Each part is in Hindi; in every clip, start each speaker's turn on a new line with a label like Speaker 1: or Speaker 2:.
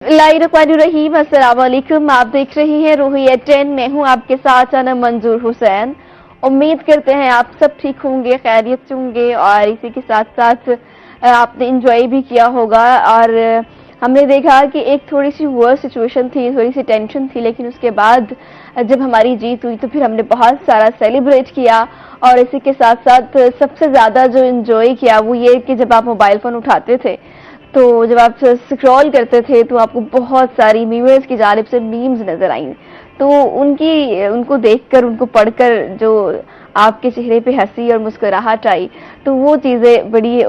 Speaker 1: बिस्मिल्लाहिर्रहमानिर्रहीम, अस्सलाम वालेकुम। आप देख रही हैं रूहिया 10। मैं हूं आपके साथ अना मंजूर हुसैन। उम्मीद करते हैं आप सब ठीक होंगे, खैरियत से होंगे और इसी के साथ साथ आपने इंजॉय भी किया होगा। और हमने देखा कि एक थोड़ी सी वर्स्ट सिचुएशन थी, थोड़ी सी टेंशन थी, लेकिन उसके बाद जब हमारी जीत हुई तो फिर हमने बहुत सारा सेलिब्रेट किया। और इसी के साथ साथ सबसे ज्यादा जो इंजॉय किया वो ये कि जब आप मोबाइल फोन उठाते थे तो जब आप स्क्रॉल करते थे तो आपको बहुत सारी मीमर्स की जानिब से मीम्स नजर आई। तो उनको देखकर, उनको पढ़कर जो आपके चेहरे पे हंसी और मुस्कुराहट आई, तो वो चीजें बड़ी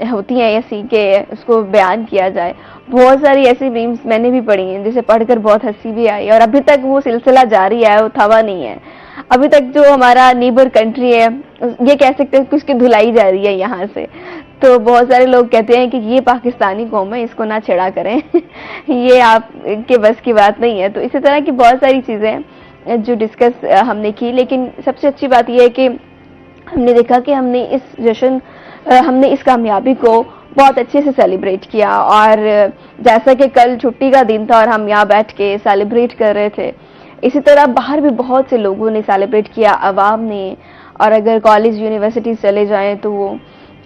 Speaker 1: होती हैं ऐसी कि उसको बयान किया जाए। बहुत सारी ऐसी मीम्स मैंने भी पढ़ी हैं जिसे पढ़कर बहुत हंसी भी आई, और अभी तक वो सिलसिला जारी है, वो थमा नहीं है। अभी तक जो हमारा नेबर कंट्री है, ये कह सकते हैं कि उसकी धुलाई जा रही है यहाँ से। तो बहुत सारे लोग कहते हैं कि ये पाकिस्तानी कौम है, इसको ना छेड़ा करें ये आपके बस की बात नहीं है। तो इसी तरह की बहुत सारी चीजें जो डिस्कस हमने की, लेकिन सबसे अच्छी बात यह है कि हमने देखा कि हमने इस कामयाबी को बहुत अच्छे से सेलिब्रेट किया। और जैसा कि कल छुट्टी का दिन था और हम यहाँ बैठ के सेलिब्रेट कर रहे थे, इसी तरह बाहर भी बहुत से लोगों ने सेलिब्रेट किया, अवाम ने। और अगर कॉलेज यूनिवर्सिटी चले जाएं तो वो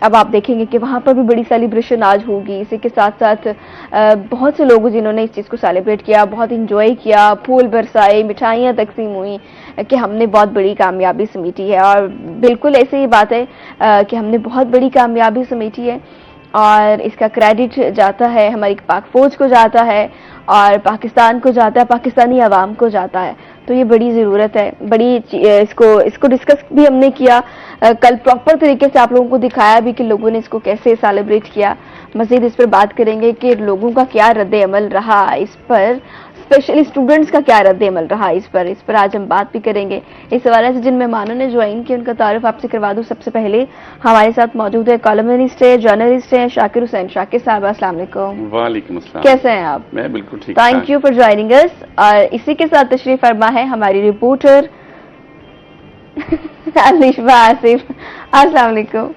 Speaker 1: अब आप देखेंगे कि वहां पर भी बड़ी सेलिब्रेशन आज होगी। इसी के साथ साथ बहुत से लोग जिन्होंने इस चीज को सेलिब्रेट किया, बहुत इंजॉय किया, फूल बरसाए, मिठाइयां तकसीम हुई कि हमने बहुत बड़ी कामयाबी समेटी है। और बिल्कुल ऐसी ही बात है कि हमने बहुत बड़ी कामयाबी समेटी है, और इसका क्रेडिट जाता है हमारी पाक फौज को, जाता है और पाकिस्तान को जाता है, पाकिस्तानी अवाम को जाता है। तो ये बड़ी ज़रूरत है, बड़ी इसको डिस्कस भी हमने किया कल, प्रॉपर तरीके से आप लोगों को दिखाया भी कि लोगों ने इसको कैसे सेलिब्रेट किया। मज़ीद इस पर बात करेंगे कि लोगों का क्या रद्द अमल रहा इस पर, स्पेशली स्टूडेंट्स का क्या रद्द अमल रहा इस पर आज हम बात भी करेंगे। इस हवाले से जिन मेहमानों ने ज्वाइन किया उनका तारुफ आपसे करवा दूं। सबसे पहले हमारे साथ मौजूद है कॉलमनिस्ट है, जर्नलिस्ट है, शाकिर हुसैन। शाकिर साहब अस्सलाम वालेकुम।
Speaker 2: वालेकुम अस्सलाम।
Speaker 1: कैसे हैं आप?
Speaker 2: मैं बिल्कुल ठीक।
Speaker 1: Thank you for joining us. और इसी के साथ तशरीफ फरमा है हमारी रिपोर्टर अलिशबा आसिफ। अस्सलाम वालेकुम,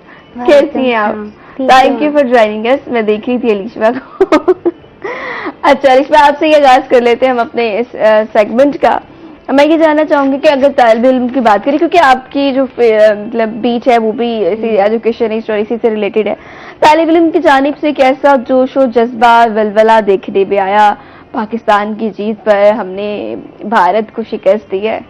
Speaker 1: कैसी हैं आप? Thank you for joining us. मैं देख रही थी अलिशबा को अच्छा अलिशबा, आपसे ये आगाज कर लेते हैं हम अपने इस सेगमेंट का। मैं ये जानना चाहूंगी कि अगर तालिब इल्म की बात करें, क्योंकि आपकी जो मतलब बीच है वो भी इसी एजुकेशन इसी से रिलेटेड है, तालिब इल्म की जानिब से कैसा जोश और जज्बा, वलवला देखने में आया पाकिस्तान की जीत पर? हमने भारत को शिकस्त दी है।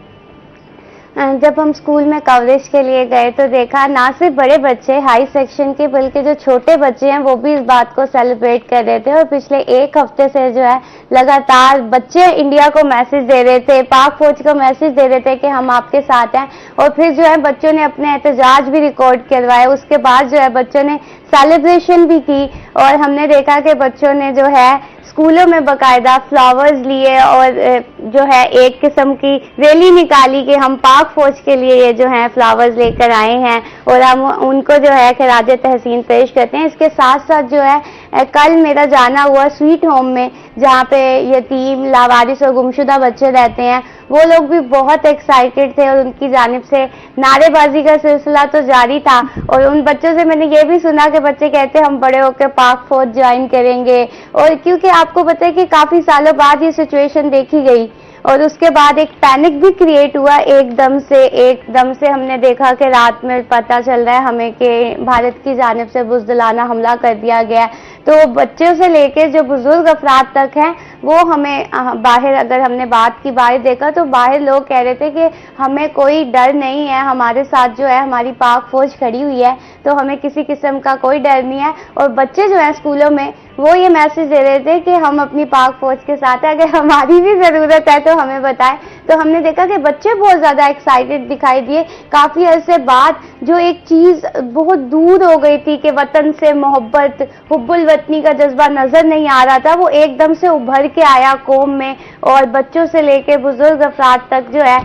Speaker 3: जब हम स्कूल में कवरेज के लिए गए तो देखा ना सिर्फ बड़े बच्चे हाई सेक्शन के, बल्कि जो छोटे बच्चे हैं वो भी इस बात को सेलिब्रेट कर रहे थे। और पिछले एक हफ्ते से जो है लगातार बच्चे इंडिया को मैसेज दे रहे थे, पाक फौज को मैसेज दे रहे थे कि हम आपके साथ हैं। और फिर जो है बच्चों ने अपने एहतजाज भी रिकॉर्ड करवाए। उसके बाद जो है बच्चों ने सेलिब्रेशन भी की, और हमने देखा कि बच्चों ने जो है स्कूलों में बकायदा फ्लावर्स लिए और जो है एक किस्म की रैली निकाली कि हम पाक फौज के लिए ये जो है फ्लावर्स लेकर आए हैं, और हम उनको जो है खराज तहसीन पेश करते हैं। इसके साथ साथ जो है कल मेरा जाना हुआ स्वीट होम में, जहाँ पे यतीम, लावारिस और गुमशुदा बच्चे रहते हैं, वो लोग भी बहुत एक्साइटेड थे और उनकी जानिब से नारेबाजी का सिलसिला तो जारी था। और उन बच्चों से मैंने ये भी सुना कि बच्चे कहते हम बड़े होकर पाक फौज ज्वाइन करेंगे। और क्योंकि आपको पता है कि काफी सालों बाद ये सिचुएशन देखी गई, और उसके बाद एक पैनिक भी क्रिएट हुआ एकदम से हमने देखा कि रात में पता चल रहा है हमें कि भारत की जानिब से बुज़दिलाना हमला कर दिया गया। तो बच्चों से लेकर जो बुजुर्ग अफराद तक हैं, वो हमें बाहर, अगर हमने बात की बाहर देखा तो बाहर लोग कह रहे थे कि हमें कोई डर नहीं है, हमारे साथ जो है हमारी पाक फौज खड़ी हुई है, तो हमें किसी किस्म का कोई डर नहीं है। और बच्चे जो है स्कूलों में वो ये मैसेज दे रहे थे कि हम अपनी पाक फौज के साथ है, अगर हमारी भी जरूरत है तो हमें बताएं। तो हमने देखा कि बच्चे बहुत ज्यादा एक्साइटेड दिखाई दिए। काफी अरसे बाद जो एक चीज बहुत दूर हो गई थी कि वतन से मोहब्बत, हुब्बुल वतनी का जज्बा नजर नहीं आ रहा था, वो एकदम से उभर के आया कौम में। और बच्चों से लेके बुजुर्ग अफराद तक जो है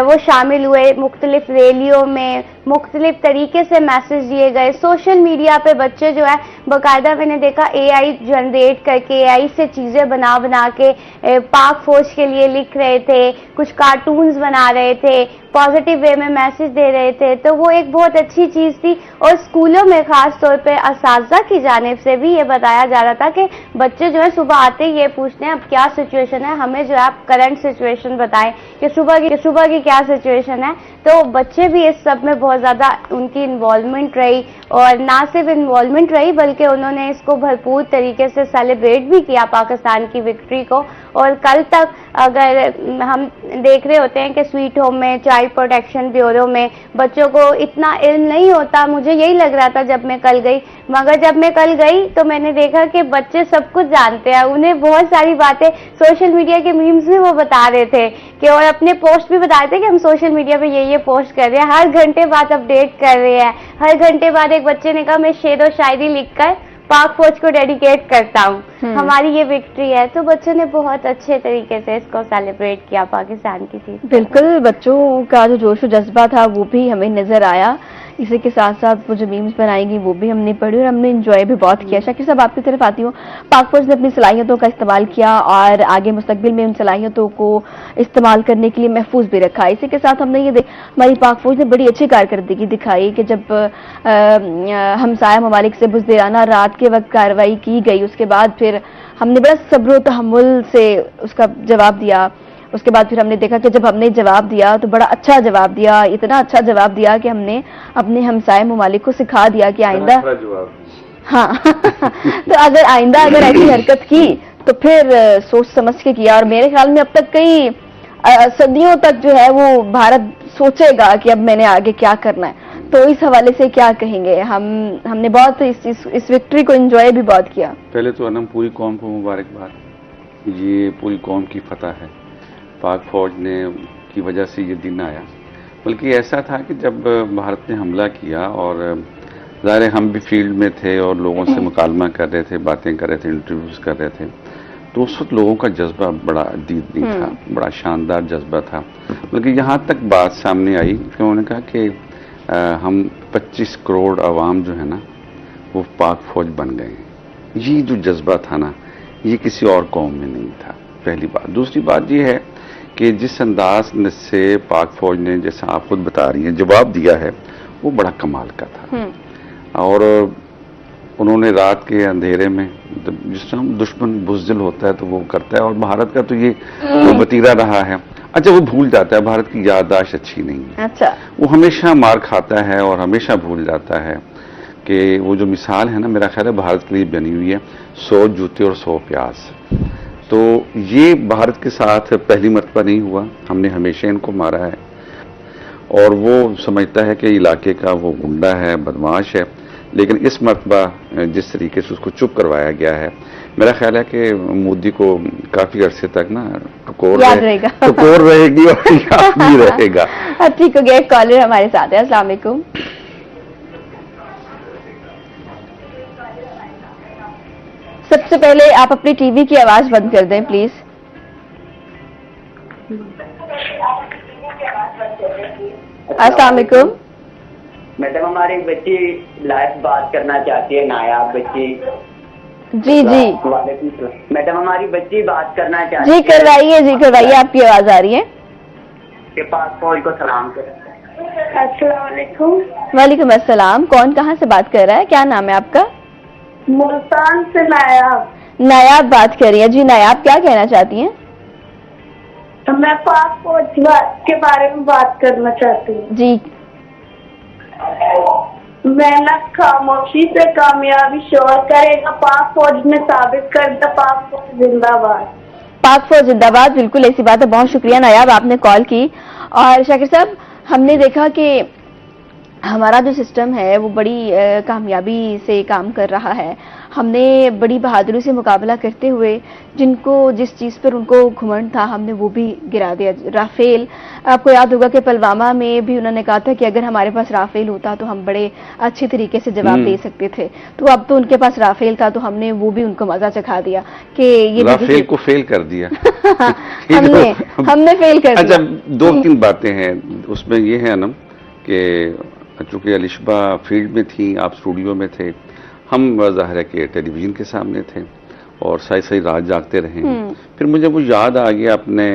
Speaker 3: वो शामिल हुए मुख्तलिफ रैलियों में, मुख्तलिफ तरीके से मैसेज दिए गए। सोशल मीडिया पे बच्चे जो है बाकायदा मैंने देखा AI जनरेट करके AI से चीज़ें बना बना के पाक फौज के लिए लिख रहे थे, कुछ कार्टून्स बना रहे थे, पॉजिटिव वे में मैसेज दे रहे थे। तो वो एक बहुत अच्छी चीज़ थी। और स्कूलों में ख़ास तौर पे असातिज़ा की जानिब से भी ये बताया जा रहा था कि बच्चे जो है सुबह आते ही ये पूछते हैं अब क्या सिचुएशन है, हमें जो है आप करंट सिचुएशन बताएं कि सुबह की क्या सिचुएशन है। तो बच्चे भी इस सब में बहुत ज़्यादा उनकी इन्वॉल्वमेंट रही, और ना सिर्फ इन्वॉल्वमेंट रही बल्कि उन्होंने इसको भरपूर तरीके से सेलिब्रेट भी किया पाकिस्तान की विक्ट्री को। और कल तक अगर हम देख रहे होते हैं कि स्वीट होम में, चाइल्ड प्रोटेक्शन ब्यूरो में बच्चों को इतना इल्म नहीं होता, मुझे यही लग रहा था जब मैं कल गई, मगर जब मैं कल गई तो मैंने देखा कि बच्चे सब कुछ जानते हैं। उन्हें बहुत सारी बातें सोशल मीडिया के मीम्स भी वो बता रहे थे कि, और अपने पोस्ट भी बता रहे थे कि हम सोशल मीडिया पे ये पोस्ट कर रहे हैं, हर घंटे बाद अपडेट कर रहे हैं। हर घंटे बाद एक बच्चे ने कहा मैं शेर व शायरी लिखकर पाक फौज को डेडिकेट करता हूँ, हमारी ये विक्ट्री है। तो बच्चों ने बहुत अच्छे तरीके से इसको सेलिब्रेट किया पाकिस्तान की चीज।
Speaker 1: बिल्कुल, बच्चों का जो जोश और जज्बा था वो भी हमें नजर आया। इसी के साथ साथ वो जो मीम्स बनाएंगी वो भी हमने पढ़ी और हमने इंजॉय भी बहुत किया। शाकिर साहब, आपकी तरफ आती हूँ। पाक फौज ने अपनी सलाहियतों का इस्तेमाल किया और आगे मुस्तकबिल में उन सलाहियतों को इस्तेमाल करने के लिए महफूज भी रखा। इसी के साथ हमने ये हमारी पाक फौज ने बड़ी अच्छी कारकर्दगी दिखाई कि जब हमसाया ममालिक से बुज़दिराना रात के वक्त कार्रवाई की गई, उसके बाद फिर हमने बड़ा सब्र व तहम्मुल से उसका जवाब दिया। उसके बाद फिर हमने देखा कि जब हमने जवाब दिया तो बड़ा अच्छा जवाब दिया, इतना अच्छा जवाब दिया कि हमने अपने हमसाए ममालिक को सिखा दिया कि आइंदा, हाँ तो अगर ऐसी हरकत की तो फिर सोच समझ के किया। और मेरे ख्याल में अब तक कई सदियों तक जो है वो भारत सोचेगा कि अब मैंने आगे क्या करना है। तो इस हवाले से क्या कहेंगे? हमने बहुत इस विक्ट्री को एंजॉय भी बहुत किया।
Speaker 2: पहले तो अनम पूरी कौम को मुबारकबाद, ये पूरी कौम की फतह है। पाक फौज ने की वजह से ये दिन आया। बल्कि ऐसा था कि जब भारत ने हमला किया और ज़ाहिर है हम भी फील्ड में थे और लोगों से मुकालमा कर रहे थे, बातें कर रहे थे, इंटरव्यूज़ कर रहे थे, तो उस वक्त लोगों का जज्बा बड़ा दीदनी था, बड़ा शानदार जज्बा था। बल्कि यहाँ तक बात सामने आई कि उन्होंने कहा कि हम 25 करोड़ आवाम जो है ना वो पाक फौज बन गए हैं। ये जो जज्बा था ना ये किसी और कौम में नहीं था, पहली बात। दूसरी बात ये है कि जिस अंदाज से पाक फौज ने, जैसा आप खुद बता रही हैं, जवाब दिया है वो बड़ा कमाल का था। और उन्होंने रात के अंधेरे में, जिस तरह दुश्मन बुज़दिल होता है तो वो करता है, और भारत का तो ये वतीरा रहा है। अच्छा, वो भूल जाता है, भारत की याददाश्त अच्छी नहीं है। अच्छा, वो हमेशा मार खाता है और हमेशा भूल जाता है कि वो जो मिसाल है ना, मेरा ख्याल है भारत के लिए बनी हुई है, 100 जूते और 100 प्याज। तो ये भारत के साथ पहली मरतबा नहीं हुआ, हमने हमेशा इनको मारा है। और वो समझता है कि इलाके का वो गुंडा है, बदमाश है, लेकिन इस मरतबा जिस तरीके से उसको चुप करवाया गया है, मेरा ख्याल है कि मोदी को काफी अरसे तक ना टकोर रहेगी और याद भी रहेगा।
Speaker 1: ठीक हो गया। एक कॉलर हमारे साथ है। अस्सलाम वालेकुम। सबसे पहले आप अपनी टीवी की आवाज बंद कर दें प्लीज। अस्सलाम वालेकुम।
Speaker 4: मैडम, हमारी बच्ची लाइव बात करना चाहती है, नायाब बच्ची।
Speaker 1: जी जी
Speaker 4: मैडम, हमारी बच्ची बात करना चाहती
Speaker 1: है। जी करवाइए, आपकी आवाज आ रही है।
Speaker 4: के पाक फौज को सलाम करें। अस्सलाम वालेकुम।
Speaker 1: वालेकुम अस्सलाम। कौन कहाँ से बात कर रहा है? क्या नाम है आपका?
Speaker 5: मुल्तान से नायाब।
Speaker 1: नायाब बात कर रही है। जी नायाब, क्या कहना चाहती हैं?
Speaker 5: मैं पाक फौज के बारे में बात करना चाहती हूँ।
Speaker 1: जी।
Speaker 5: मेहनत खामोशी से कामयाबी शोर करेगा, पाक फौज ने साबित कर दिया, पाक फौज जिंदाबाद।
Speaker 1: पाक फौज जिंदाबाद, बिल्कुल ऐसी बात है। बहुत शुक्रिया नायाब, आपने कॉल की। और शाकिर साहब, हमने देखा कि हमारा जो सिस्टम है वो बड़ी कामयाबी से काम कर रहा है। हमने बड़ी बहादुरी से मुकाबला करते हुए जिनको जिस चीज़ पर उनको घुमंड था हमने वो भी गिरा दिया। राफेल, आपको याद होगा कि पुलवामा में भी उन्होंने कहा था कि अगर हमारे पास राफेल होता तो हम बड़े अच्छे तरीके से जवाब दे सकते थे। तो अब तो उनके पास राफेल था तो हमने वो भी उनको मजा चखा दिया कि ये
Speaker 2: राफेल को फेल कर दिया।
Speaker 1: हमने फेल कर दिया।
Speaker 2: अच्छा, 2-3 बातें हैं उसमें। ये है अनम कि चूँकि अलिशबा फील्ड में थी, आप स्टूडियो में थे, हम ज़ाहिर है कि टेलीविज़न के सामने थे और सही सही रात जागते रहे हैं। फिर मुझे वो याद आ गया अपने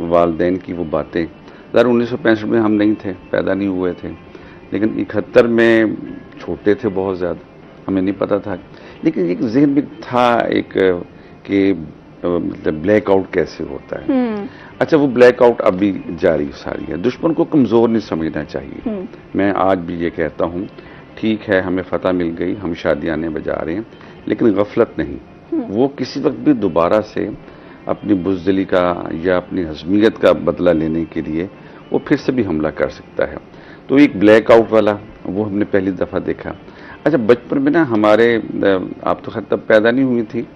Speaker 2: वालदैन की वो बातें। ज़रा 1965 में हम नहीं थे, पैदा नहीं हुए थे, लेकिन 71 में छोटे थे बहुत ज़्यादा, हमें नहीं पता था। लेकिन एक ज़हन में था एक कि मतलब ब्लैकआउट कैसे होता है। अच्छा, वो ब्लैकआउट अभी जारी सारी है। दुश्मन को कमज़ोर नहीं समझना चाहिए। मैं आज भी ये कहता हूँ, ठीक है हमें फतह मिल गई, हम शादियाने बजा रहे हैं, लेकिन गफलत नहीं। वो किसी वक्त भी दोबारा से अपनी बुज़दिली का या अपनी हज़मियत का बदला लेने के लिए वो फिर से भी हमला कर सकता है। तो एक ब्लैकआउट वाला वो हमने पहली दफ़ा देखा। अच्छा, बचपन में ना हमारे, आप तो खैर तब पैदा नहीं हुई थी,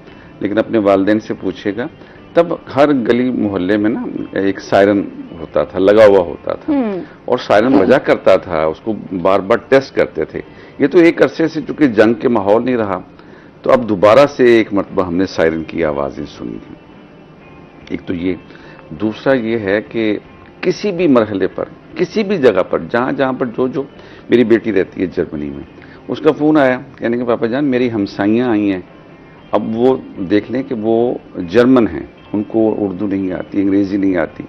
Speaker 2: लेकिन अपने वालिदैन से पूछेगा, तब हर गली मोहल्ले में ना एक सायरन होता था, लगा हुआ होता था, और सायरन बजा करता था, उसको बार बार टेस्ट करते थे। ये तो एक अरसे से चूंकि जंग के माहौल नहीं रहा, तो अब दोबारा से एक मरतबा हमने सायरन की आवाज़ें सुनी थी। एक तो ये, दूसरा ये है कि किसी भी मरहले पर, किसी भी जगह पर, जहाँ जहाँ पर जो मेरी बेटी रहती है जर्मनी में, उसका फ़ोन आया कहने के पापा जान मेरी हमसाइयाँ आई हैं। अब वो देख लें कि वो जर्मन हैं, उनको उर्दू नहीं आती, अंग्रेज़ी नहीं आती,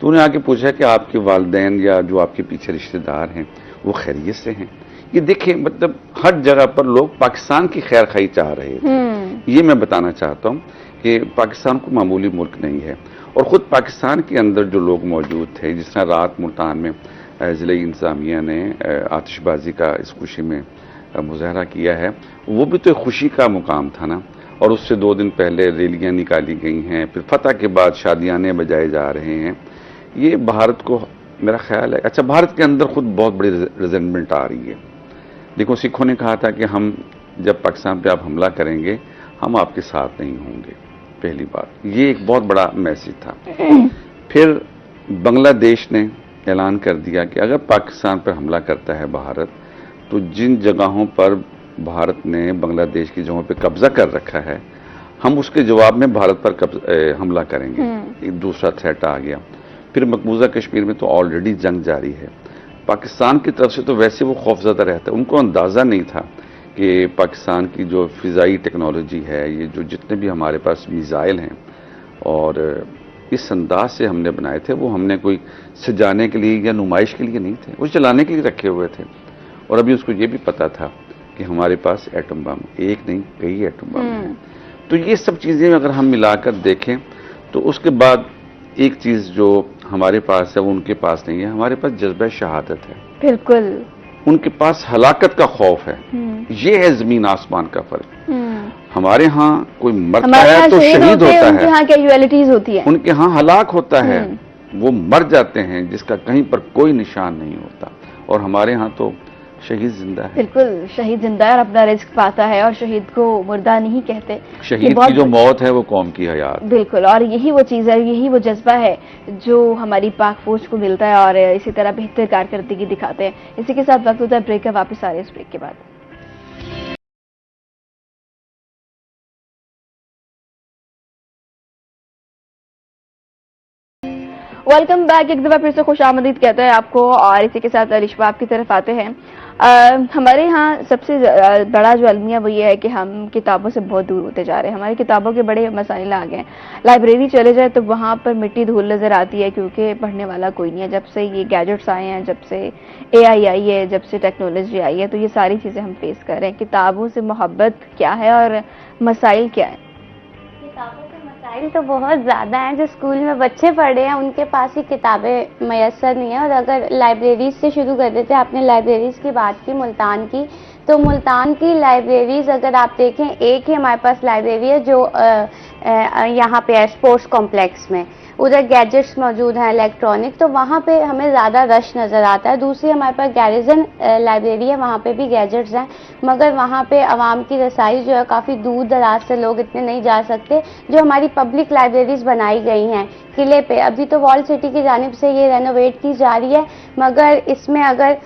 Speaker 2: तो उन्हें आके पूछा कि आपके वालिदैन या जो आपके पीछे रिश्तेदार हैं वो खैरियत से हैं। ये देखें, मतलब हर जगह पर लोग पाकिस्तान की खैर खाई चाह रहे थे। ये मैं बताना चाहता हूँ कि पाकिस्तान को मामूली मुल्क नहीं है, और ख़ुद पाकिस्तान के अंदर जो लोग मौजूद थे, जिस तरह रात मुल्तान में ज़िले इंतज़ामिया ने आतिशबाजी का इस खुशी में मुजाहरा किया है, वो भी तो खुशी का मुकाम था ना। और उससे 2 दिन पहले रैलियाँ निकाली गई हैं, फिर फतह के बाद शादियाने बजाए जा रहे हैं। ये भारत को, मेरा ख्याल है, अच्छा भारत के अंदर खुद बहुत बड़ी रिजेंटमेंट आ रही है। देखो, सिखों ने कहा था कि हम जब पाकिस्तान पे आप हमला करेंगे हम आपके साथ नहीं होंगे, पहली बात, ये एक बहुत बड़ा मैसेज था। फिर बांग्लादेश ने ऐलान कर दिया कि अगर पाकिस्तान पर हमला करता है भारत, तो जिन जगहों पर भारत ने बांग्लादेश की जगहों पे कब्जा कर रखा है, हम उसके जवाब में भारत पर हमला करेंगे। एक दूसरा थ्रेट आ गया। फिर मकबूजा कश्मीर में तो ऑलरेडी जंग जारी है। पाकिस्तान की तरफ से तो वैसे वो खौफजदा रहता है, उनको अंदाज़ा नहीं था कि पाकिस्तान की जो फ़िज़ाई टेक्नोलॉजी है, ये जो जितने भी हमारे पास मिसाइल हैं, और इस अंदाज से हमने बनाए थे, वो हमने कोई सजाने के लिए या नुमाइश के लिए नहीं थे, वो चलाने के लिए रखे हुए थे। और अभी उसको ये भी पता था कि हमारे पास एटम बम, एक नहीं कई एटम बम हैं। तो ये सब चीज़ें अगर हम मिलाकर देखें, तो उसके बाद एक चीज़ जो हमारे पास है वो उनके पास नहीं है, हमारे पास जज्बा शहादत है। बिल्कुल, उनके पास हलाकत का खौफ है। ये है जमीन आसमान का फर्क। हमारे यहाँ कोई मरता है तो शहीद होता है, उनके यहाँ कैजुअलिटीज होती है, उनके यहाँ हलाक होता है, वो मर जाते हैं जिसका कहीं पर कोई निशान नहीं होता, और हमारे यहाँ तो शहीद जिंदा है। बिल्कुल, शहीद जिंदा है और अपना रिस्क पाता है, और शहीद को मुर्दा नहीं कहते। शहीद की जो मौत है वो कौम की हयात। बिल्कुल, और यही वो चीज़ है, यही वो जज्बा है जो हमारी पाक फौज को मिलता है, और इसी तरह बेहतर कारकर्दगी दिखाते हैं। इसी के साथ वक्त होता है ब्रेक का, वापस आ रहे हैं इस ब्रेक के बाद। वेलकम बैक, एक दफा फिर से खुश आमदीद कहते हैं आपको, और इसी के साथ अलिशबा आपकी तरफ आते हैं। हमारे यहाँ सबसे बड़ा जो अलमिया वो ये है कि हम किताबों से बहुत दूर होते जा रहे हैं। हमारी किताबों के बड़े मसाइल आ गए। लाइब्रेरी चले जाए तो वहाँ पर मिट्टी धूल नजर आती है, क्योंकि पढ़ने वाला कोई नहीं है। जब से ये गैजेट्स आए हैं, जब से AI आई है, जब से टेक्नोलॉजी आई है, तो ये सारी चीज़ें हम फेस कर रहे हैं। किताबों से मोहब्बत क्या है और मसाइल क्या है?
Speaker 3: किताबों के मसाइल तो बहुत ज़्यादा हैं। जो स्कूल में बच्चे पढ़े हैं उनके पास ही किताबें मैसर नहीं है। और अगर लाइब्रेरीज से शुरू कर देते, आपने लाइब्रेरीज की बात की, मुल्तान की, तो मुल्तान की लाइब्रेरीज अगर आप देखें, एक ही हमारे पास लाइब्रेरी है जो यहाँ पे है स्पोर्ट्स कॉम्प्लेक्स में, उधर गैजेट्स मौजूद हैं इलेक्ट्रॉनिक, तो वहाँ पे हमें ज़्यादा रश नज़र आता है। दूसरी हमारे पास गैरिजन लाइब्रेरी है, वहाँ पे भी गैजेट्स हैं, मगर वहाँ पे आवाम की रसाई जो है काफ़ी दूर दराज से लोग इतने नहीं जा सकते। जो हमारी पब्लिक लाइब्रेरीज बनाई गई हैं किले पे, अभी तो वॉल सिटी की जानिब से ये रेनोवेट की जा रही है, मगर इसमें अगर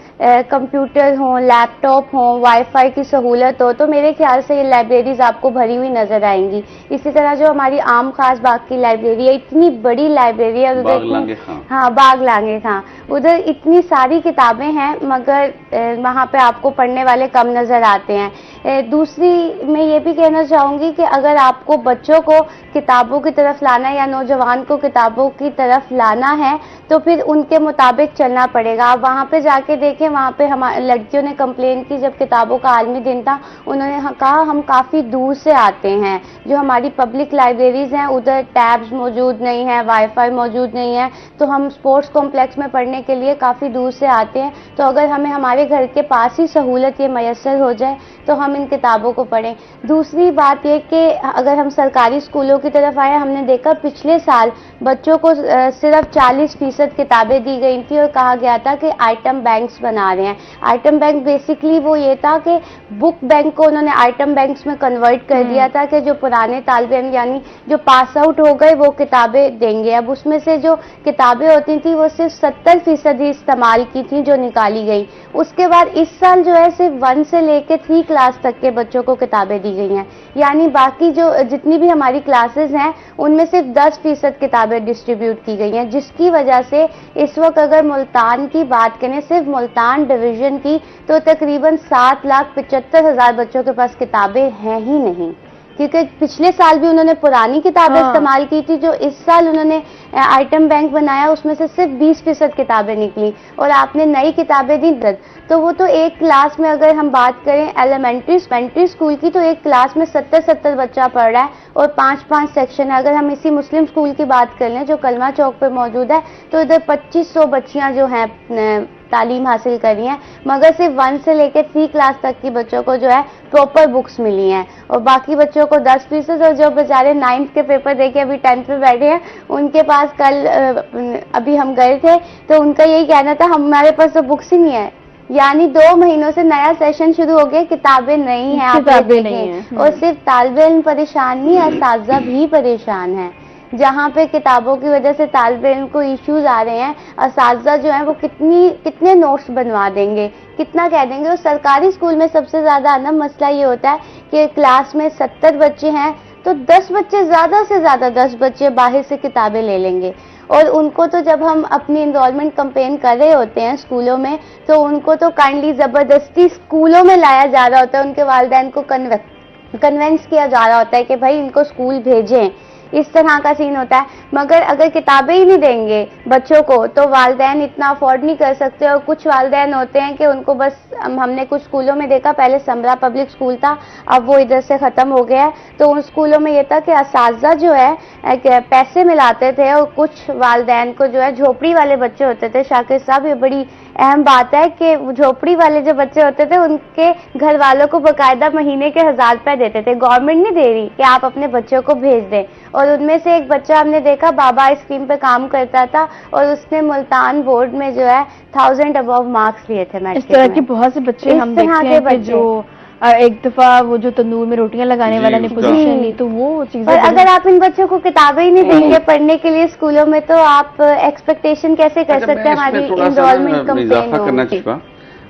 Speaker 3: कंप्यूटर हो, लैपटॉप हो, वाईफाई की सहूलत हो तो मेरे ख्याल से ये लाइब्रेरीज आपको भरी हुई नजर आएंगी। इसी तरह जो हमारी आम खास बाग की लाइब्रेरी है, इतनी बड़ी लाइब्रेरी है उधर, हाँ बाग लांगे खां, उधर इतनी सारी किताबें हैं मगर वहाँ पे आपको पढ़ने वाले कम नजर आते हैं। दूसरी मैं ये भी कहना चाहूँगी कि अगर आपको बच्चों को किताबों की तरफ लाना है या नौजवान को किताबों की तरफ लाना है तो फिर उनके मुताबिक चलना पड़ेगा। आप वहाँ पे जाके देखें, वहाँ पे हमारे लड़कियों ने कंप्लेन की जब किताबों का आलमी दिन था, उन्होंने कहा हम काफ़ी दूर से आते हैं, जो हमारी पब्लिक लाइब्रेरीज हैं उधर टैब्स मौजूद नहीं है, वाईफाई मौजूद नहीं है, तो हम स्पोर्ट्स कॉम्प्लेक्स में पढ़ने के लिए काफ़ी दूर से आते हैं। तो अगर हमें हमारे घर के पास ही सहूलत ये मैसर हो जाए तो हम इन किताबों को पढ़ें। दूसरी बात ये कि अगर हम सरकारी स्कूलों की तरफ आए, हमने देखा पिछले साल बच्चों को सिर्फ 40% किताबें दी गई थी और कहा गया था कि आइटम बैंक्स बना रहे हैं। आइटम बैंक बेसिकली वो ये था कि बुक बैंक को उन्होंने आइटम बैंक्स में कन्वर्ट कर दिया था कि जो पुराने तालिबे इल्म यानी जो पास आउट हो गए वो किताबें देंगे। अब उसमें से जो किताबें होती थी वो सिर्फ 70% ही इस्तेमाल की थी जो निकाली गई। उसके बाद इस साल जो है सिर्फ 1 से लेकर 3 क्लास तक के बच्चों को किताबें दी गई हैं, यानी बाकी जो जितनी भी हमारी क्लासेस हैं उनमें सिर्फ 10% किताबें डिस्ट्रीब्यूट की गई हैं, जिसकी वजह से इस वक्त अगर मुल्तान की बात करें, सिर्फ मुल्तान डिवीजन की, तो तकरीबन 7,75,000 बच्चों के पास किताबें हैं ही नहीं, क्योंकि पिछले साल भी उन्होंने पुरानी किताबें इस्तेमाल की थी। जो इस साल उन्होंने आइटम बैंक बनाया उसमें से सिर्फ 20% किताबें निकली और आपने नई किताबें दी 10। तो वो तो एक क्लास में अगर हम बात करें एलिमेंट्री स्कूल की, तो एक क्लास में 70 बच्चा पढ़ रहा है और 5-5 सेक्शन है। अगर हम इसी मुस्लिम स्कूल की बात कर लें जो कलमा चौक पे मौजूद है, तो इधर 2500 बच्चियां जो हैं तालीम हासिल करी हैं, मगर सिर्फ 1 से लेकर 3 क्लास तक की बच्चों को जो है प्रॉपर बुक्स मिली हैं और बाकी बच्चों को 10%। और जो बेचारे 9th के पेपर देके अभी 10th में बैठे हैं, उनके पास कल अभी हम गए थे तो उनका यही कहना था हमारे पास तो बुक्स ही नहीं है, यानी 2 महीनों से नया सेशन शुरू हो गया, किताबें नहीं है, किताबें नहीं है। और सिर्फ तालिबे इल्म परेशान नहीं, असातिज़ा भी परेशान है। जहाँ पे किताबों की वजह से तालिबे इल्म को इश्यूज आ रहे हैं, असातिज़ा जो है वो कितने नोट्स बनवा देंगे, कितना कह देंगे। और सरकारी स्कूल में सबसे ज्यादा अहम मसला ये होता है कि क्लास में 70 बच्चे हैं तो 10 बच्चे, ज्यादा से ज्यादा 10 बच्चे बाहर से किताबें ले लेंगे और उनको तो जब हम अपनी इनरोलमेंट कैंपेन कर रहे होते हैं स्कूलों में, तो उनको तो काइंडली जबरदस्ती स्कूलों में लाया जा रहा होता है, उनके वालिदैन को कन्वेंस किया जा रहा होता है कि भाई इनको स्कूल भेजें, इस तरह का सीन होता है। मगर अगर किताबें ही नहीं देंगे बच्चों को तो वालिदैन इतना अफोर्ड नहीं कर सकते। और कुछ वालिदैन होते हैं कि उनको बस, हमने कुछ स्कूलों में देखा, पहले समरा पब्लिक स्कूल था, अब वो इधर से खत्म हो गया है, तो उन स्कूलों में ये था कि असातिज़ा जो है पैसे मिलाते थे और कुछ वालिदैन को जो है, झोपड़ी वाले बच्चे होते थे, शाकिर साहब ये बड़ी अहम बात है कि झोपड़ी वाले जो बच्चे होते थे उनके घर वालों को बाकायदा महीने के 1000 रुपए देते थे, गवर्नमेंट नहीं दे रही कि आप अपने बच्चों को भेज दें। और उनमें से एक बच्चा हमने देखा बाबा स्कीम पे काम करता था और उसने मुल्तान बोर्ड में जो है 1000 अबव मार्क्स लिए थे मैट्रिक में।
Speaker 1: इस तरह के बहुत से बच्चे हम देखते हैं कि जो एक दफा वो जो तंदूर में रोटियां लगाने वाला ने पोजीशन ली, तो वो चीजें।
Speaker 3: और अगर आप इन बच्चों को किताबें ही नहीं देंगे पढ़ने के लिए स्कूलों में, तो आप एक्सपेक्टेशन कैसे कर सकते हैं हमारी इनरोलमेंट
Speaker 2: कैंपेन हो?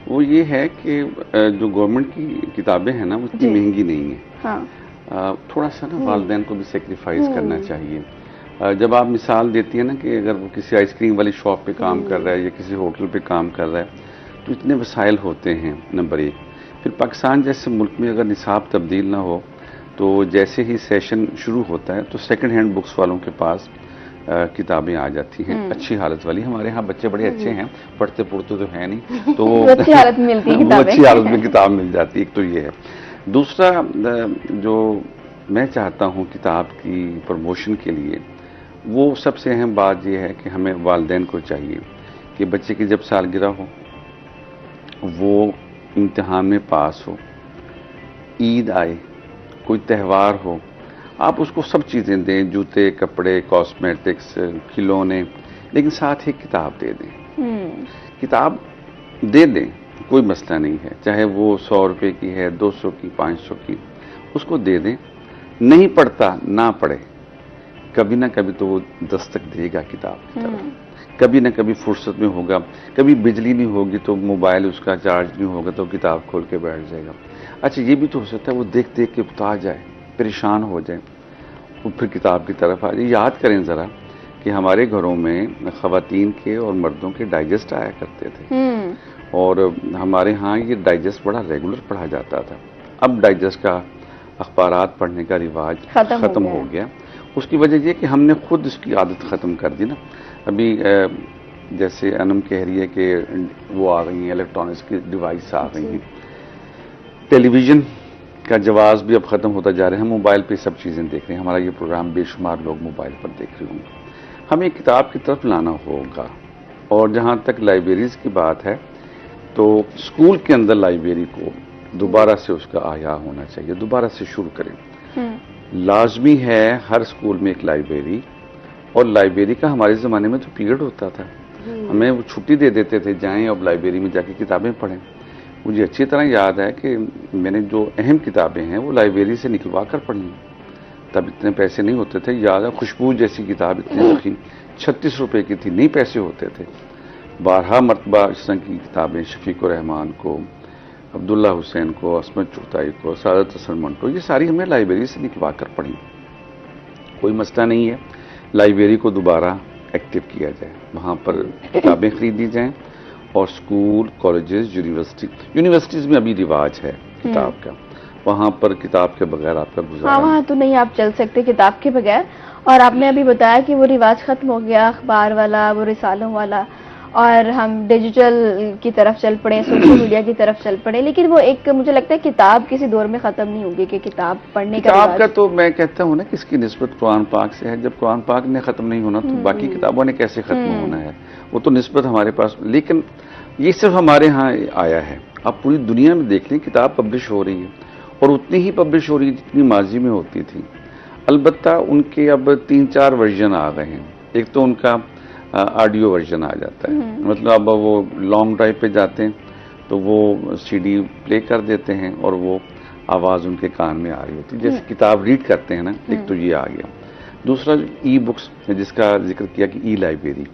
Speaker 2: वो ये है कि जो गवर्नमेंट की किताबें हैं ना, वो इतनी महंगी नहीं है। हाँ। थोड़ा सा ना वालिदैन को भी सेक्रीफाइस करना चाहिए। जब आप मिसाल देती है ना कि अगर वो किसी आइसक्रीम वाली शॉप पे काम कर रहा है या किसी होटल पे काम कर रहा है, तो इतने वसाइल होते हैं नंबर 1। फिर पाकिस्तान जैसे मुल्क में अगर निसाब तब्दील ना हो, तो जैसे ही सेशन शुरू होता है तो सेकंड हैंड बुक्स वालों के पास किताबें आ जाती हैं अच्छी हालत वाली। हमारे यहाँ बच्चे बड़े अच्छे हैं, पढ़ते पढ़ते तो है नहीं, तो वो
Speaker 1: अच्छी हालत में मिलती है,
Speaker 2: वो अच्छी हालत में किताब मिल जाती है। एक तो ये है। दूसरा, जो मैं चाहता हूँ किताब की प्रमोशन के लिए, वो सबसे अहम बात यह है कि हमें वालिदैन को चाहिए कि बच्चे की जब सालगिरह हो, वो इम्तिहान में पास हो, ईद आए, कोई त्यौहार हो, आप उसको सब चीज़ें दें, जूते, कपड़े, कॉस्मेटिक्स, खिलौने, लेकिन साथ ही किताब दे दें। किताब दे दें, कोई मसला नहीं है, चाहे वो 100 रुपए की है, 200 की, 500 की, उसको दे दें। नहीं पढ़ता ना पढ़े, कभी ना कभी तो वो दस्तक देगा किताब की तरफ, कभी ना कभी फुर्सत में होगा, कभी बिजली नहीं होगी तो मोबाइल उसका चार्ज नहीं होगा तो किताब खोल के बैठ जाएगा। अच्छा, ये भी तो हो सकता है वो देख देख के उतार जाए, परेशान हो जाए, वो फिर किताब की तरफ आ जाए। याद करें ज़रा कि हमारे घरों में ख़वातीन के और मर्दों के डाइजेस्ट आया करते थे और हमारे यहाँ ये डाइजेस्ट बड़ा रेगुलर पढ़ा जाता था। अब डाइजेस्ट का अखबारात पढ़ने का रिवाज ख़त्म हो गया। उसकी वजह ये कि हमने खुद इसकी आदत ख़त्म कर दी ना। अभी जैसे अनम कह रही है कि वो आ गई हैं, इलेक्ट्रॉनिक्स की डिवाइस आ गई हैं, टेलीविज़न का जवाब भी अब ख़त्म होता जा रहा है, हम मोबाइल पे सब चीज़ें देख रहे हैं। हमारा ये प्रोग्राम बेशुमार लोग मोबाइल पर देख रहे होंगे। हमें किताब की तरफ लाना होगा। और जहाँ तक लाइब्रेरीज़ की बात है तो स्कूल के अंदर लाइब्रेरी को दोबारा से उसका आया होना चाहिए, दोबारा से शुरू करें। लाजमी है हर स्कूल में एक लाइब्रेरी, और लाइब्रेरी का हमारे ज़माने में तो पीरियड होता था, हमें वो छुट्टी दे देते थे, जाएं अब लाइब्रेरी में जाके किताबें पढ़ें। मुझे अच्छी तरह याद है कि मैंने जो अहम किताबें हैं वो लाइब्रेरी से निकलवा कर पढ़ी। तब इतने पैसे नहीं होते थे, याद है खुशबू जैसी किताब इतनी ज़ख़ीम 36 रुपए की थी, नहीं पैसे होते थे। 12 मरतबा इस तरह की किताबें शफीकुर रहमान को, अब्दुल्ला हुसैन को, असमत चुगताई को, सादत हसन मंटो, ये सारी हमने लाइब्रेरी से निकलवा कर पढ़ी। कोई मसला नहीं है, लाइब्रेरी को दोबारा एक्टिव किया जाए, वहाँ पर किताबें खरीदी जाएं। और स्कूल, कॉलेजेस, यूनिवर्सिटीज़ में अभी रिवाज है किताब का, वहाँ पर किताब के बगैर आपका गुजारा।
Speaker 1: हाँ, वहाँ तो नहीं आप चल सकते किताब के बगैर। और आपने अभी बताया कि वो रिवाज खत्म हो गया, अखबार वाला, वो रिसालों वाला, और हम डिजिटल की तरफ चल पड़े, सोशल मीडिया की तरफ चल पड़े। लेकिन वो एक मुझे लगता है किताब किसी दौर में खत्म नहीं होगी कि किताब पढ़ने का
Speaker 2: किताब का तो मैं कहता हूँ ना कि इसकी निस्बत कुरान पाक से है। जब कुरान पाक ने खत्म नहीं होना तो बाकी किताबों ने कैसे खत्म होना है, वो तो निस्बत हमारे पास। लेकिन ये सिर्फ हमारे यहाँ आया है, अब पूरी दुनिया में देख लें किताब पब्लिश हो रही है और उतनी ही पब्लिश हो रही है जितनी माजी में होती थी। अलबत्ता उनके अब 3-4 वर्जन आ गए हैं। एक तो उनका ऑडियो वर्जन आ जाता है, मतलब अब वो लॉन्ग ड्राइव पे जाते हैं तो वो सीडी प्ले कर देते हैं और वो आवाज़ उनके कान में आ रही होती है, जैसे किताब रीड करते हैं ना। एक तो ये आ गया। दूसरा ई बुक्स जिसका जिक्र किया कि ई लाइब्रेरी।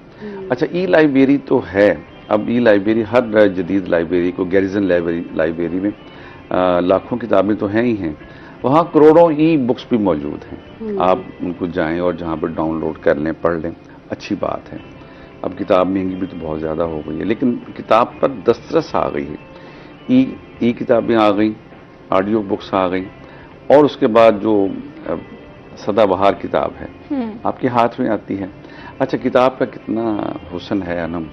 Speaker 2: अच्छा, ई लाइब्रेरी तो है, अब ई लाइब्रेरी हर जदीद लाइब्रेरी को, गैरिजन लाइब्रेरी में लाखों किताबें तो हैं ही हैं, वहाँ करोड़ों ई बुक्स भी मौजूद हैं। आप उनको जाएं और जहाँ पर डाउनलोड कर लें, पढ़ लें, अच्छी बात है। अब किताब महंगी भी तो बहुत ज़्यादा हो गई है, लेकिन किताब पर दस्तरस आ गई है। ई किताबें आ गई, ऑडियो बुक्स आ गई, और उसके बाद जो सदाबहार किताब है आपके हाथ में आती है। अच्छा, किताब का कितना हुस्न है अनम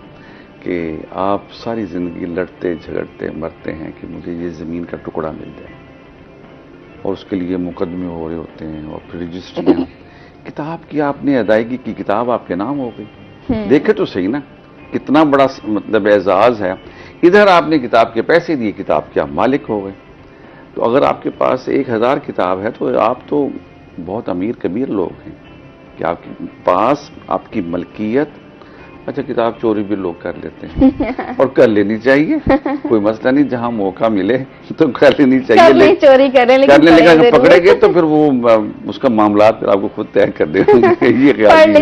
Speaker 2: कि आप सारी ज़िंदगी लड़ते झगड़ते मरते हैं कि मुझे ये ज़मीन का टुकड़ा मिल जाए, और उसके लिए मुकदमे हो रहे होते हैं और फिर रजिस्ट्रियाँ। किताब की आपने अदायगी की, किताब आपके नाम हो गई। देखे तो सही ना, कितना बड़ा मतलब एजाज़ है। इधर आपने किताब के पैसे दिए, किताब के आप मालिक हो गए। तो अगर आपके पास 1000 किताब है तो आप तो बहुत अमीर कबीर लोग हैं कि आपके पास आपकी मलकियत। अच्छा, किताब चोरी भी लोग कर लेते हैं और कर लेनी चाहिए, कोई मसला नहीं, जहां मौका मिले तो कर लेनी चाहिए।
Speaker 1: चोरी करें, लेकिन
Speaker 2: पकड़ेंगे तो फिर वो उसका मामला फिर आपको खुद तय कर देंगे। ये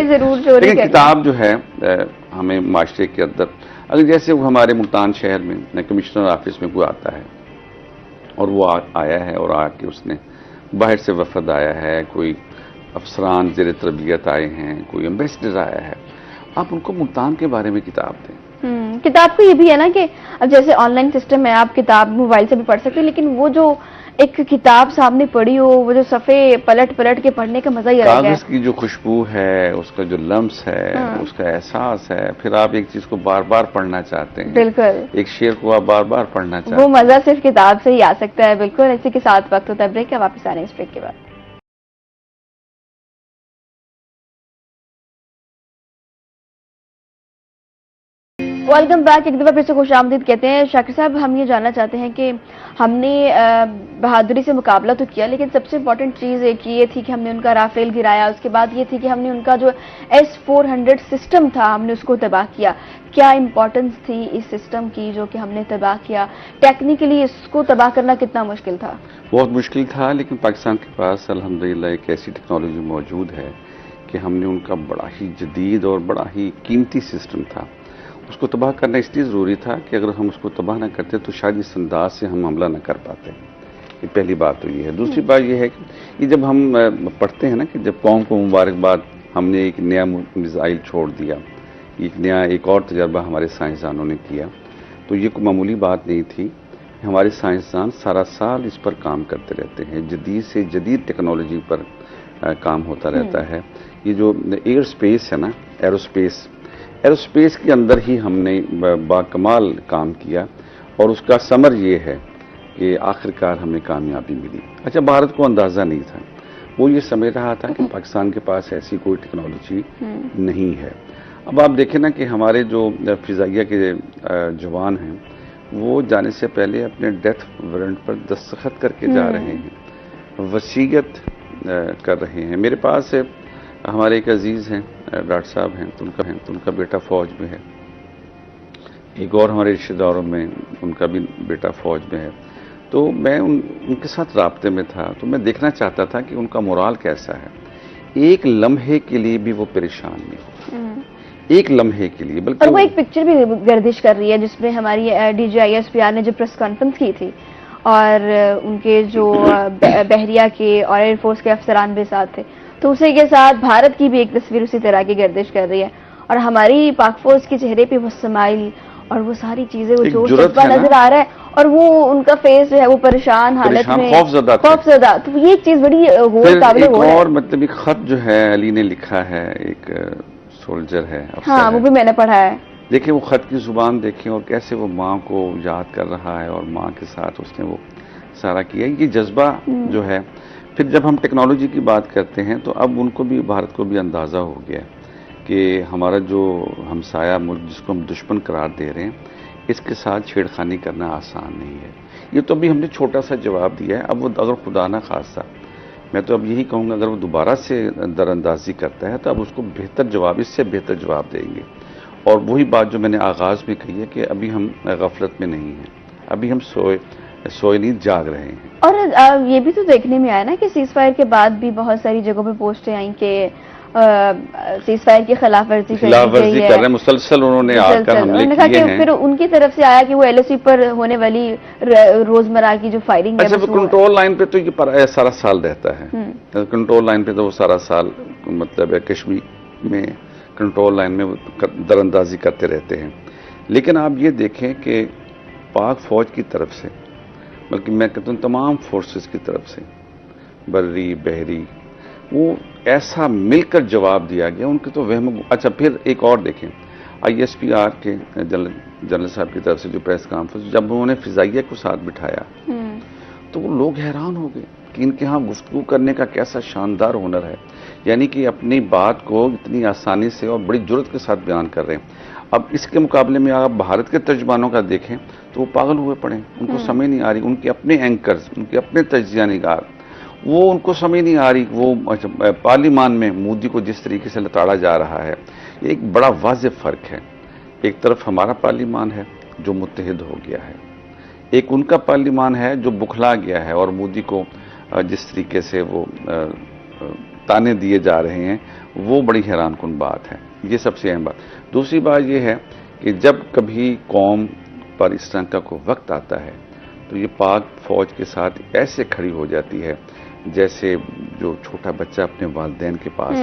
Speaker 1: जरूर चोरी।
Speaker 2: लेकिन किताब जो है हमें माशरे के अंदर, अगर जैसे वो हमारे मुल्तान शहर में कमिश्नर ऑफिस में कोई आता है और वो आया है और आके उसने बाहर से वफद आया है, कोई अफसरान ज़ेर तरबियत आए हैं, कोई एम्बेसडर आया है, आप उनको मुल्तान के बारे में किताब दें।
Speaker 1: किताब को ये भी है ना कि अब जैसे ऑनलाइन सिस्टम है, आप किताब मोबाइल से भी पढ़ सकते हैं, लेकिन वो जो एक किताब सामने पढ़ी हो, वो जो सफ़े पलट पलट के पढ़ने का मजा ही अलग है।
Speaker 2: कागज की जो खुशबू है, उसका जो लम्स है, उसका एहसास है, फिर आप एक चीज को बार बार पढ़ना चाहते हैं।
Speaker 1: बिल्कुल,
Speaker 2: एक शेर को आप बार बार पढ़ना चाहते हैं।
Speaker 1: वो मजा सिर्फ किताब से ही आ सकता है। बिल्कुल। इसी के साथ वक्त होता है ब्रेक का, वापस आ रहे हैं इस ब्रेक के बाद। Welcome back. एक दफा फिर से खुशामदीद कहते हैं। शाकिर साहब, हम ये जानना चाहते हैं कि हमने बहादुरी से मुकाबला तो किया, लेकिन सबसे इम्पोर्टेंट चीज़ एक ये थी कि हमने उनका राफेल गिराया। उसके बाद ये थी कि हमने उनका जो S-400 सिस्टम था, हमने उसको तबाह किया। क्या इंपॉर्टेंस थी इस सिस्टम की जो कि हमने तबाह किया? टेक्निकली इसको तबाह करना कितना मुश्किल था?
Speaker 2: बहुत मुश्किल था, लेकिन पाकिस्तान के पास अल्हम्दुलिल्लाह एक ऐसी टेक्नोलॉजी मौजूद है कि हमने उनका बड़ा ही जदीद और बड़ा ही कीमती सिस्टम था, उसको तबाह करना इसलिए ज़रूरी था कि अगर हम उसको तबाह ना करते तो शायद इस अंदाज से हम हमला ना कर पाते। ये पहली बात तो ये है। दूसरी बात ये है कि ये जब हम पढ़ते हैं ना कि जब कौम को मुबारकबाद, हमने एक नया मिसाइल छोड़ दिया, एक नया एक और तजर्बा हमारे साइंसदानों ने किया, तो ये कोई मामूली बात नहीं थी। हमारे साइंसदान सारा साल इस पर काम करते रहते हैं, जदीद से जदीद टेक्नोलॉजी पर काम होता रहता है। ये जो एयर स्पेस है ना, एरोस्पेस के अंदर ही हमने बाकमाल काम किया और उसका समर ये है कि आखिरकार हमें कामयाबी मिली। अच्छा, भारत को अंदाज़ा नहीं था, वो ये समझ रहा था कि पाकिस्तान के पास ऐसी कोई टेक्नोलॉजी नहीं है। अब आप देखें ना कि हमारे जो फिजाइया के जवान हैं वो जाने से पहले अपने डेथ वारंट पर दस्तखत करके जा रहे हैं, वसीयत कर रहे हैं। मेरे पास हमारे एक अजीज़ हैं, डॉक्टर साहब हैं, तो उनका बेटा फ़ौज में है। एक और हमारे रिश्तेदारों में उनका भी बेटा फ़ौज में है। तो मैं उनके साथ राब्ते में था, तो मैं देखना चाहता था कि उनका मोराल कैसा है। एक लम्हे के लिए भी वो परेशान नहीं हो, एक लम्हे के लिए। बल्कि
Speaker 1: और वो एक पिक्चर भी गर्दिश कर रही है जिसमें हमारी DGISPR ने जो प्रेस कॉन्फ्रेंस की थी और उनके जो बहरिया के और एयरफोर्स के अफसरान भी साथ थे, तो उसी के साथ भारत की भी एक तस्वीर उसी तरह की गर्दिश कर रही है और हमारी पाक फौज के चेहरे पे वो स्माइल और वो सारी चीजें, वो जोश जज्बा नजर आ रहा है और वो उनका फेस जो है वो परेशान हालत में, खौफजदा। तो ये चीज बड़ी काबिल है।
Speaker 2: और मतलब एक खत जो है अली ने लिखा है, एक सोल्जर है,
Speaker 1: हाँ, वो भी मैंने पढ़ा है।
Speaker 2: देखिए वो खत की जुबान देखें और कैसे वो माँ को याद कर रहा है और माँ के साथ उसने वो सारा किया। ये जज्बा जो है, फिर जब हम टेक्नोलॉजी की बात करते हैं तो अब उनको भी, भारत को भी अंदाज़ा हो गया कि हमारा जो हमसाया मुल्क जिसको हम दुश्मन करार दे रहे हैं, इसके साथ छेड़खानी करना आसान नहीं है। ये तो अभी हमने छोटा सा जवाब दिया है। अब वो अगर खुदा ना खास्ता, मैं तो अब यही कहूँगा, अगर वो दोबारा से दरअंदाजी करता है तो अब उसको बेहतर जवाब, इससे बेहतर जवाब देंगे। और वही बात जो मैंने आगाज़ में कही है कि अभी हम गफलत में नहीं हैं, अभी हम सोए नहीं, जाग रहे हैं।
Speaker 1: और ये भी तो देखने में आया ना कि सीज फायर के बाद भी बहुत सारी जगहों पे पोस्टें आई कि सीज फायर की खिलाफ वर्जी कर रहे हैं,
Speaker 2: मुसलसल उन्होंने आकर हमले किए हैं।
Speaker 1: फिर उनकी तरफ से आया कि वो LOC पर होने वाली रोजमर्रा की जो फायरिंग है,
Speaker 2: अच्छा, वो कंट्रोल लाइन पे तो ये सारा साल रहता है। कंट्रोल लाइन पे तो वो सारा साल, मतलब कश्मीर में कंट्रोल लाइन में दरअंदाजी करते रहते हैं। लेकिन आप ये देखें कि पाक फौज की तरफ से, बल्कि मैं कहता हूँ तमाम फोर्सेस की तरफ से, बर्री बहरी, वो ऐसा मिलकर जवाब दिया गया। उनके तो वहम। अच्छा, फिर एक और देखें, ISPR के जनरल साहब की तरफ से जो प्रेस कॉन्फ्रेंस, जब उन्होंने फिजाइया को साथ बिठाया तो वो लोग हैरान हो गए कि इनके यहाँ गुफ्तगू करने का कैसा शानदार हुनर है, यानी कि अपनी बात को इतनी आसानी से और बड़ी जुर्रत के साथ बयान कर रहे हैं। अब इसके मुकाबले में आप भारत के तर्जमानों का देखें तो वो पागल हुए पड़े, उनको समझ नहीं आ रही। उनके अपने एंकर्स, उनके अपने तजिया निगार, वो उनको समझ नहीं आ रही। वो पार्लिमान में मोदी को जिस तरीके से लताड़ा जा रहा है, ये एक बड़ा वाज़ेह फ़र्क है। एक तरफ हमारा पार्लिमान है जो मुत्तहिद हो गया है, एक उनका पार्लिमान है जो बुखला गया है और मोदी को जिस तरीके से वो ताने दिए जा रहे हैं, वो बड़ी हैरानकुन बात है। ये सबसे अहम बात। दूसरी बात ये है कि जब कभी कौम पर इस तरह का कोई वक्त आता है तो ये पाक फौज के साथ ऐसे खड़ी हो जाती है जैसे जो छोटा बच्चा अपने वालिदैन के पास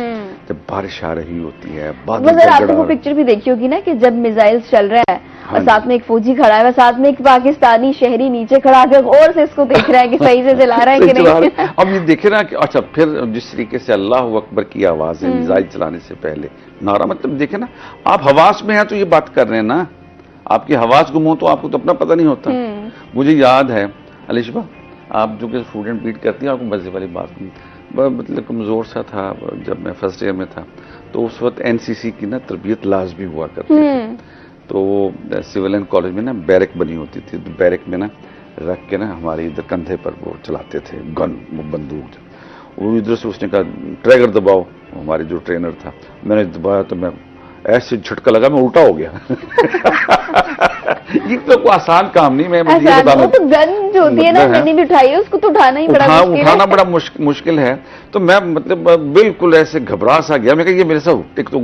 Speaker 2: जब बारिश आ रही होती है।
Speaker 1: आपने वो पिक्चर भी देखी होगी ना कि जब मिसाइल चल रहा है और साथ में एक फौजी खड़ा है, साथ में एक पाकिस्तानी शहरी नीचे खड़ा है और से इसको देख रहा है कि सही से चला रहा है कि नहीं।
Speaker 2: अब ये देखे ना कि अच्छा, फिर जिस तरीके से अल्लाह अकबर की आवाज है मिसाइल चलाने से पहले, नारा, मतलब देखे ना, आप हवास में हैं तो ये बात कर रहे हैं ना, आपकी हवास गुम हो तो आपको तो अपना पता नहीं होता। मुझे याद है अलिशबा, आप जो कि स्टूडेंट बीट करती हैं, आपको मजे वाली बात, मतलब कमज़ोर सा था जब मैं फर्स्ट ईयर में था, तो उस वक्त NCC की ना तरबियत लाजमी हुआ करती थी। तो सिविलियन कॉलेज में ना बैरक बनी होती थी, तो बैरक में ना रख के ना हमारे इधर कंधे पर वो चलाते थे गन, बंदूक। वो इधर से उसने कहा ट्रैगर दबाओ, हमारे जो ट्रेनर था, मैंने दबाया तो मैं ऐसे झटका लगा, मैं उल्टा हो गया। ये तो कोई आसान काम नहीं, मैं ये
Speaker 1: आसान, वो तो गन जो होती है ना, मैंने भी उठाई है, उसको तो उठाना ही बड़ा मुश्किल है।
Speaker 2: उठाना बड़ा मुश्किल है। तो मैं मतलब बिल्कुल ऐसे घबरा सा गया, मैं कहा ये मेरे साथ, एक तो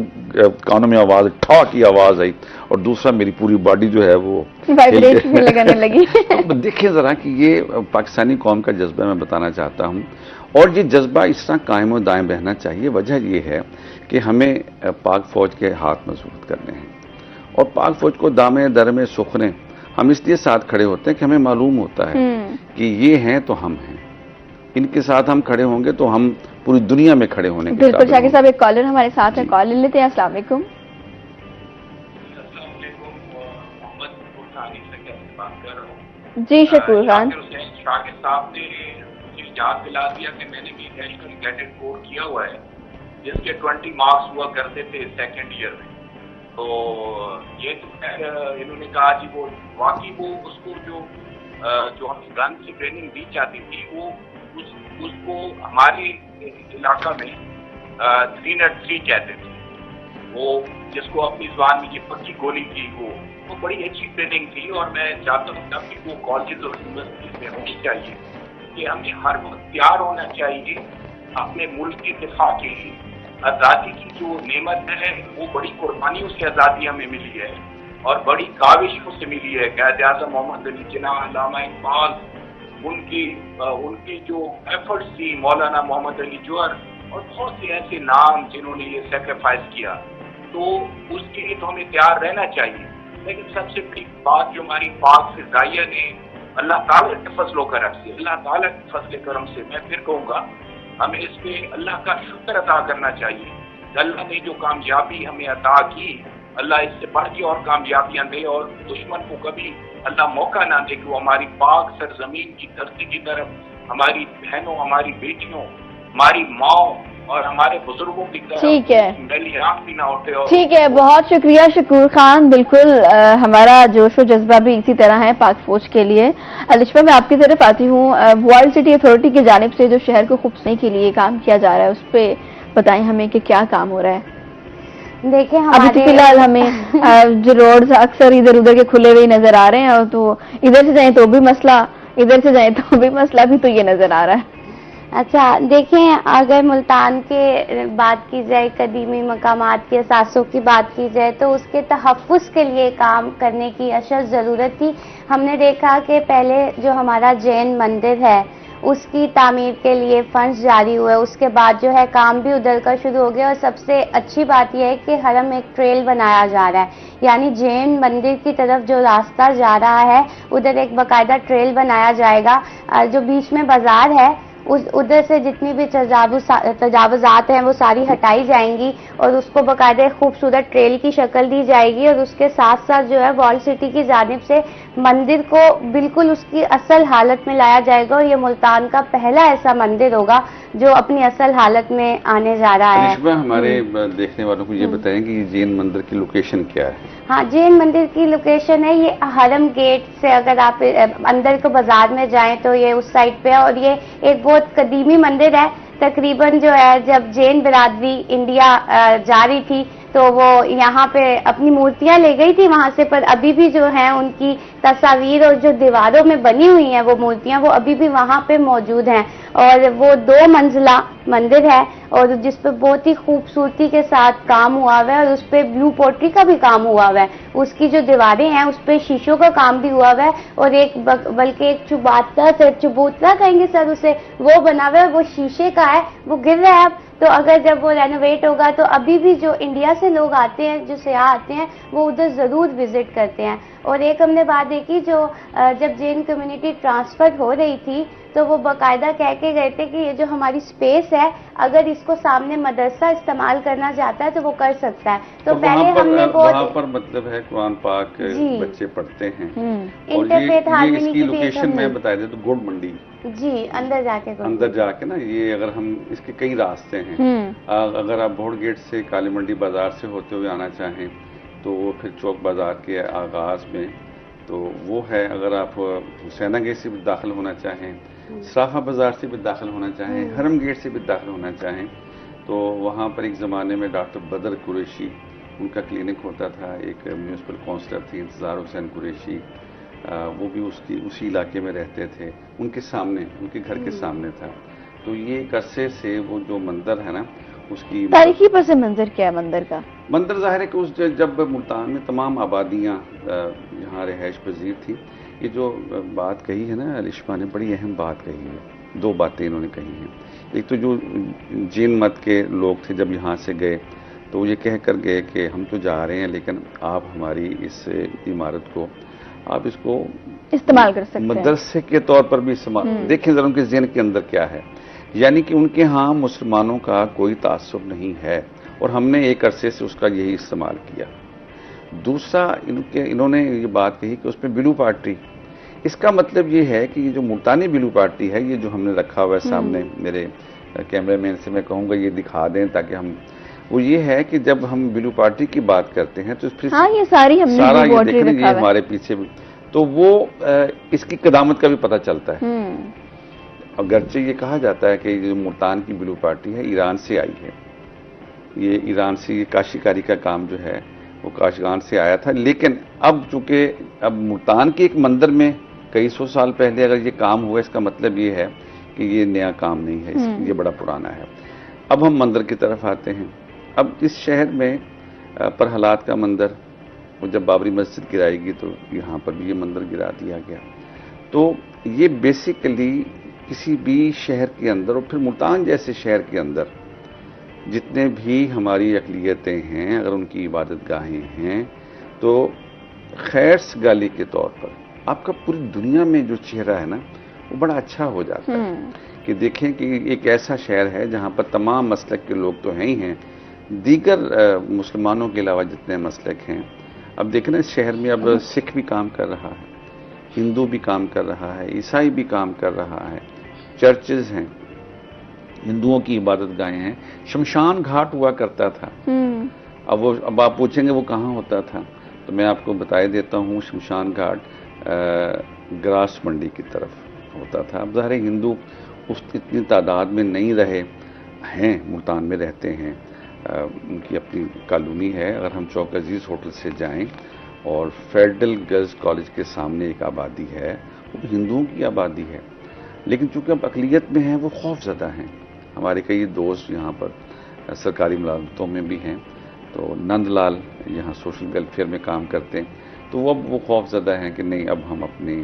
Speaker 2: कानों में आवाज, ठा की आवाज आई, और दूसरा मेरी पूरी बॉडी जो है वो
Speaker 1: वाइब्रेट में लगाने लगी।
Speaker 2: तो देखिए जरा कि ये पाकिस्तानी कौम का जज्बा मैं बताना चाहता हूँ, और ये जज्बा इस तरह कायम और दाएं बहना चाहिए। वजह ये है कि हमें पाक फौज के हाथ मजबूत करने हैं, और पाक फौज को दामे दर में सुखने हम इसलिए साथ खड़े होते हैं कि हमें मालूम होता है कि ये हैं तो हम हैं, इनके साथ हम खड़े होंगे तो हम पूरी दुनिया में खड़े होने के
Speaker 1: बिल्कुल। शाकिर साहब, एक कॉलर हमारे साथ है, कॉल ले लेते हैं। अस्सलाम वालेकुम। जी शकूर खान।
Speaker 6: शाकिर साहब ने मुझे याद दिला दिया कि मैंने भी नेशनल कैडेट कोर किया हुआ है, जिसके 20 मार्क्स हुआ करते थे सेकंड ईयर में। तो ये तो इन्होंने कहा जी वो वाकई वो उसको जो हम गन की ट्रेनिंग दी जाती थी, वो उसको हमारे इलाका में 303 कहते थे, वो जिसको अपनी जुबान में ये पक्की गोली थी, वो बड़ी अच्छी ट्रेनिंग थी। और मैं चाहता हूँ कि वो कॉलेज और यूनिवर्सिटीज में होनी चाहिए कि हमें हर वक्त तैयार होना चाहिए अपने मुल्क की दिफा के लिए। आज़ादी की जो नेमत है वो बड़ी कुर्बानियों से आज़ादी हमें मिली है, और बड़ी काविशों से मिली है। कायद आज़म मोहम्मद अली जिन्ना, अल्लामा इकबाल, उनकी जो एफर्ट्स थी, मौलाना मोहम्मद अली जौहर, और बहुत से ऐसे नाम जिन्होंने ये सेक्रीफाइस किया, तो उसके लिए तो हमें तैयार रहना चाहिए। लेकिन सबसे बड़ी बात जो हमारी पाक फिजाइया ने अल्लाह ताला के फजलो करम से, अल्लाह ताला के फजल करम से, मैं फिर कहूँगा हमें इस पे अल्लाह का शुक्र अदा करना चाहिए। अल्लाह ने जो कामयाबी हमें अता की, अल्लाह इससे बढ़ के और कामयाबियां दे, और दुश्मन को कभी अल्लाह मौका ना दे कि वो हमारी पाक सरजमीन की धरती की तरफ हमारी बहनों, हमारी बेटियों, हमारी माओ और हमारे बुजुर्गों की तरफ
Speaker 1: ठीक है,
Speaker 6: मैली आंख भी ना उठे।
Speaker 1: ठीक है, बहुत शुक्रिया शकूर खान। बिल्कुल हमारा जोश और जज्बा भी इसी तरह है पाक फौज के लिए। अलिशा, मैं आपकी तरफ आती हूँ। वर्ल्ड सिटी अथॉरिटी की जानिब से जो शहर को खूबसूरती के लिए काम किया जा रहा है, उस पर बताएं हमें कि क्या काम हो रहा है।
Speaker 3: देखिए
Speaker 1: अभी तो फिलहाल हमें जो रोड्स अक्सर इधर उधर के खुले हुए नजर आ रहे हैं, और तो इधर से जाए तो भी मसला, इधर से जाए तो भी मसला, भी तो ये नजर आ रहा है।
Speaker 3: अच्छा, देखें, अगर मुल्तान के बात की जाए, कदीमी मकामात के असासों की बात की जाए, तो उसके तहफ़्फ़ुज़ के लिए काम करने की अशद ज़रूरत थी। हमने देखा कि पहले जो हमारा जैन मंदिर है उसकी तामीर के लिए फंड्स जारी हुए, उसके बाद जो है काम भी उधर का शुरू हो गया। और सबसे अच्छी बात यह है कि हरम में एक ट्रेल बनाया जा रहा है, यानी जैन मंदिर की तरफ जो रास्ता जा रहा है उधर एक बाकायदा ट्रेल बनाया जाएगा। जो बीच में बाजार है उधर से जितनी भी तजावुज़ात हैं वो सारी हटाई जाएंगी, और उसको बाकायदा खूबसूरत ट्रेल की शक्ल दी जाएगी। और उसके साथ साथ जो है वर्ल्ड सिटी की जानिब से मंदिर को बिल्कुल उसकी असल हालत में लाया जाएगा, और ये मुल्तान का पहला ऐसा मंदिर होगा जो अपनी असल हालत में आने जा रहा है।
Speaker 2: हमारे देखने वालों को ये बताएं कि जैन मंदिर की लोकेशन क्या है?
Speaker 3: हाँ, जैन मंदिर की लोकेशन है ये हरम गेट से, अगर आप अंदर को बाजार में जाएं तो ये उस साइड पे है, और ये एक बहुत कदीमी मंदिर है। तकरीबन जो है जब जैन बिरादरी इंडिया जा रही थी तो वो यहाँ पे अपनी मूर्तियां ले गई थी वहां से, पर अभी भी जो है उनकी तस्वीर और जो दीवारों में बनी हुई हैं वो मूर्तियां, वो अभी भी वहां पे मौजूद हैं। और वो 2 मंजिला मंदिर है, और जिस पे बहुत ही खूबसूरती के साथ काम हुआ हुआ है, और उस पे ब्लू पोट्री का भी काम हुआ हुआ है। उसकी जो दीवारें हैं उस पे शीशों का काम भी हुआ हुआ है, और एक बल्कि एक चबूतरा कहेंगे सर उसे, वो बना हुआ है, वो शीशे का है, वो गिर रहा है अब। तो अगर जब वो रेनोवेट होगा तो अभी भी जो इंडिया से लोग आते हैं, जो सयाह आते हैं, वो उधर जरूर विजिट करते हैं। और एक हमने बात देखी, जो जब जैन कम्युनिटी ट्रांसफर हो रही थी तो वो बाकायदा कह के गए थे कि ये जो हमारी स्पेस है, अगर इसको सामने मदरसा इस्तेमाल करना चाहता है तो वो कर सकता है। तो पहले हमने
Speaker 2: वहाँ पर मतलब है कुरान पाक बच्चे पढ़ते हैं, और ये इसकी लोकेशन में बता दें तो गुड़ मंडी
Speaker 3: जी, अंदर जाके
Speaker 2: ना, ये अगर हम इसके कई रास्ते हैं, अगर आप भोड़ गेट से काली मंडी बाजार से होते हुए आना चाहें तो वो फिर चौक बाज़ार के आगाज़ में तो वो है। अगर आप हुसैना गेट से भी दाखिल होना चाहें, सराफा बाज़ार से भी दाखिल होना चाहें, हरम गेट से भी दाखिल होना चाहें, तो वहाँ पर एक ज़माने में डॉक्टर बदर कुरैशी उनका क्लिनिक होता था। एक म्यूनिसिपल काउंसलर थी इंतज़ार हुसैन कुरैशी, वो भी उसी इलाके में रहते थे। उनके सामने, उनके घर के सामने था। तो ये एक अरसे से वो जो मंदिर है ना, उसकी
Speaker 1: तारीखी पस मंजर क्या है मंदिर का?
Speaker 2: मंदिर ज़ाहिर है कि उस जब मुल्तान में तमाम आबादियाँ यहाँ रिहाइश पजीर थी, ये जो बात कही है ना अलिशमा ने, बड़ी अहम बात कही है। दो बातें इन्होंने कही हैं। एक तो जो जैन मत के लोग थे जब यहाँ से गए तो ये कह कर गए कि हम तो जा रहे हैं लेकिन आप हमारी इस इमारत को आप इसको
Speaker 1: इस्तेमाल कर सकते हैं,
Speaker 2: मदरसे के तौर पर भी इस्तेमाल। देखें जरा उनके ज़हन के अंदर क्या है, यानी कि उनके यहाँ मुसलमानों का कोई तासुब नहीं है और हमने एक अरसे से उसका यही इस्तेमाल किया। दूसरा इन्होंने ये बात कही कि उसमें बिलू पार्टी, इसका मतलब ये है कि ये जो मुल्तानी बिलू पार्टी है, ये जो हमने रखा हुआ है सामने, मेरे कैमरामैन से मैं कहूँगा ये दिखा दें ताकि हम, वो ये है कि जब हम बिलू पार्टी की बात करते हैं तो फिर
Speaker 1: हाँ, ये सारी हमने
Speaker 2: सारा ये देखें ये हमारे पीछे भी, तो वो इसकी कदामत का भी पता चलता है। अगरचे ये कहा जाता है कि जो मुल्तान की बिलू पार्टी है ईरान से आई है, ये ईरान से, ये काशीकारी का काम जो है वो काशगान से आया था। लेकिन अब चूंकि अब मुल्तान के एक मंदिर में कई सौ साल पहले अगर ये काम हुआ, इसका मतलब ये है कि ये नया काम नहीं है, ये बड़ा पुराना है। अब हम मंदिर की तरफ आते हैं। अब इस शहर में प्रहलाद का मंदिर, वो जब बाबरी मस्जिद गिराएगी तो यहाँ पर भी ये मंदिर गिरा दिया गया। तो ये बेसिकली किसी भी शहर के अंदर, और फिर मुल्तान जैसे शहर के अंदर जितने भी हमारी अक़लियतें हैं, अगर उनकी इबादत गाहें हैं, तो खैर सगाली के तौर पर आपका पूरी दुनिया में जो चेहरा है ना वो बड़ा अच्छा हो जाता है कि देखें कि एक ऐसा शहर है जहाँ पर तमाम मसलक के लोग तो हैं ही हैं, दीगर मुसलमानों के अलावा जितने मसलक हैं। अब देखना इस शहर में अब सिख भी काम कर रहा है, हिंदू भी काम कर रहा है, ईसाई भी काम कर रहा है, चर्चेज हैं, हिंदुओं की इबादत गाहें हैं। शमशान घाट हुआ करता था। अब आप पूछेंगे वो कहाँ होता था, तो मैं आपको बता देता हूँ। शमशान घाट ग्रास मंडी की तरफ होता था। अब ज़ाहिर हिंदू उस इतनी तादाद में नहीं रहे हैं, मुल्तान में रहते हैं, उनकी अपनी कॉलोनी है। अगर हम चौक अजीज़ होटल से जाएं और फेडरल गर्ल्स कॉलेज के सामने एक आबादी है, वो हिंदुओं की आबादी है, लेकिन चूंकि अब अक़लियत में हैं वो खौफज़दा हैं। हमारे कई दोस्त यहाँ पर सरकारी मुलाजमतों में भी हैं, तो नंदलाल यहाँ सोशल वेलफेयर में काम करते हैं, तो अब वो खौफज़दा हैं कि नहीं, अब हम अपनी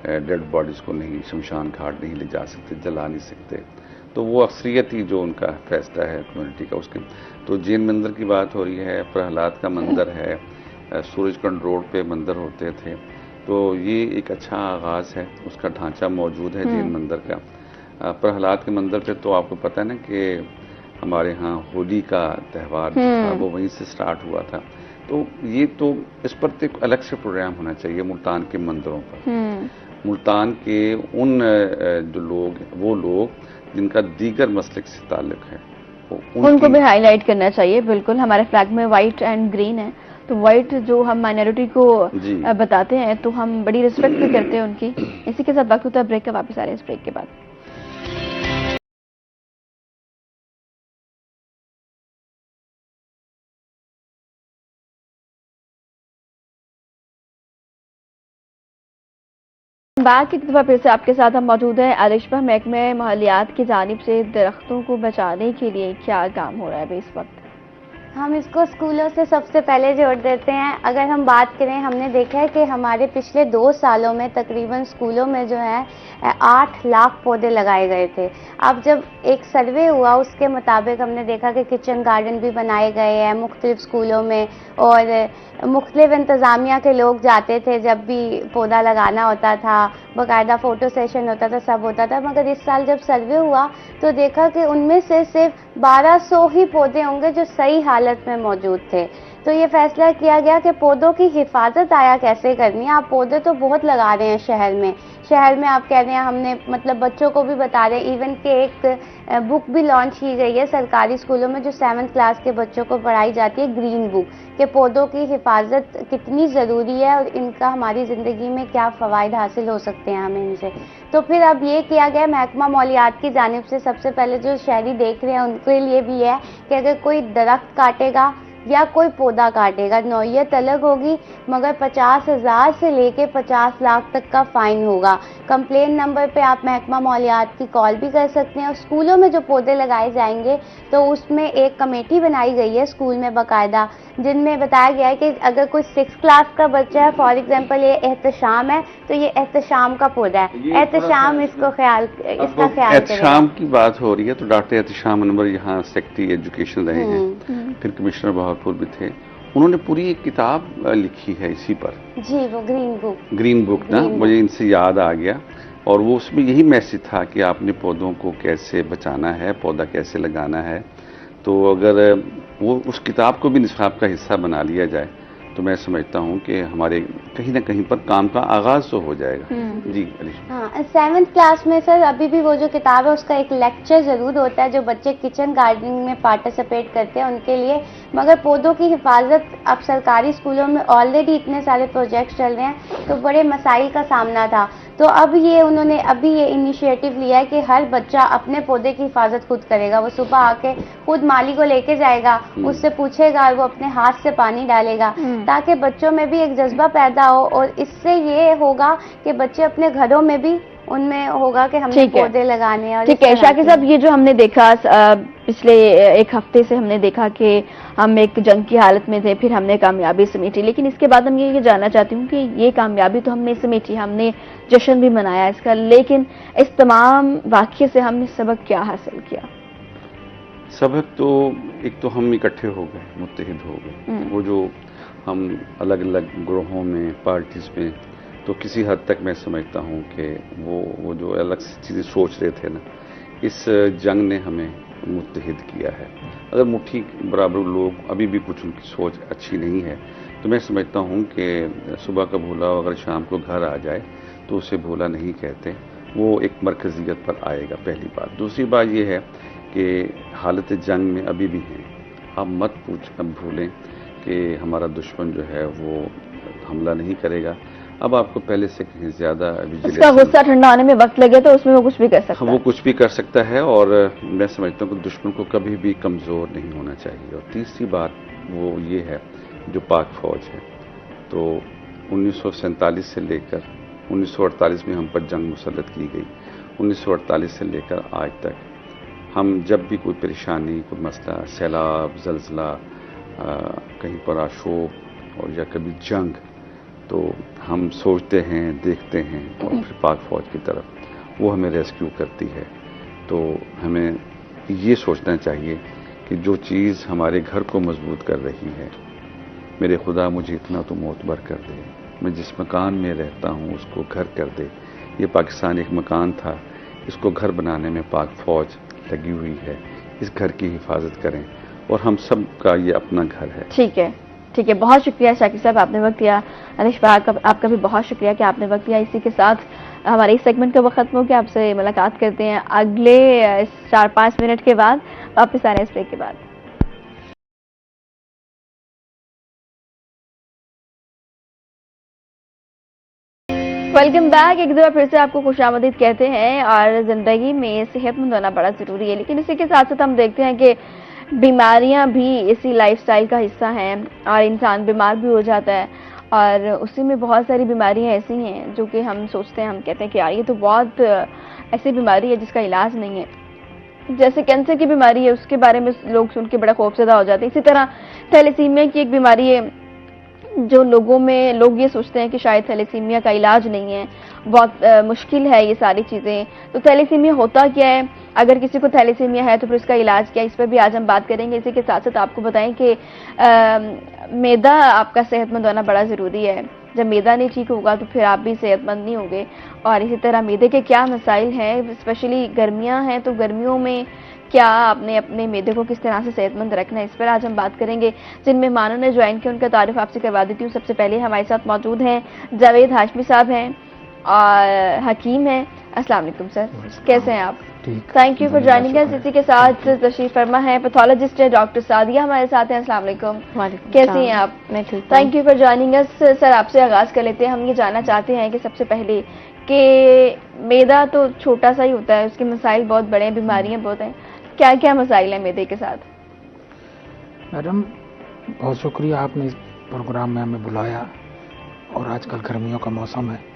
Speaker 2: डेड बॉडीज़ को नहीं शमशान घाट नहीं ले जा सकते, जला नहीं सकते। तो वो अक्सरियती जो उनका फैसला है कम्युनिटी का, उसके तो जैन मंदिर की बात हो रही है, प्रहलाद का मंदिर है, सूरजकुंड रोड पे मंदिर होते थे। तो ये एक अच्छा आगाज़ है, उसका ढांचा मौजूद है जैन मंदिर का। प्रहलाद के मंदिर पे तो आपको पता है ना कि हमारे यहाँ होली का त्यौहार था वो वहीं से स्टार्ट हुआ था। तो ये तो इस पर तो एक अलग से प्रोग्राम होना चाहिए मुल्तान के मंदिरों पर। मुल्तान के उन जो लोग, वो लोग जिनका दीगर मसलक से ताल्लुक है,
Speaker 1: उनको भी हाईलाइट करना चाहिए। बिल्कुल, हमारे फ्लैग में व्हाइट एंड ग्रीन है, तो व्हाइट जो हम माइनॉरिटी को बताते हैं तो हम बड़ी रिस्पेक्ट भी करते हैं उनकी। इसी के साथ वक्त होता है ब्रेक का, वापस आ रहे हैं इस ब्रेक के बाद। बात एक दफा फिर से आपके साथ हम मौजूद हैं। आलिशा, महकमे माहौलियात की जानिब से दरख्तों को बचाने के लिए क्या काम हो रहा है इस वक्त?
Speaker 3: हम इसको स्कूलों से सबसे पहले जोड़ देते हैं। अगर हम बात करें, हमने देखा है कि हमारे पिछले 2 सालों में तकरीबन स्कूलों में जो है 8 लाख पौधे लगाए गए थे। अब जब एक सर्वे हुआ उसके मुताबिक हमने देखा कि किचन गार्डन भी बनाए गए हैं मुख्तलिफ स्कूलों में, और मुख्तलिफ इंतज़ामिया के लोग जाते थे, जब भी पौधा लगाना होता था बाकायदा फ़ोटो सेशन होता था, सब होता था। मगर इस साल जब सर्वे हुआ तो देखा कि उनमें से सिर्फ 1200 ही पौधे होंगे जो सही हालत में मौजूद थे। तो ये फैसला किया गया कि पौधों की हिफाजत आया कैसे करनी है। आप पौधे तो बहुत लगा रहे हैं शहर में आप कह रहे हैं, हमने मतलब बच्चों को भी बता रहे हैं, इवन के एक बुक भी लॉन्च की गई है सरकारी स्कूलों में जो 7th क्लास के बच्चों को पढ़ाई जाती है, ग्रीन बुक, कि पौधों की हिफाजत कितनी ज़रूरी है और इनका हमारी ज़िंदगी में क्या फ़वाइद हासिल हो सकते हैं हमें इनसे। तो फिर अब ये किया गया महकमा मौलियात की जानिब से, सबसे पहले जो शहरी देख रहे हैं उनके लिए भी है कि अगर कोई दरख्त काटेगा या कोई पौधा काटेगा, नौइयत अलग होगी, मगर 50,000 से लेके 50 लाख तक का फाइन होगा। कंप्लेन नंबर पे आप महकमा मौलियात की कॉल भी कर सकते हैं। और स्कूलों में जो पौधे लगाए जाएंगे तो उसमें एक कमेटी बनाई गई है स्कूल में बाकायदा, जिनमें बताया गया है कि अगर कोई 6th क्लास का बच्चा है, फॉर एग्जाम्पल ये एहतशाम है, तो ये एहतशाम का पौधा है, एहतशाम इसका ख्याल
Speaker 2: एहतशाम की बात हो रही है, तो डॉक्टर एहतशाम अनवर यहाँ सेक्रेटरी एजुकेशन रहे हैं, फिर कमिश्नर बहावलपुर भी थे, उन्होंने पूरी एक किताब लिखी है इसी पर
Speaker 3: जी, वो ग्रीन बुक
Speaker 2: ना, मुझे इनसे याद आ गया। और वो उसमें यही मैसेज था कि आपने पौधों को कैसे बचाना है, पौधा कैसे लगाना है। तो अगर वो उस किताब को भी निसाब का हिस्सा बना लिया जाए तो मैं समझता हूँ कि हमारे कहीं ना कहीं पर काम का आगाज तो हो जाएगा। जी अलीशा।
Speaker 3: हाँ, 7th क्लास में सर अभी भी वो जो किताब है उसका एक लेक्चर जरूर होता है जो बच्चे किचन गार्डनिंग में पार्टिसिपेट करते हैं उनके लिए, मगर पौधों की हिफाजत अब सरकारी स्कूलों में ऑलरेडी इतने सारे प्रोजेक्ट्स चल रहे हैं तो बड़े मसाइल का सामना था। तो अब ये उन्होंने अभी ये इनिशिएटिव लिया है कि हर बच्चा अपने पौधे की हिफाजत खुद करेगा। वो सुबह आके खुद माली को लेके जाएगा, उससे पूछेगा और वो अपने हाथ से पानी डालेगा, ताकि बच्चों में भी एक जज्बा पैदा हो। और इससे ये होगा कि बच्चे अपने घरों में भी उनमें होगा कि हमने पौधे लगाने हैं।
Speaker 1: ठीक है शाकिर साहब, ये जो हमने देखा पिछले एक हफ्ते से हमने देखा कि हम एक जंग की हालत में थे, फिर हमने कामयाबी समेटी, लेकिन इसके बाद हम ये जानना चाहती हूँ कि ये कामयाबी तो हमने समेटी, हमने जश्न भी मनाया इसका, लेकिन इस तमाम वाक़ये से हमने सबक क्या हासिल किया?
Speaker 2: सबक तो एक तो हम इकट्ठे हो गए, मुत्तहिद हो गए। वो जो हम अलग अलग ग्रोहों में, पार्टीज में, तो किसी हद तक मैं समझता हूँ कि वो जो अलग चीज़ें सोच रहे थे ना, इस जंग ने हमें मुत्तहिद किया है। अगर मुट्ठी बराबर लोग अभी भी कुछ उनकी सोच अच्छी नहीं है तो मैं समझता हूँ कि सुबह का भूला अगर शाम को घर आ जाए तो उसे भूला नहीं कहते, वो एक मरकजियत पर आएगा, पहली बात। दूसरी बात ये है कि हालत जंग में अभी भी हैं, आप मत भूलें कि हमारा दुश्मन जो है वो हमला नहीं करेगा। अब आपको पहले से कहीं ज्यादा
Speaker 1: उसका गुस्सा ठंडा होने में वक्त लगे तो उसमें वो कुछ भी कर सकता है।
Speaker 2: वो कुछ भी कर सकता है और मैं समझता हूँ कि दुश्मन को कभी भी कमज़ोर नहीं होना चाहिए। और तीसरी बात वो ये है, जो पाक फौज है, तो 1947 से लेकर 1948 में हम पर जंग मुसल्लत की गई, 1948 से लेकर आज तक हम जब भी कोई परेशानी, कोई मसला, सैलाब, जलजला, कहीं पर आशोब और या कभी जंग, तो हम सोचते हैं, देखते हैं और फिर पाक फौज की तरफ वो हमें रेस्क्यू करती है। तो हमें ये सोचना चाहिए कि जो चीज़ हमारे घर को मजबूत कर रही है, मेरे खुदा मुझे इतना तो मोतबर कर दे, मैं जिस मकान में रहता हूँ उसको घर कर दे। ये पाकिस्तान एक मकान था, इसको घर बनाने में पाक फौज लगी हुई है, इस घर की हिफाजत करें और हम सब का ये अपना घर है।
Speaker 1: ठीक है, ठीक है, बहुत शुक्रिया शाकिर साहब, आपने वक्त दिया। अनिश भाई आपका भी बहुत शुक्रिया कि आपने वक्त दिया। इसी के साथ हमारे इस सेगमेंट का वक्त खत्म हो गया। आपसे मुलाकात करते हैं अगले 4-5 मिनट के बाद, वापस आ रहे हैं इस ब्रेक के बाद। Welcome back. एक बार फिर से आपको खुशामदीद कहते हैं। और जिंदगी में सेहतमंद होना बड़ा जरूरी है, लेकिन इसी के साथ साथ हम देखते हैं कि बीमारियां भी इसी लाइफस्टाइल का हिस्सा हैं और इंसान बीमार भी हो जाता है। और उसी में बहुत सारी बीमारियां ऐसी हैं जो कि हम सोचते हैं, हम कहते हैं कि यार ये तो बहुत ऐसी बीमारी है जिसका इलाज नहीं है। जैसे कैंसर की बीमारी है, उसके बारे में लोग सुन के बड़ा खौफजदा हो जाते हैं। इसी तरह थैलेसीमिया की एक बीमारी है जो लोग ये सोचते हैं कि शायद थैलेसीमिया का इलाज नहीं है, बहुत मुश्किल है ये सारी चीज़ें। तो थैलेसीमिया होता क्या है, अगर किसी को थैलेसीमिया है तो फिर उसका इलाज क्या है, इस पर भी आज हम बात करेंगे। इसी के साथ साथ आपको बताएं कि मैदा आपका सेहतमंद होना बड़ा ज़रूरी है। जब मैदा नहीं ठीक होगा तो फिर आप भी सेहतमंद नहीं होंगे। और इसी तरह मैदे के क्या मसाइल हैं, स्पेशली गर्मियाँ हैं तो गर्मियों में क्या आपने अपने मैदे को किस तरह से सेहतमंद रखना है, इस पर आज हम बात करेंगे। जिन मेहमानों ने ज्वाइन किया उनका तारुफ आपसे करवा देती हूँ। सबसे पहले हमारे साथ मौजूद हैं जावेद हाशमी साहब हैं और हकीम हैं। अस्सलाम वालेकुम सर, कैसे हैं आप? Thank you for joining us. इसी के साथ तशरीफ फरमा है पैथोलॉजिस्ट है डॉक्टर सादिया हमारे साथ हैं। अस्सलाम वालेकुम, कैसी हैं आप?
Speaker 3: मैं ठीक हूँ।
Speaker 1: Thank you for joining us. Sir आपसे आगाज कर लेते हैं। हम ये जानना चाहते हैं कि सबसे पहले कि मैदा तो छोटा सा ही होता है, उसके मसाइल बहुत बड़े हैं, बीमारियां बहुत हैं, क्या क्या मसाइल हैं मैदे के साथ?
Speaker 7: मैडम बहुत शुक्रिया, आपने इस प्रोग्राम में हमें बुलाया और आजकल गर्मियों का मौसम है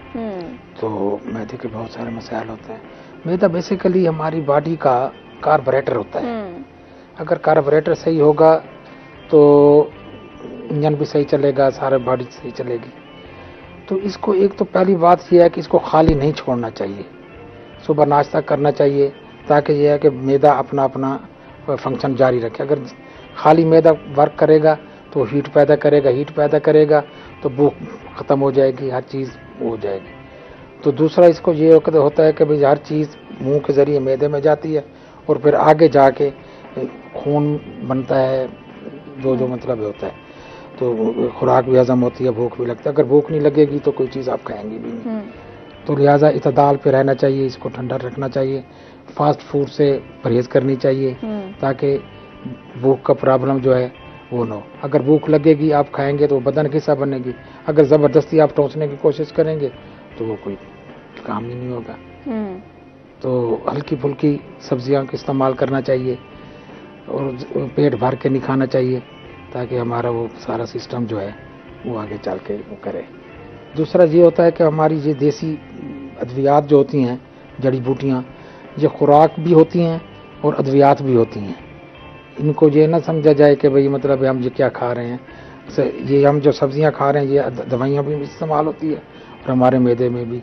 Speaker 7: तो मैदे के बहुत सारे मसाइल होते हैं। मैदा बेसिकली हमारी बॉडी का कार्बोरेटर होता है। अगर कार्बोरेटर सही होगा तो इंजन भी सही चलेगा, सारे बॉडी सही चलेगी। तो इसको एक तो पहली बात यह है कि इसको खाली नहीं छोड़ना चाहिए, सुबह नाश्ता करना चाहिए ताकि यह है कि मैदा अपना अपना फंक्शन जारी रखे। अगर खाली मैदा वर्क करेगा तो हीट पैदा करेगा तो भूख ख़त्म हो जाएगी, हर चीज़ हो जाएगी। तो दूसरा इसको ये होता है कि भाई हर चीज़ मुंह के ज़रिए मैदे में जाती है और फिर आगे जाके खून बनता है, जो मतलब होता है, तो खुराक भी हजम होती है, भूख भी लगती है। अगर भूख नहीं लगेगी तो कोई चीज़ आप खाएंगी भी नहीं। तो लिहाजा इतदाल पे रहना चाहिए, इसको ठंडा रखना चाहिए, फास्ट फूड से परहेज करनी चाहिए ताकि भूख का प्रॉब्लम जो है वो ना हो। अगर भूख लगेगी आप खाएंगे तो बदन की हिस्सा बनेगी, अगर ज़बरदस्ती आप टोंसने की कोशिश करेंगे तो वो कोई काम ही नहीं होगा। तो हल्की फुल्की सब्जियां का इस्तेमाल करना चाहिए और पेट भर के नहीं खाना चाहिए ताकि हमारा वो सारा सिस्टम जो है वो आगे चल के वो करे। दूसरा ये होता है कि हमारी ये देसी अद्वियात जो होती हैं, जड़ी बूटियाँ, ये खुराक भी होती हैं और अद्वियात भी होती हैं। इनको ये ना समझा जाए कि भाई मतलब हम ये क्या खा रहे हैं, ये हम जो सब्जियां खा रहे हैं ये दवाइयाँ भी इस्तेमाल होती है और हमारे मैदे में भी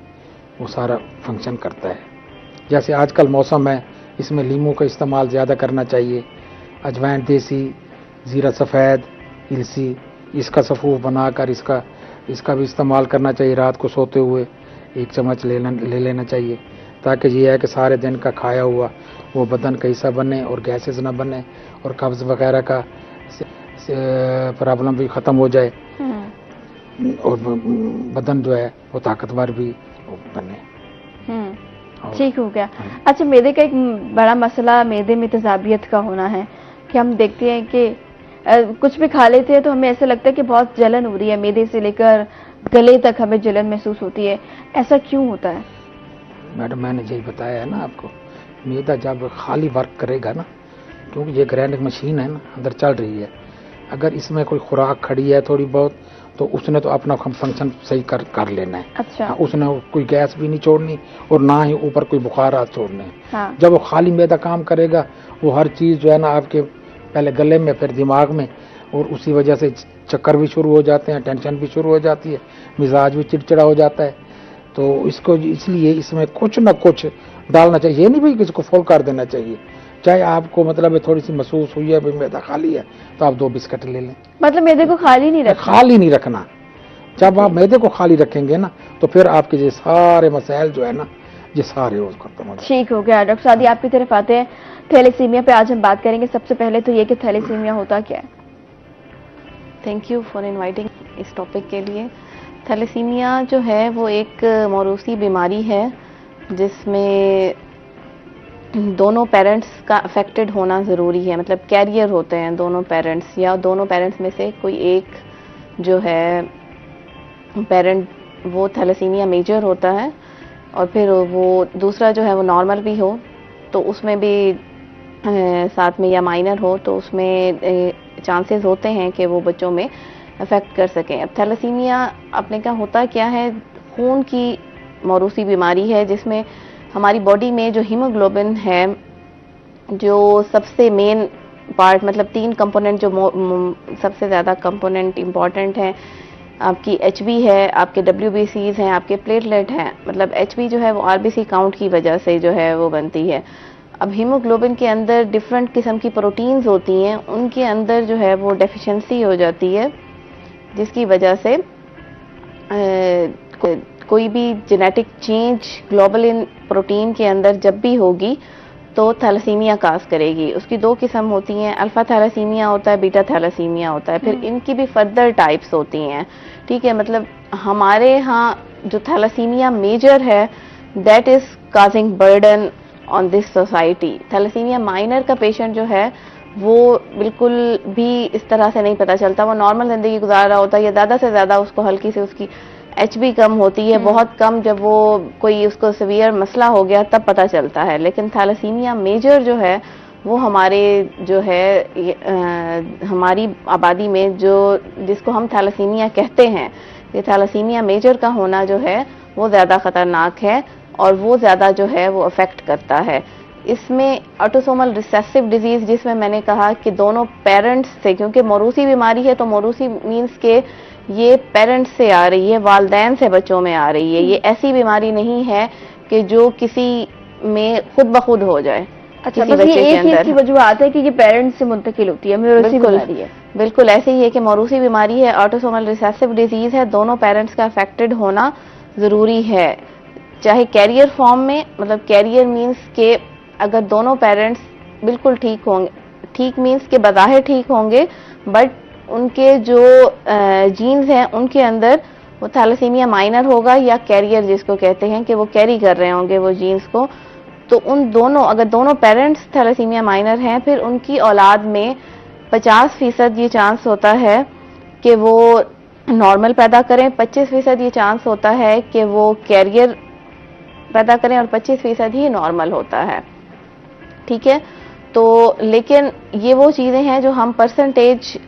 Speaker 7: वो सारा फंक्शन करता है। जैसे आजकल मौसम है, इसमें लीमू का इस्तेमाल ज़्यादा करना चाहिए, अजवाइन देसी, ज़ीरा सफ़ेद, इलसी, इसका सफ़ूफ बनाकर इसका भी इस्तेमाल करना चाहिए। रात को सोते हुए 1 चम्मच ले लेना चाहिए ताकि ये है कि सारे दिन का खाया हुआ वो बदन का हिस्सा बने और गैसेस ना बने और कब्ज़ वगैरह का प्रॉब्लम भी ख़त्म हो जाए और बदन जो है वो ताकतवर भी बने।
Speaker 1: ठीक हो गया। अच्छा, मैदे का एक बड़ा मसला मैदे में तेजाबियत का होना है कि हम देखते हैं कि कुछ भी खा लेते हैं तो हमें ऐसा लगता है कि बहुत जलन हो रही है, मैदे से लेकर गले तक हमें जलन महसूस होती है। ऐसा क्यों होता है?
Speaker 7: मैडम मैंने यही बताया है ना आपको, मैदा जब खाली वर्क करेगा ना, क्योंकि ये ग्राइंडिंग मशीन है ना, अंदर चल रही है, अगर इसमें कोई खुराक खड़ी है थोड़ी बहुत तो उसने तो अपना फंक्शन सही कर लेना है।
Speaker 1: अच्छा।
Speaker 7: उसने कोई गैस भी नहीं छोड़नी और ना ही ऊपर कोई बुखारात छोड़ने हैं।
Speaker 1: हाँ।
Speaker 7: जब वो खाली मैदा काम करेगा वो हर चीज़ जो है ना आपके पहले गले में फिर दिमाग में, और उसी वजह से चक्कर भी शुरू हो जाते हैं, टेंशन भी शुरू हो जाती है, मिजाज भी चिड़चिड़ा हो जाता है। तो इसको इसलिए इसमें कुछ ना कुछ डालना चाहिए, ये नहीं भाई किसी को फॉल कर देना चाहिए। चाहे आपको मतलब थोड़ी सी महसूस हुई है भाई मैदा खाली है तो आप 2 बिस्किट ले लें।
Speaker 1: मतलब मैदे को खाली नहीं रखना।
Speaker 7: जब आप मैदे को खाली रखेंगे ना तो फिर आपके ये सारे मसाइल जो है ना ये सारे वो खत्म हो जाएंगे।
Speaker 1: ठीक हो गया। डॉक्टर सादी आपकी तरफ आते हैं। थैलेसीमिया पे आज हम बात करेंगे। सबसे पहले तो ये कि थैलेसीमिया होता क्या है?
Speaker 8: थैंक यू फॉर इनवाइटिंग इस टॉपिक के लिए। थैलेसीमिया जो है वो एक मौरूसी बीमारी है जिसमें दोनों पेरेंट्स का अफेक्टेड होना ज़रूरी है, मतलब कैरियर होते हैं दोनों पेरेंट्स या दोनों पेरेंट्स में से कोई एक जो है पेरेंट वो थैलेसीमिया मेजर होता है और फिर वो दूसरा जो है वो नॉर्मल भी हो तो उसमें भी साथ में या माइनर हो तो उसमें चांसेस होते हैं कि वो बच्चों में अफेक्ट कर सकें। अब थैलेसीमिया अपने का होता क्या है, खून की मौरूसी बीमारी है जिसमें हमारी बॉडी में जो हीमोग्लोबिन है जो सबसे मेन पार्ट, मतलब 3 कंपोनेंट जो सबसे ज़्यादा कंपोनेंट इम्पॉर्टेंट हैं, आपकी HB है, आपके WBCs हैं, आपके प्लेटलेट हैं। मतलब HB जो है वो RBC काउंट की वजह से जो है वो बनती है। अब हीमोग्लोबिन के अंदर डिफरेंट किस्म की प्रोटीन्स होती हैं, उनके अंदर जो है वो डेफिशिएंसी हो जाती है जिसकी वजह से कोई भी जेनेटिक चेंज ग्लोबुलिन प्रोटीन के अंदर जब भी होगी तो थैलेसीमिया काज करेगी। उसकी दो किस्म होती हैं, अल्फा थैलेसीमिया होता है, बीटा थैलेसीमिया होता है, फिर इनकी भी फर्दर टाइप्स होती हैं। ठीक है, मतलब हमारे यहाँ जो थैलेसीमिया मेजर है that is causing burden on this society. Thalassemia minor का पेशेंट जो है वो बिल्कुल भी इस तरह से नहीं पता चलता, वो नॉर्मल जिंदगी गुजार रहा होता है, या ज़्यादा से ज़्यादा उसको हल्की से उसकी एचबी कम होती है, बहुत कम, जब वो कोई उसको सीवियर मसला हो गया तब पता चलता है। लेकिन थैलेसीमिया मेजर जो है वो हमारे जो है हमारी आबादी में जो जिसको हम थैलेसीमिया कहते हैं, ये थैलेसीमिया मेजर का होना जो है वो ज़्यादा ख़तरनाक है और वो ज़्यादा जो है वो अफेक्ट करता है। इसमें ऑटोसोमल रिसेसिव डिजीज, जिसमें मैंने कहा कि दोनों पेरेंट्स से, क्योंकि मौरूसी बीमारी है तो मौरूसी मीन्स के ये पेरेंट्स से आ रही है, वालदैन से बच्चों में आ रही है। ये ऐसी बीमारी नहीं है कि जो किसी में खुद ब खुद हो जाए।
Speaker 1: अच्छा, बस ये एक ही इसकी वजूहत है कि ये पेरेंट्स से मुंतकिल होती है, मौरूसी बीमारी है।
Speaker 8: बिल्कुल ऐसे ही है कि मौरूसी बीमारी है, ऑटोसोमल रिसेसिव डिजीज है, दोनों पेरेंट्स का अफेक्टेड होना जरूरी है, चाहे कैरियर फॉर्म में, मतलब कैरियर मीन्स के अगर दोनों पेरेंट्स बिल्कुल ठीक होंगे, ठीक मीन्स के बज़ाहिर ठीक होंगे, बट उनके जो जीन्स हैं उनके अंदर वो थैलेसीमिया माइनर होगा या कैरियर जिसको कहते हैं कि वो कैरी कर रहे होंगे वो जीन्स को, तो उन दोनों, अगर दोनों पेरेंट्स थैलेसीमिया माइनर हैं, फिर उनकी औलाद में 50% ये चांस होता है कि वो नॉर्मल पैदा करें, 25% ये चांस होता है कि वो कैरियर पैदा करें और 25% ही नॉर्मल होता है। ठीक है, तो लेकिन ये वो चीज़ें हैं जो हम परसेंटेज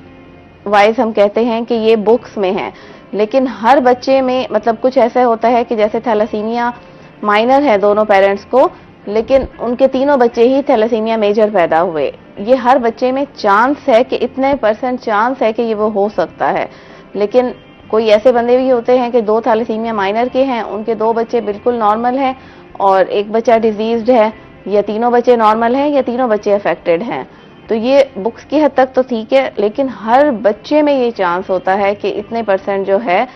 Speaker 8: वाइज हम कहते हैं कि ये बुक्स में हैं, लेकिन हर बच्चे में मतलब कुछ ऐसा होता है कि जैसे थैलेसीमिया माइनर है दोनों पेरेंट्स को, लेकिन उनके तीनों बच्चे ही थैलेसीमिया मेजर पैदा हुए। ये हर बच्चे में चांस है कि इतने % चांस है कि ये वो हो सकता है। लेकिन कोई ऐसे बंदे भी होते हैं कि 2 थैलेसीमिया माइनर के हैं, उनके 2 बच्चे बिल्कुल नॉर्मल हैं और एक बच्चा डिजीज्ड है, या तीनों बच्चे नॉर्मल हैं या तीनों बच्चे अफेक्टेड हैं। तो ये बुक्स की हद तक तो ठीक है, लेकिन हर बच्चे में ये चांस होता है कि इतने % जो है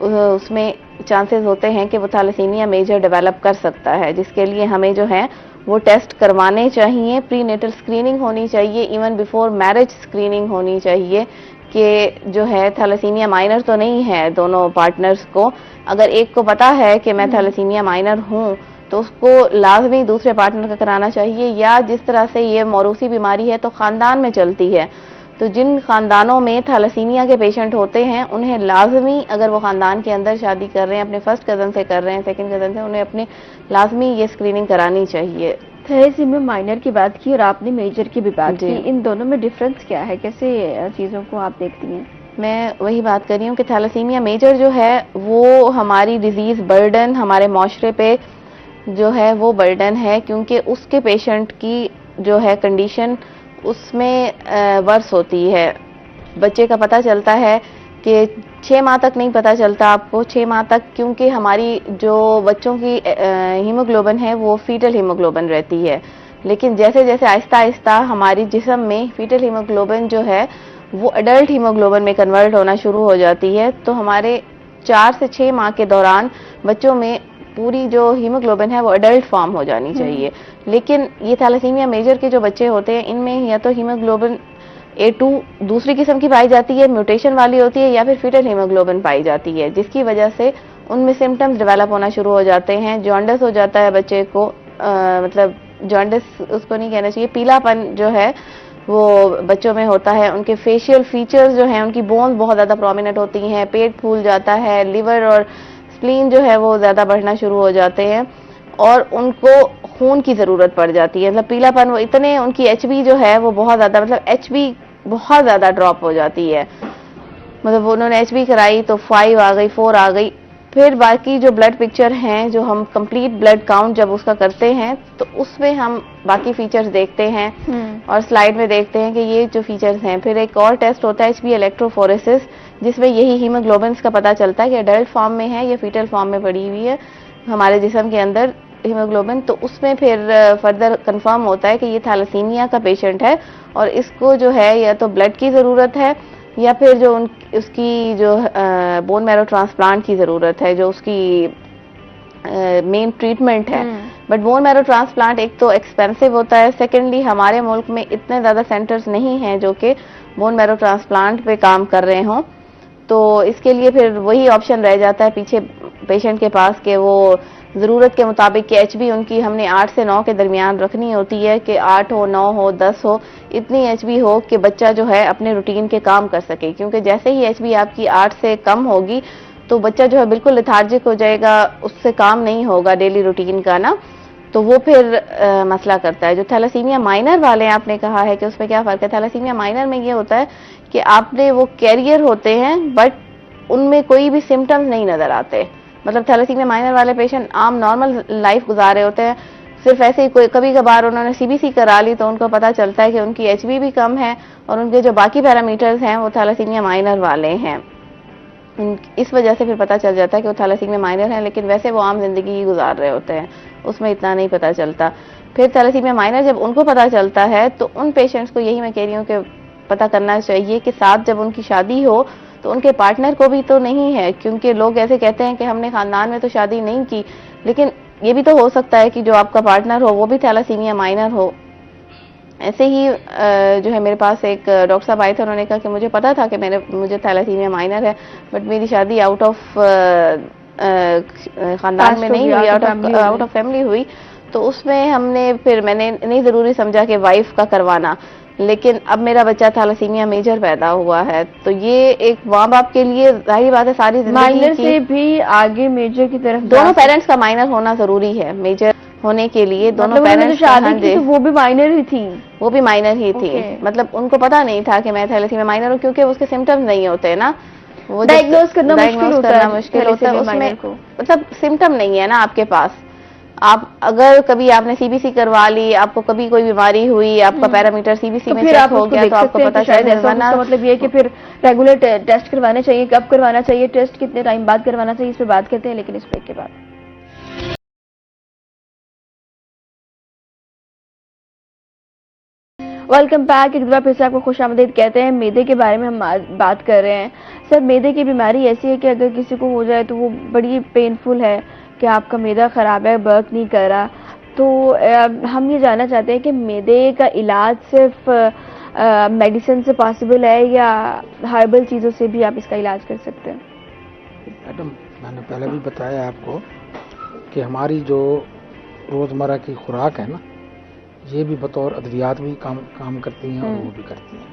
Speaker 8: उसमें चांसेस होते हैं कि वो थैलेसीमिया मेजर डेवलप कर सकता है, जिसके लिए हमें जो है वो टेस्ट करवाने चाहिए, प्रीनेटल स्क्रीनिंग होनी चाहिए, इवन बिफोर मैरिज स्क्रीनिंग होनी चाहिए कि जो है थैलेसीमिया माइनर तो नहीं है दोनों पार्टनर्स को। अगर एक को पता है कि मैं थैलेसीमिया माइनर हूँ तो उसको लाजमी दूसरे पार्टनर का कराना चाहिए, या जिस तरह से ये मौरूसी बीमारी है तो ख़ानदान में चलती है, तो जिन खानदानों में थैलेसीमिया के पेशेंट होते हैं उन्हें लाजमी, अगर वो खानदान के अंदर शादी कर रहे हैं, अपने फर्स्ट कज़न से कर रहे हैं, सेकंड कज़न से, उन्हें अपने लाजमी ये स्क्रीनिंग करानी चाहिए।
Speaker 1: थैलेसीमिया माइनर की बात की और आपने मेजर की भी बात की, इन दोनों में डिफरेंस क्या है, कैसे चीज़ों को आप देखती हैं?
Speaker 8: मैं वही बात कर रही हूँ कि थैलेसीमिया मेजर जो है वो हमारी डिजीज़ बर्डन, हमारे माशरे पे जो है वो बर्डन है, क्योंकि उसके पेशेंट की जो है कंडीशन उसमें वर्स होती है। बच्चे का पता चलता है कि 6 माह तक नहीं पता चलता आपको, 6 माह तक, क्योंकि हमारी जो बच्चों की हीमोग्लोबिन है वो फीटल हीमोग्लोबिन रहती है, लेकिन जैसे जैसे आहिस्ता आहिस्ता हमारी जिस्म में फीटल हीमोग्लोबिन जो है वो अडल्ट हीमोग्लोबिन में कन्वर्ट होना शुरू हो जाती है। तो हमारे 4 से 6 माह के दौरान बच्चों में पूरी जो हीमोग्लोबिन है वो अडल्ट फॉर्म हो जानी चाहिए। लेकिन ये थैलेसीमिया मेजर के जो बच्चे होते हैं इनमें या तो हीमोग्लोबिन A2 दूसरी किस्म की पाई जाती है, म्यूटेशन वाली होती है, या फिर फीटल हीमोग्लोबिन पाई जाती है, जिसकी वजह से उनमें सिम्टम्स डेवलप होना शुरू हो जाते हैं। जॉन्डिस हो जाता है बच्चे को, मतलब जॉन्डिस उसको नहीं कहना चाहिए, पीलापन जो है वो बच्चों में होता है। उनके फेशियल फीचर्स जो हैं, उनकी बोन्स बहुत ज़्यादा प्रोमिनेंट होती हैं, पेट फूल जाता है, लिवर और स्प्लीन जो है वो ज़्यादा बढ़ना शुरू हो जाते हैं और उनको खून की ज़रूरत पड़ जाती है। मतलब पीलापन, वो इतने, उनकी HB जो है वो बहुत ज़्यादा, मतलब HB बहुत ज़्यादा ड्रॉप हो जाती है। मतलब उन्होंने HB कराई तो 5 आ गई, 4 आ गई, फिर बाकी जो ब्लड पिक्चर हैं, जो हम कंप्लीट ब्लड काउंट जब उसका करते हैं तो उसमें हम बाकी फीचर्स देखते हैं और स्लाइड में देखते हैं कि ये जो फीचर्स हैं। फिर एक और टेस्ट होता है HB इलेक्ट्रोफोरेसिस, जिसमें यही हीमोग्लोबिन का पता चलता है कि अडल्ट फॉर्म में है या फीटल फॉर्म में पड़ी हुई है हमारे जिस्म के अंदर हीमोग्लोबिन। तो उसमें फिर फर्दर कंफर्म होता है कि ये थैलेसीमिया का पेशेंट है और इसको जो है या तो ब्लड की ज़रूरत है या फिर जो उसकी जो बोन मैरो ट्रांसप्लांट की ज़रूरत है, जो उसकी मेन ट्रीटमेंट है। बट बोन मैरो ट्रांसप्लांट एक तो एक्सपेंसिव होता है, सेकेंडली हमारे मुल्क में इतने ज़्यादा सेंटर्स नहीं हैं जो कि बोन मैरो ट्रांसप्लांट पे काम कर रहे हों, तो इसके लिए फिर वही ऑप्शन रह जाता है पीछे पेशेंट के पास कि वो ज़रूरत के मुताबिक कि एचबी उनकी हमने 8 से 9 के दरमियान रखनी होती है कि 8 हो, 9 हो, 10 हो, इतनी एचबी हो कि बच्चा जो है अपने रूटीन के काम कर सके, क्योंकि जैसे ही एचबी आपकी 8 से कम होगी तो बच्चा जो है बिल्कुल लेथार्जिक हो जाएगा, उससे काम नहीं होगा डेली रूटीन का ना, तो वो फिर मसला करता है। जो थैलेसीमिया माइनर वाले हैं, आपने कहा है कि उसमें क्या फ़र्क है, थैलेसीमिया माइनर में ये होता है कि आपने वो कैरियर होते हैं बट उनमें कोई भी सिम्टम्स नहीं नज़र आते। मतलब थैलेसीमिया माइनर वाले पेशेंट आम नॉर्मल लाइफ गुजार रहे होते हैं, सिर्फ ऐसे ही कोई कभी कभार उन्होंने सीबीसी करा ली तो उनको पता चलता है कि उनकी एचबी भी कम है और उनके जो बाकी पैरामीटर्स हैं वो थैलेसीमिया माइनर वाले हैं। इस वजह से फिर पता चल जाता है कि वो थैलेसीमिया माइनर है, लेकिन वैसे वो आम जिंदगी ही गुजार रहे होते हैं, उसमें इतना नहीं पता चलता। फिर थैलेसीमिया माइनर जब उनको पता चलता है तो उन पेशेंट्स को यही मैं कह रही हूँ कि पता करना चाहिए कि साथ जब उनकी शादी हो तो उनके पार्टनर को भी तो नहीं है, क्योंकि लोग ऐसे कहते हैं कि हमने खानदान में तो शादी नहीं की, लेकिन ये भी तो हो सकता है कि जो आपका पार्टनर हो वो भी थैलेसीमिया माइनर हो। ऐसे ही जो है मेरे पास एक डॉक्टर साहब आए थे, उन्होंने कहा कि मुझे पता था कि मुझे थैलेसीमिया माइनर है, बट मेरी शादी आउट ऑफ खानदान में नहीं हुई, आउट ऑफ फैमिली हुई, तो उसमें मैंने नहीं ज़रूरी समझा कि वाइफ का करवाना, लेकिन अब मेरा बच्चा थैलेसीमिया मेजर पैदा हुआ है, तो ये एक माँ बाप के लिए जाहिर बात है सारी जिंदगी
Speaker 1: माइनर से भी आगे मेजर की तरफ
Speaker 8: दोनों पेरेंट्स का माइनर होना जरूरी है। मेजर होने के लिए दोनों
Speaker 1: मतलब
Speaker 8: पेरेंट्स
Speaker 1: शादी की तो वो भी माइनर ही थी,
Speaker 8: वो भी माइनर ही थी। मतलब उनको पता नहीं था कि मैं थैलेसीमिया माइनर हूँ, क्योंकि उसके सिम्टम्स नहीं होते ना, वो
Speaker 1: डायग्नोज करना
Speaker 8: मुश्किल होता है उसमें, मतलब सिम्टम नहीं है ना आपके पास। आप अगर कभी आपने सीबीसी करवा ली, आपको कभी कोई बीमारी हुई, आपका पैरामीटर सीबीसी में चेक हो गया, तो आपको पता चल जाएगा।
Speaker 1: मतलब ये कि फिर रेगुलर टेस्ट करवाने चाहिए, कब करवाना चाहिए टेस्ट, कितने टाइम बाद करवाना चाहिए, इस पर बात करते हैं, लेकिन इस ब्रेक के बाद। Welcome back. एक बार फिर से आपको खुशामदीद कहते हैं। मैदे के बारे में हम आज बात कर रहे हैं। सर, मैदे की बीमारी ऐसी है कि अगर किसी को हो जाए तो वो बड़ी पेनफुल है कि आपका मैदा ख़राब है, वर्क नहीं कर रहा। तो हम ये जानना चाहते हैं कि मैदे का इलाज सिर्फ मेडिसिन से पॉसिबल है या हर्बल चीज़ों से भी आप इसका इलाज कर सकते हैं?
Speaker 7: मैडम, मैंने पहले भी बताया आपको कि हमारी जो रोज़मर्रा की खुराक है ना, ये भी बतौर अद्वियात भी काम करती हैं और वो भी करती हैं।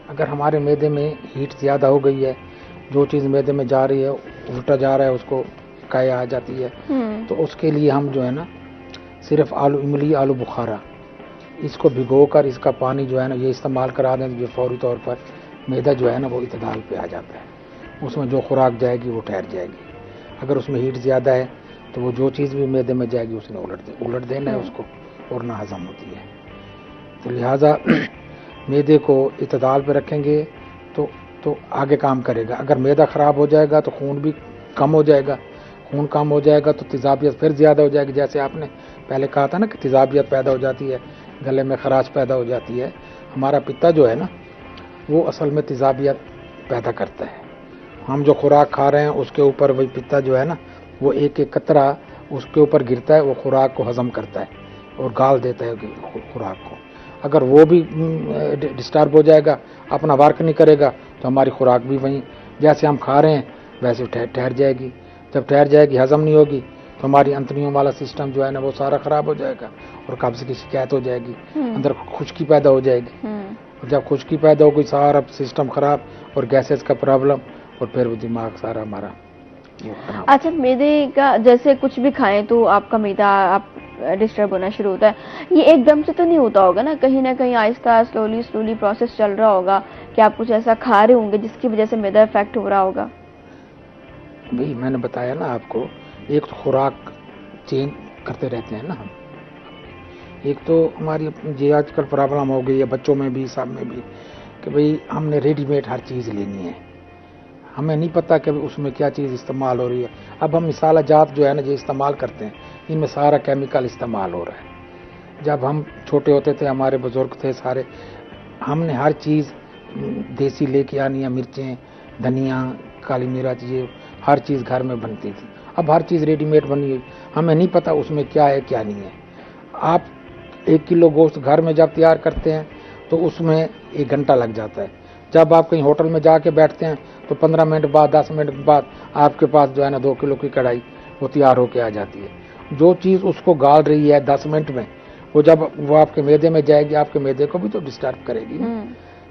Speaker 7: अगर हमारे मैदे में हीट ज़्यादा हो गई है, जो चीज़ मैदे में जा रही है उल्टा जा रहा है, उसको काया आ जाती है, तो उसके लिए हम जो है ना सिर्फ इमली आलू बुखारा इसको भिगोकर इसका पानी जो है ना ये इस्तेमाल करा दें तो ये फौरी तौर पर मैदा जो है ना वो इतदाल पे आ जाता है। उसमें जो खुराक जाएगी वो ठहर जाएगी। अगर उसमें हीट ज़्यादा है तो वो जो चीज़ भी मैदे में जाएगी उसने उलट देना है उसको, और ना हजम होती है। तो लिहाजा मैदे को इतदाल पे रखेंगे तो आगे काम करेगा। अगर मैदा ख़राब हो जाएगा तो खून भी कम हो जाएगा, खून कम हो जाएगा तो तेज़ाबियत फिर ज़्यादा हो जाएगी। जैसे आपने पहले कहा था ना कि तेज़ाबियत पैदा हो जाती है, गले में खराश पैदा हो जाती है। हमारा पित्ता जो है ना वो असल में तेज़ाबियत पैदा करता है। हम जो खुराक खा रहे हैं उसके ऊपर वही पित्ता जो है ना वो एक एक कतरा उसके ऊपर गिरता है, वो खुराक को हजम करता है और गाल देता है खुराक को। अगर वो भी डिस्टर्ब हो जाएगा, अपना वर्क नहीं करेगा, तो हमारी खुराक भी वहीं जैसे हम खा रहे हैं वैसे ठहर जाएगी। जब ठहर जाएगी, हजम नहीं होगी, तो हमारी अंतड़ियों वाला सिस्टम जो है ना वो सारा खराब हो जाएगा और कब्ज की शिकायत हो जाएगी, अंदर खुश्की पैदा हो जाएगी। और जब खुश्की पैदा हो गई, सारा सिस्टम खराब और गैसेस का प्रॉब्लम, और फिर वो दिमाग सारा हमारा।
Speaker 1: अच्छा, मैदे का जैसे कुछ भी खाएं तो आपका मैदा आप डिस्टर्ब होना शुरू होता है, ये एकदम से तो नहीं होता होगा ना कहीं आहिस्ता स्लोली प्रोसेस चल रहा होगा कि आप कुछ ऐसा खा रहे होंगे जिसकी वजह से मैदा इफेक्ट हो रहा होगा?
Speaker 7: भाई मैंने बताया ना आपको, एक तो खुराक चेंज करते रहते हैं ना हम। एक तो हमारी ये आजकल प्रॉब्लम हो गई है बच्चों में भी, सब में भी, कि भाई हमने रेडीमेड हर चीज़ लेनी है, हमें नहीं पता कि उसमें क्या चीज़ इस्तेमाल हो रही है। अब हम मिसाला जात जो है ना जो इस्तेमाल करते हैं, इनमें सारा केमिकल इस्तेमाल हो रहा है। जब हम छोटे होते थे, हमारे बुजुर्ग थे सारे, हमने हर चीज़ देसी लेके आनी है, मिर्चें, धनिया, काली मिर्च, ये हर चीज़ घर में बनती थी। अब हर चीज़ रेडीमेड बनी हुई, हमें नहीं पता उसमें क्या है क्या नहीं है। आप 1 किलो गोश्त घर में जब तैयार करते हैं तो उसमें 1 घंटा लग जाता है। जब आप कहीं होटल में जाके बैठते हैं तो 15 मिनट बाद 10 मिनट बाद आपके पास जो है ना 2 किलो की कढ़ाई वो तैयार होके आ जाती है। जो चीज़ उसको गाल रही है 10 मिनट में, वो जब वो आपके मैदे में जाएगी, आपके मैदे को भी तो डिस्टर्ब करेगी ना।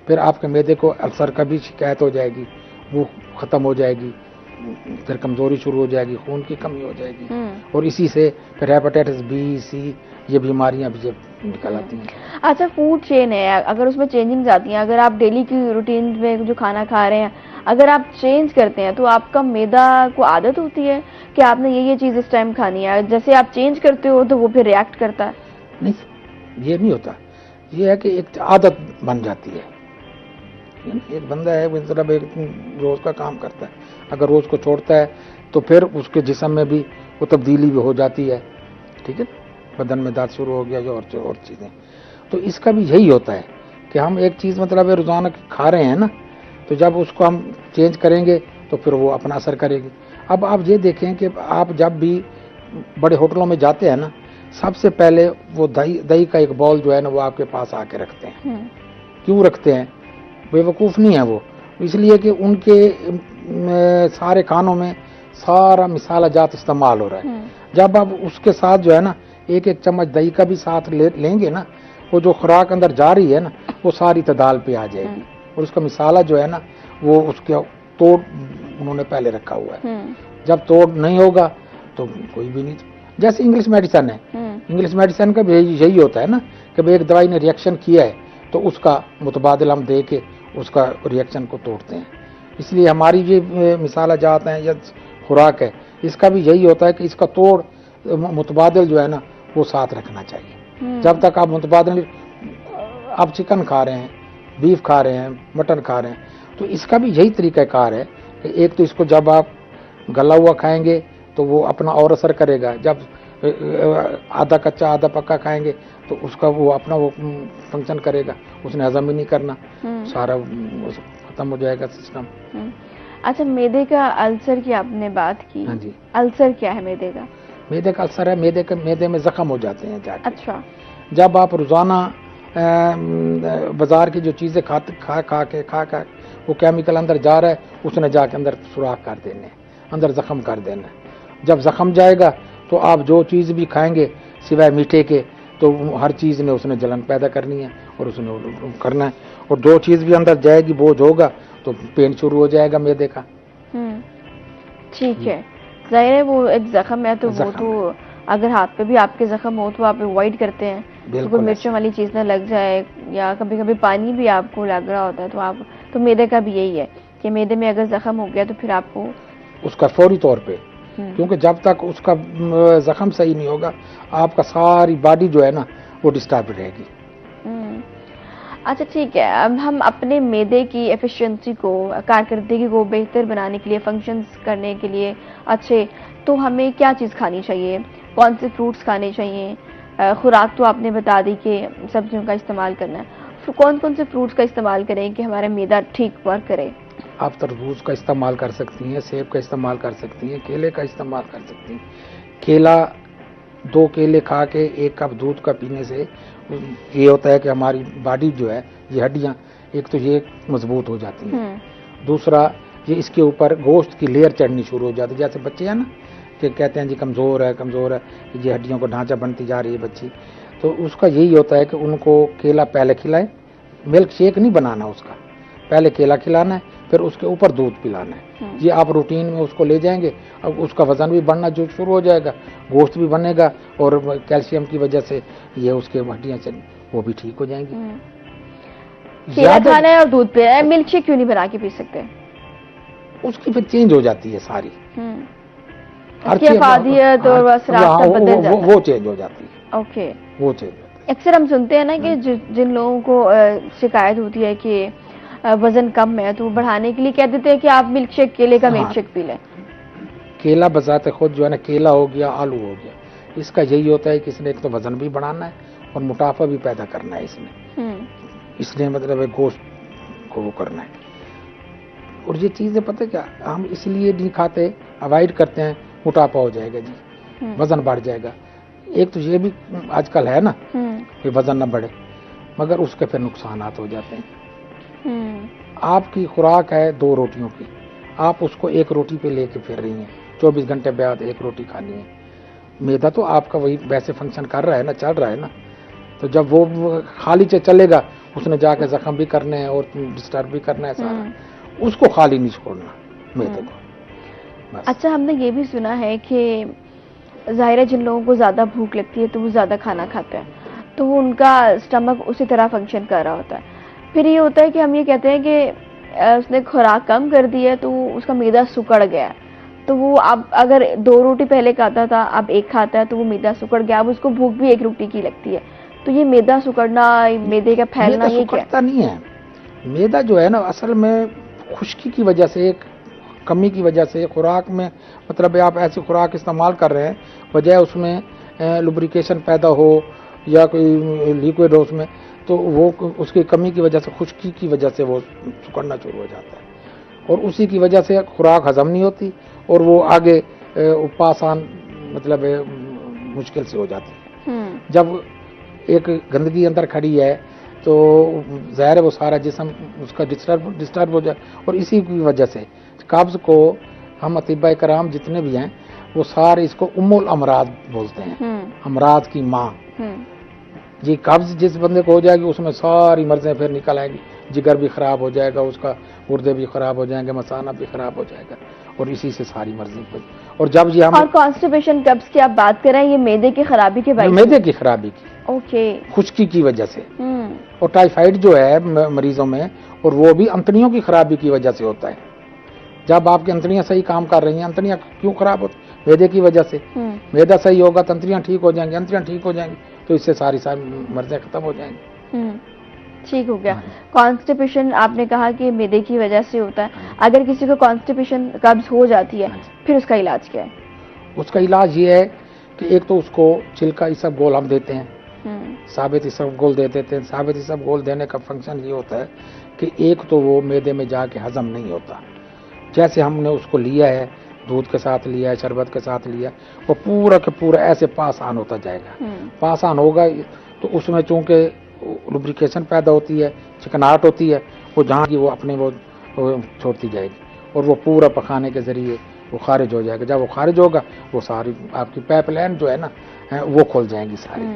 Speaker 7: फिर आपके मैदे को अल्सर का भी शिकायत हो जाएगी, वो ख़त्म हो जाएगी, फिर कमज़ोरी शुरू हो जाएगी, खून की कमी हो जाएगी, और इसी से फिर हेपेटाइटिस बी, सी, ये बीमारियां भी निकल आती हैं।
Speaker 1: अच्छा, फूड चेन है, अगर उसमें चेंजिंग्स आती हैं, अगर आप डेली की रूटीन में जो खाना खा रहे हैं अगर आप चेंज करते हैं तो आपका मैदा को आदत होती है कि आपने ये चीज़ इस टाइम खानी है, जैसे आप चेंज करते हो तो वो फिर रिएक्ट करता है?
Speaker 7: नहीं, ये नहीं होता। ये है कि एक आदत बन जाती है। एक बंदा है मतलब एक रोज का काम करता है, अगर रोज को छोड़ता है तो फिर उसके जिस्म में भी वो तब्दीली भी हो जाती है, ठीक है, बदन में दांत शुरू हो गया जो और चीज़ें। तो इसका भी यही होता है कि हम एक चीज़ मतलब रोज़ाना खा रहे हैं ना, तो जब उसको हम चेंज करेंगे तो फिर वो अपना असर करेगी। अब आप ये देखें कि आप जब भी बड़े होटलों में जाते हैं ना, सबसे पहले वो दही का एक बॉल जो है ना वो आपके पास आके रखते हैं। क्यों रखते हैं? बेवकूफ़ नहीं है वो, इसलिए कि उनके सारे खानों में सारा मिसाला जात इस्तेमाल हो रहा है। जब आप उसके साथ जो है ना एक चम्मच दही का भी साथ लेंगे ना, वो जो खुराक अंदर जा रही है ना वो सारी तदाल पे आ जाएगी, और उसका मिसाला जो है ना वो उसके तोड़ उन्होंने पहले रखा हुआ है। जब तोड़ नहीं होगा तो कोई भी नहीं। जैसे इंग्लिश मेडिसिन है, इंग्लिश मेडिसिन का भी यही होता है ना कि भाई एक दवाई ने रिएक्शन किया है तो उसका मुतबादिल हम दे के उसका रिएक्शन को तोड़ते हैं। इसलिए हमारी ये मिसाला जात हैं या खुराक है, इसका भी यही होता है कि इसका तोड़ मुतबादिल जो है ना वो साथ रखना चाहिए। जब तक आप मुतबादिल, आप चिकन खा रहे हैं, बीफ खा रहे हैं, मटन खा रहे हैं, तो इसका भी यही तरीक़ाकार है कि एक तो इसको जब आप गला हुआ खाएंगे तो वो अपना और असर करेगा, जब आधा कच्चा आधा पक्का खाएंगे तो उसका वो अपना वो फंक्शन करेगा, उसने हजम ही नहीं करना, सारा खत्म हो जाएगा सिस्टम।
Speaker 1: अच्छा, मैदे का अल्सर की आपने बात की।
Speaker 7: हाँ जी।
Speaker 1: अल्सर क्या है मैदे का?
Speaker 7: मैदे का अल्सर है, मैदे में जख्म हो जाते हैं जाके।
Speaker 1: अच्छा।
Speaker 7: जब आप रोजाना बाजार की जो चीजें खा वो केमिकल अंदर जा रहा है, उसने जाके अंदर सुराख कर देने, अंदर जख्म कर देना। जब जख्म जाएगा तो आप जो चीज़ भी खाएंगे सिवाय मीठे के तो हर चीज़ में उसने जलन पैदा करनी है और उसने करना है, और जो चीज़ भी अंदर जाएगी बोझ होगा तो पेन शुरू हो जाएगा मैदे का।
Speaker 1: ठीक है, जाहिर है वो एक जख्म है तो वो तो अगर हाथ पे भी आपके जख्म हो तो आप अवॉइड करते हैं, तो कोई मिर्चों वाली चीज़ ना लग जाए, या कभी कभी पानी भी आपको लग रहा होता है तो आप, तो मैदे का भी यही है कि मैदे में अगर जख्म हो गया तो फिर आपको
Speaker 7: उसका फौरी तौर पे, क्योंकि जब तक उसका जख्म सही नहीं होगा आपका सारी बॉडी जो है ना वो डिस्टर्ब रहेगी।
Speaker 1: अच्छा ठीक है, अब हम अपने मैदे की एफिशिएंसी को, कारकर्दगी को बेहतर बनाने के लिए, फंक्शंस करने के लिए अच्छे, तो हमें क्या चीज़ खानी चाहिए? कौन से फ्रूट्स खाने चाहिए? खुराक तो आपने बता दी कि सब्जियों का इस्तेमाल करना है, कौन कौन से फ्रूट्स का इस्तेमाल करें कि हमारा मैदा ठीक वर्क करे?
Speaker 7: आप तरबूज का इस्तेमाल कर सकती हैं, सेब का इस्तेमाल कर सकती हैं, केले का इस्तेमाल कर सकती हैं। केला 2 केले खा के 1 कप दूध का पीने से ये होता है कि हमारी बॉडी जो है, ये हड्डियाँ एक तो ये मजबूत हो जाती हैं, दूसरा ये इसके ऊपर गोश्त की लेयर चढ़नी शुरू हो जाती है। जैसे बच्चे हैं ना कि कहते हैं जी कमज़ोर है, ये हड्डियों का ढांचा बनती जा रही है बच्ची, तो उसका यही होता है कि उनको केला पहले खिलाएं, मिल्क शेक नहीं बनाना, उसका पहले केला खिलाना है, फिर उसके ऊपर दूध पिलाना है। ये आप रूटीन में उसको ले जाएंगे, अब उसका वजन भी बढ़ना जो शुरू हो जाएगा, गोश्त भी बनेगा, और कैल्शियम की वजह से ये उसके हड्डियाँ वो भी ठीक हो जाएंगी।
Speaker 1: केला खाना है और दूध पिना है, मिल्क शेक क्यों नहीं बना के पी सकते?
Speaker 7: उसकी फिर चेंज हो जाती है सारी,
Speaker 1: उसकी अफादियत और
Speaker 7: वो चेंज हो जाती है।
Speaker 1: ओके,
Speaker 7: वो चेंज होती है।
Speaker 1: अक्सर हम सुनते हैं ना कि जिन लोगों को शिकायत होती है कि वजन कम है तो वो बढ़ाने के लिए कह देते हैं कि आप मिल्क शेक, केले का मिल्क शेक पी लें।
Speaker 7: केला बजाते खुद जो है ना, केला हो गया, आलू हो गया, इसका यही होता है कि इसने एक तो वजन भी बढ़ाना है और मोटापा भी पैदा करना है इसने मतलब गोश्त को वो करना है। और ये चीज़ें पता है क्या, हम इसलिए नहीं खाते, अवॉइड करते हैं मोटापा हो जाएगा जी, वजन बढ़ जाएगा। एक तो ये भी आजकल है ना कि वजन ना बढ़े, मगर उसके फिर नुकसानात हो जाते हैं। आपकी खुराक है 2 रोटियों की, आप उसको 1 रोटी पे लेके फिर रही हैं, 24 घंटे बाद 1 रोटी खानी है। मैदा तो आपका वही वैसे फंक्शन कर रहा है ना, चल रहा है ना, तो जब वो खाली से चलेगा उसने जाके जख्म भी करने हैं और डिस्टर्ब भी करना है सारा, उसको खाली नहीं छोड़ना मैदे को बस।
Speaker 1: अच्छा, हमने ये भी सुना है कि जाहिर है जिन लोगों को ज़्यादा भूख लगती है तो वो ज़्यादा खाना खाते हैं, तो वो उनका स्टमक उसी तरह फंक्शन कर रहा होता है। फिर ये होता है कि हम ये कहते हैं कि उसने खुराक कम कर दी है तो उसका मैदा सिकुड़ गया है, तो वो अब अगर 2 रोटी पहले खाता था अब 1 खाता है तो वो मैदा सिकुड़ गया, अब उसको भूख भी 1 रोटी की लगती है। तो ये मैदा सिकुड़ना, मैदे का फैलना, ये क्या
Speaker 7: सिकुड़ता नहीं है। मैदा जो है ना असल में खुश्की की वजह से, एक कमी की वजह से, खुराक में मतलब आप ऐसी खुराक इस्तेमाल कर रहे हैं बजाय उसमें लुब्रिकेशन पैदा हो या कोई लिक्विड हो उसमें, तो वो उसकी कमी की वजह से, खुश्की की वजह से वो सिकुड़ना शुरू हो जाता है और उसी की वजह से खुराक हजम नहीं होती और वो आगे पासान मतलब मुश्किल से हो जाती है। जब एक गंदगी अंदर खड़ी है तो ज़ाहिर है वो सारा जिस्म उसका डिस्टर्ब हो जाए और इसी की वजह से कब्ज़ को हम अतिबा कराम जितने भी हैं वो सारे इसको उम्मुल अमराज बोलते हैं, अमराज की माँ। ये कब्ज़ जिस बंदे को हो जाएगी उसमें सारी मर्ज़ें फिर निकल आएंगी, जिगर भी ख़राब हो जाएगा, उसका गुर्दे भी ख़राब हो जाएंगे, मसाना भी ख़राब हो जाएगा और इसी से सारी मर्ज़ें। और जब ये हम
Speaker 1: और कॉन्स्टिपेशन कब्ज़ की आप बात कर रहे हैं, ये मैदे की खराबी के बारे में?
Speaker 7: मैदे की खराबी की,
Speaker 1: ओके,
Speaker 7: खुश्की की वजह से। और टाइफाइड जो है मरीजों में, और वो भी अंतड़ियों की खराबी की वजह से होता है। जब आपकी अंतड़ियां सही काम कर रही हैं, अंतड़ियां क्यों खराब होती? मैदे की वजह से। मैदा सही होगा तो अंतड़ियां ठीक हो जाएंगी, अंतड़ियां ठीक हो जाएंगी तो इससे सारी मर्ज़ें खत्म हो जाएंगी।
Speaker 1: ठीक हो गया। कॉन्स्टिपेशन आपने कहा कि मैदे की वजह से होता है। अगर किसी को कॉन्स्टिपेशन कब्ज हो जाती है फिर उसका इलाज क्या है?
Speaker 7: उसका इलाज ये है कि एक तो उसको छिलका इसब गोल हम देते हैं, साबित इसब गोल दे देते हैं। साबित इसब गोल देने का फंक्शन ये होता है कि एक तो वो मैदे में जाके हजम नहीं होता। जैसे हमने उसको लिया है, दूध के साथ लिया है, शरबत के साथ लिया, वो पूरा के पूरा ऐसे पासान होता जाएगा। पासान होगा तो उसमें चूंकि लुब्रिकेशन पैदा होती है, चिकनाहट होती है, वो जहाँ की वो अपने वो छोड़ती जाएगी और वो पूरा पकाने के जरिए वो खारिज हो जाएगा। जब वो खारिज होगा वो सारी आपकी पाइपलाइन जो है ना वो खुल जाएंगी सारी।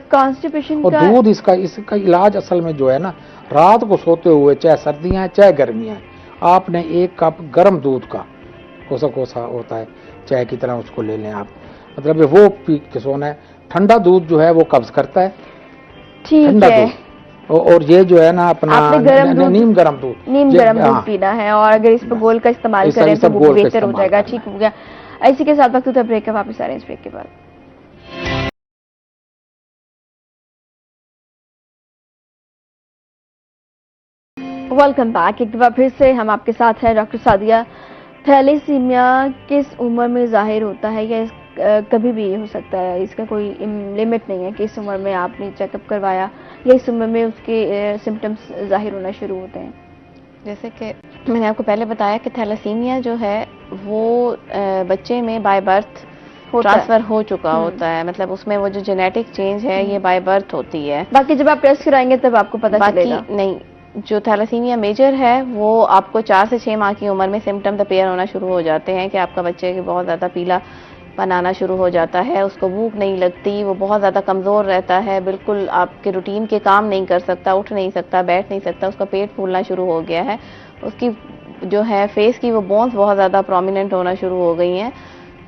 Speaker 1: कॉन्स्टिपेशन
Speaker 7: और दूध इसका इलाज असल में जो है ना, रात को सोते हुए चाहे सर्दियाँ हैं चाहे गर्मियाँ हैं, आपने 1 कप गर्म दूध का कोसा कोसा होता है चाय की तरह उसको ले लें आप, मतलब वो पी के सोना है। ठंडा दूध जो है वो कब्ज करता है, ठंडा दूध। और ये जो है ना अपना नीम गर्म दूध
Speaker 1: पीना है और अगर इस पर गोल का इस्तेमाल करें तो वो बेहतर हो जाएगा। ठीक हो गया। इसी के साथ वक्त ब्रेक का, वापस आ रहे हैं इस ब्रेक के बाद। Welcome back. एक बार फिर से हम आपके साथ हैं डॉक्टर सादिया। थैलेसीमिया किस उम्र में जाहिर होता है या कभी भी हो सकता है? इसका कोई लिमिट नहीं है कि इस उम्र में आपने चेकअप करवाया या इस उम्र में उसके सिम्टम्स जाहिर होना शुरू होते हैं?
Speaker 8: जैसे कि मैंने आपको पहले बताया कि थैलेसीमिया जो है वो बच्चे में बाय बर्थ ट्रांसफर हो चुका होता है, मतलब उसमें वो जो जेनेटिक चेंज है ये बाय बर्थ होती है।
Speaker 1: बाकी जब आप टेस्ट कराएंगे तब आपको पता चलेगा।
Speaker 8: नहीं, जो थैलेसीमिया मेजर है वो आपको 4 से 6 माह की उम्र में सिम्टम्स अपीयर होना शुरू हो जाते हैं कि आपका बच्चे के बहुत ज़्यादा पीला बनाना शुरू हो जाता है, उसको भूख नहीं लगती, वो बहुत ज़्यादा कमज़ोर रहता है, बिल्कुल आपके रूटीन के काम नहीं कर सकता, उठ नहीं सकता, बैठ नहीं सकता, उसका पेट फूलना शुरू हो गया है, उसकी जो है फेस की वो बोन्स बहुत ज़्यादा प्रोमिनेंट होना शुरू हो गई हैं।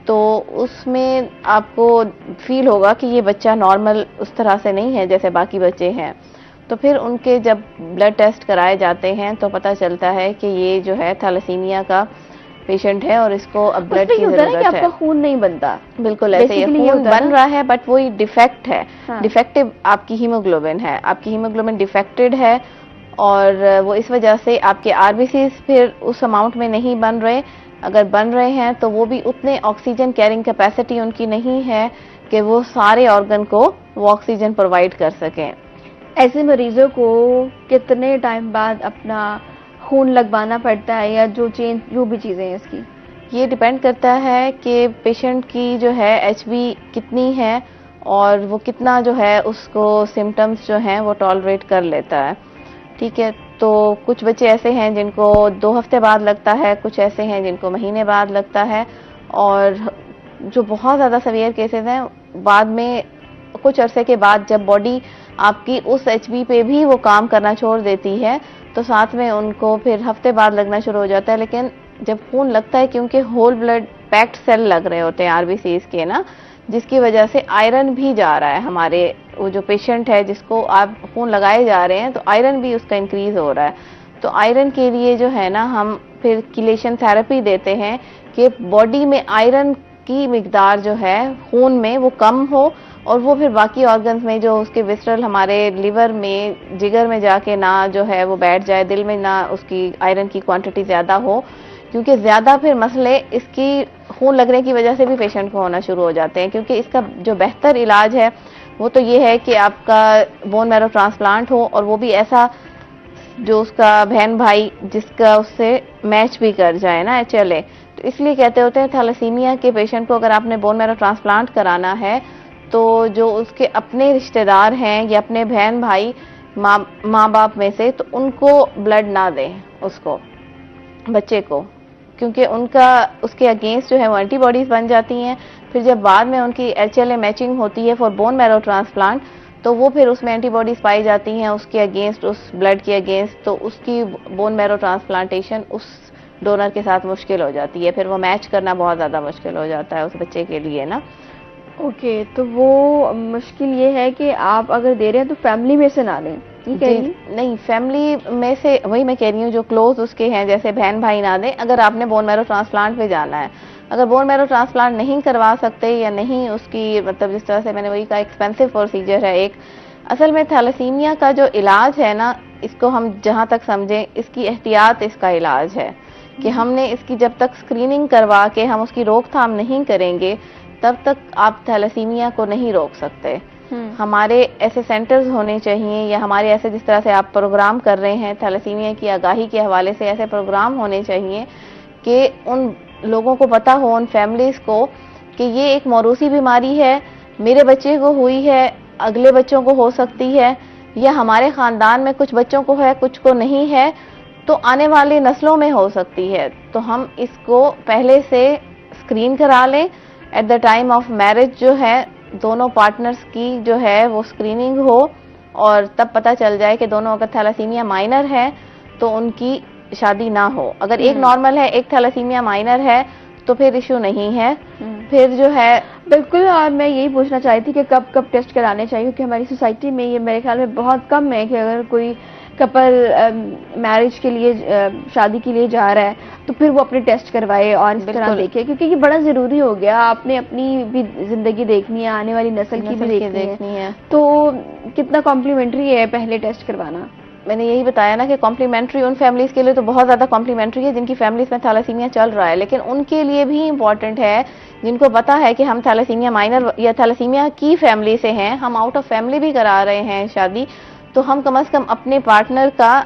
Speaker 8: तो उसमें आपको फील होगा कि ये बच्चा नॉर्मल उस तरह से नहीं है जैसे बाकी बच्चे हैं। तो फिर उनके जब ब्लड टेस्ट कराए जाते हैं तो पता चलता है कि ये जो है थैलेसीमिया का पेशेंट है और इसको अब ब्लड की जरूरत है।
Speaker 1: आपका खून नहीं बनता,
Speaker 8: बिल्कुल ऐसे ही खून बन रहा है बट वही डिफेक्ट है। डिफेक्टिव आपकी हीमोग्लोबिन है, आपकी हीमोग्लोबिन डिफेक्टेड है और वो इस वजह से आपके आरबीसीज फिर उस अमाउंट में नहीं बन रहे। अगर बन रहे हैं तो वो भी उतने ऑक्सीजन कैरिंग कैपेसिटी उनकी नहीं है कि वो सारे ऑर्गन को वो ऑक्सीजन प्रोवाइड कर सकें।
Speaker 1: ऐसे मरीजों को कितने टाइम बाद अपना खून लगवाना पड़ता है या जो भी चीजें हैं इसकी?
Speaker 8: ये डिपेंड करता है कि पेशेंट की जो है HB कितनी है और वो कितना जो है उसको सिम्टम्स जो हैं वो टॉलरेट कर लेता है। ठीक है, तो कुछ बच्चे ऐसे हैं जिनको 2 हफ्ते बाद लगता है, कुछ ऐसे हैं जिनको महीने बाद लगता है, और जो बहुत ज़्यादा सीवियर केसेस हैं बाद में कुछ अरसे के बाद जब बॉडी आपकी उस HB पे भी वो काम करना छोड़ देती है तो साथ में उनको फिर हफ्ते बाद लगना शुरू हो जाता है। लेकिन जब खून लगता है, क्योंकि होल ब्लड पैक्ड सेल लग रहे होते हैं RBCs के ना, जिसकी वजह से आयरन भी जा रहा है हमारे, वो जो पेशेंट है जिसको आप खून लगाए जा रहे हैं तो आयरन भी उसका इंक्रीज हो रहा है। तो आयरन के लिए जो है ना हम फिर किलेशन थेरेपी देते हैं कि बॉडी में आयरन की मिकदार जो है खून में वो कम हो और वो फिर बाकी ऑर्गन्स में जो उसके विसरल हमारे लिवर में, जिगर में जाके ना जो है वो बैठ जाए, दिल में ना उसकी आयरन की क्वांटिटी ज़्यादा हो, क्योंकि ज़्यादा फिर मसले इसकी खून लगने की वजह से भी पेशेंट को होना शुरू हो जाते हैं। क्योंकि इसका जो बेहतर इलाज है वो तो ये है कि आपका बोन मैरो ट्रांसप्लांट हो, और वो भी ऐसा जो उसका बहन भाई जिसका उससे मैच भी कर जाए ना, HLA। तो इसलिए कहते होते हैं थैलेसीमिया के पेशेंट को अगर आपने बोन मैरो ट्रांसप्लांट कराना है तो जो उसके अपने रिश्तेदार हैं या अपने बहन भाई माँ बाप में से, तो उनको ब्लड ना दें उसको, बच्चे को, क्योंकि उनका उसके अगेंस्ट जो है वो एंटीबॉडीज बन जाती हैं। फिर जब बाद में उनकी HLA मैचिंग होती है फॉर बोन मैरो ट्रांसप्लांट तो वो फिर उसमें एंटीबॉडीज पाई जाती हैं उसके अगेंस्ट, उस ब्लड के अगेंस्ट, तो उसकी बोन मैरो ट्रांसप्लांटेशन उस डोनर के साथ मुश्किल हो जाती है, फिर वो मैच करना बहुत ज़्यादा मुश्किल हो जाता है उस बच्चे के लिए ना।
Speaker 1: ओके, तो वो मुश्किल ये है कि आप अगर दे रहे हैं तो फैमिली में से ना लें, ठीक है?
Speaker 8: नहीं, फैमिली में से वही मैं कह रही हूँ, जो क्लोज उसके हैं जैसे बहन भाई ना दें। अगर आपने बोन मैरो ट्रांसप्लांट पे जाना है, अगर बोन मैरो ट्रांसप्लांट नहीं करवा सकते या नहीं उसकी, मतलब जिस तरह से मैंने वही कहा एक्सपेंसिव प्रोसीजर है एक, असल में थैलेसीमिया का जो इलाज है ना, इसको हम जहाँ तक समझें इसकी एहतियात इसका इलाज है कि हमने इसकी जब तक स्क्रीनिंग करवा के हम उसकी रोकथाम नहीं करेंगे तब तक आप थैलेसीमिया को नहीं रोक सकते। हमारे ऐसे सेंटर्स होने चाहिए, या हमारे ऐसे जिस तरह से आप प्रोग्राम कर रहे हैं थैलेसीमिया की आगाही के हवाले से, ऐसे प्रोग्राम होने चाहिए कि उन लोगों को पता हो, उन फैमिलीज को, कि ये एक मौरूसी बीमारी है, मेरे बच्चे को हुई है, अगले बच्चों को हो सकती है, या हमारे खानदान में कुछ बच्चों को है कुछ को नहीं है, तो आने वाली नस्लों में हो सकती है। तो हम इसको पहले से स्क्रीन करा लें, eight the time of marriage जो है दोनों पार्टनर्स की जो है वो स्क्रीनिंग हो, और तब पता चल जाए कि दोनों अगर थैलेसीमिया माइनर है तो उनकी शादी ना हो। अगर एक नॉर्मल है एक थैलेसीमिया माइनर है तो फिर इशू नहीं है, फिर जो है
Speaker 1: बिल्कुल। और मैं यही पूछना चाहती थी कि कब कब टेस्ट कराने चाहिए, क्योंकि हमारी सोसाइटी में ये मेरे ख्याल में बहुत कम है कि अगर कोई कपल मैरिज के लिए, शादी के लिए जा रहा है तो फिर वो अपने टेस्ट करवाए और इस तरह देखे, क्योंकि ये बड़ा जरूरी हो गया। आपने अपनी भी जिंदगी देखनी है, आने वाली नस्ल की भी देखनी है, तो कितना कॉम्प्लीमेंट्री है पहले टेस्ट करवाना।
Speaker 8: मैंने यही बताया ना कि कॉम्प्लीमेंट्री उन फैमिलीज के लिए तो बहुत ज़्यादा कॉम्प्लीमेंट्री है जिनकी फैमिलीज में थैलेसीमिया चल रहा है, लेकिन उनके लिए भी इम्पॉर्टेंट है जिनको पता है कि हम थैलेसीमिया माइनर या थैलेसीमिया की फैमिली से हैं, हम आउट ऑफ फैमिली भी करा रहे हैं शादी, तो हम कम से कम अपने पार्टनर का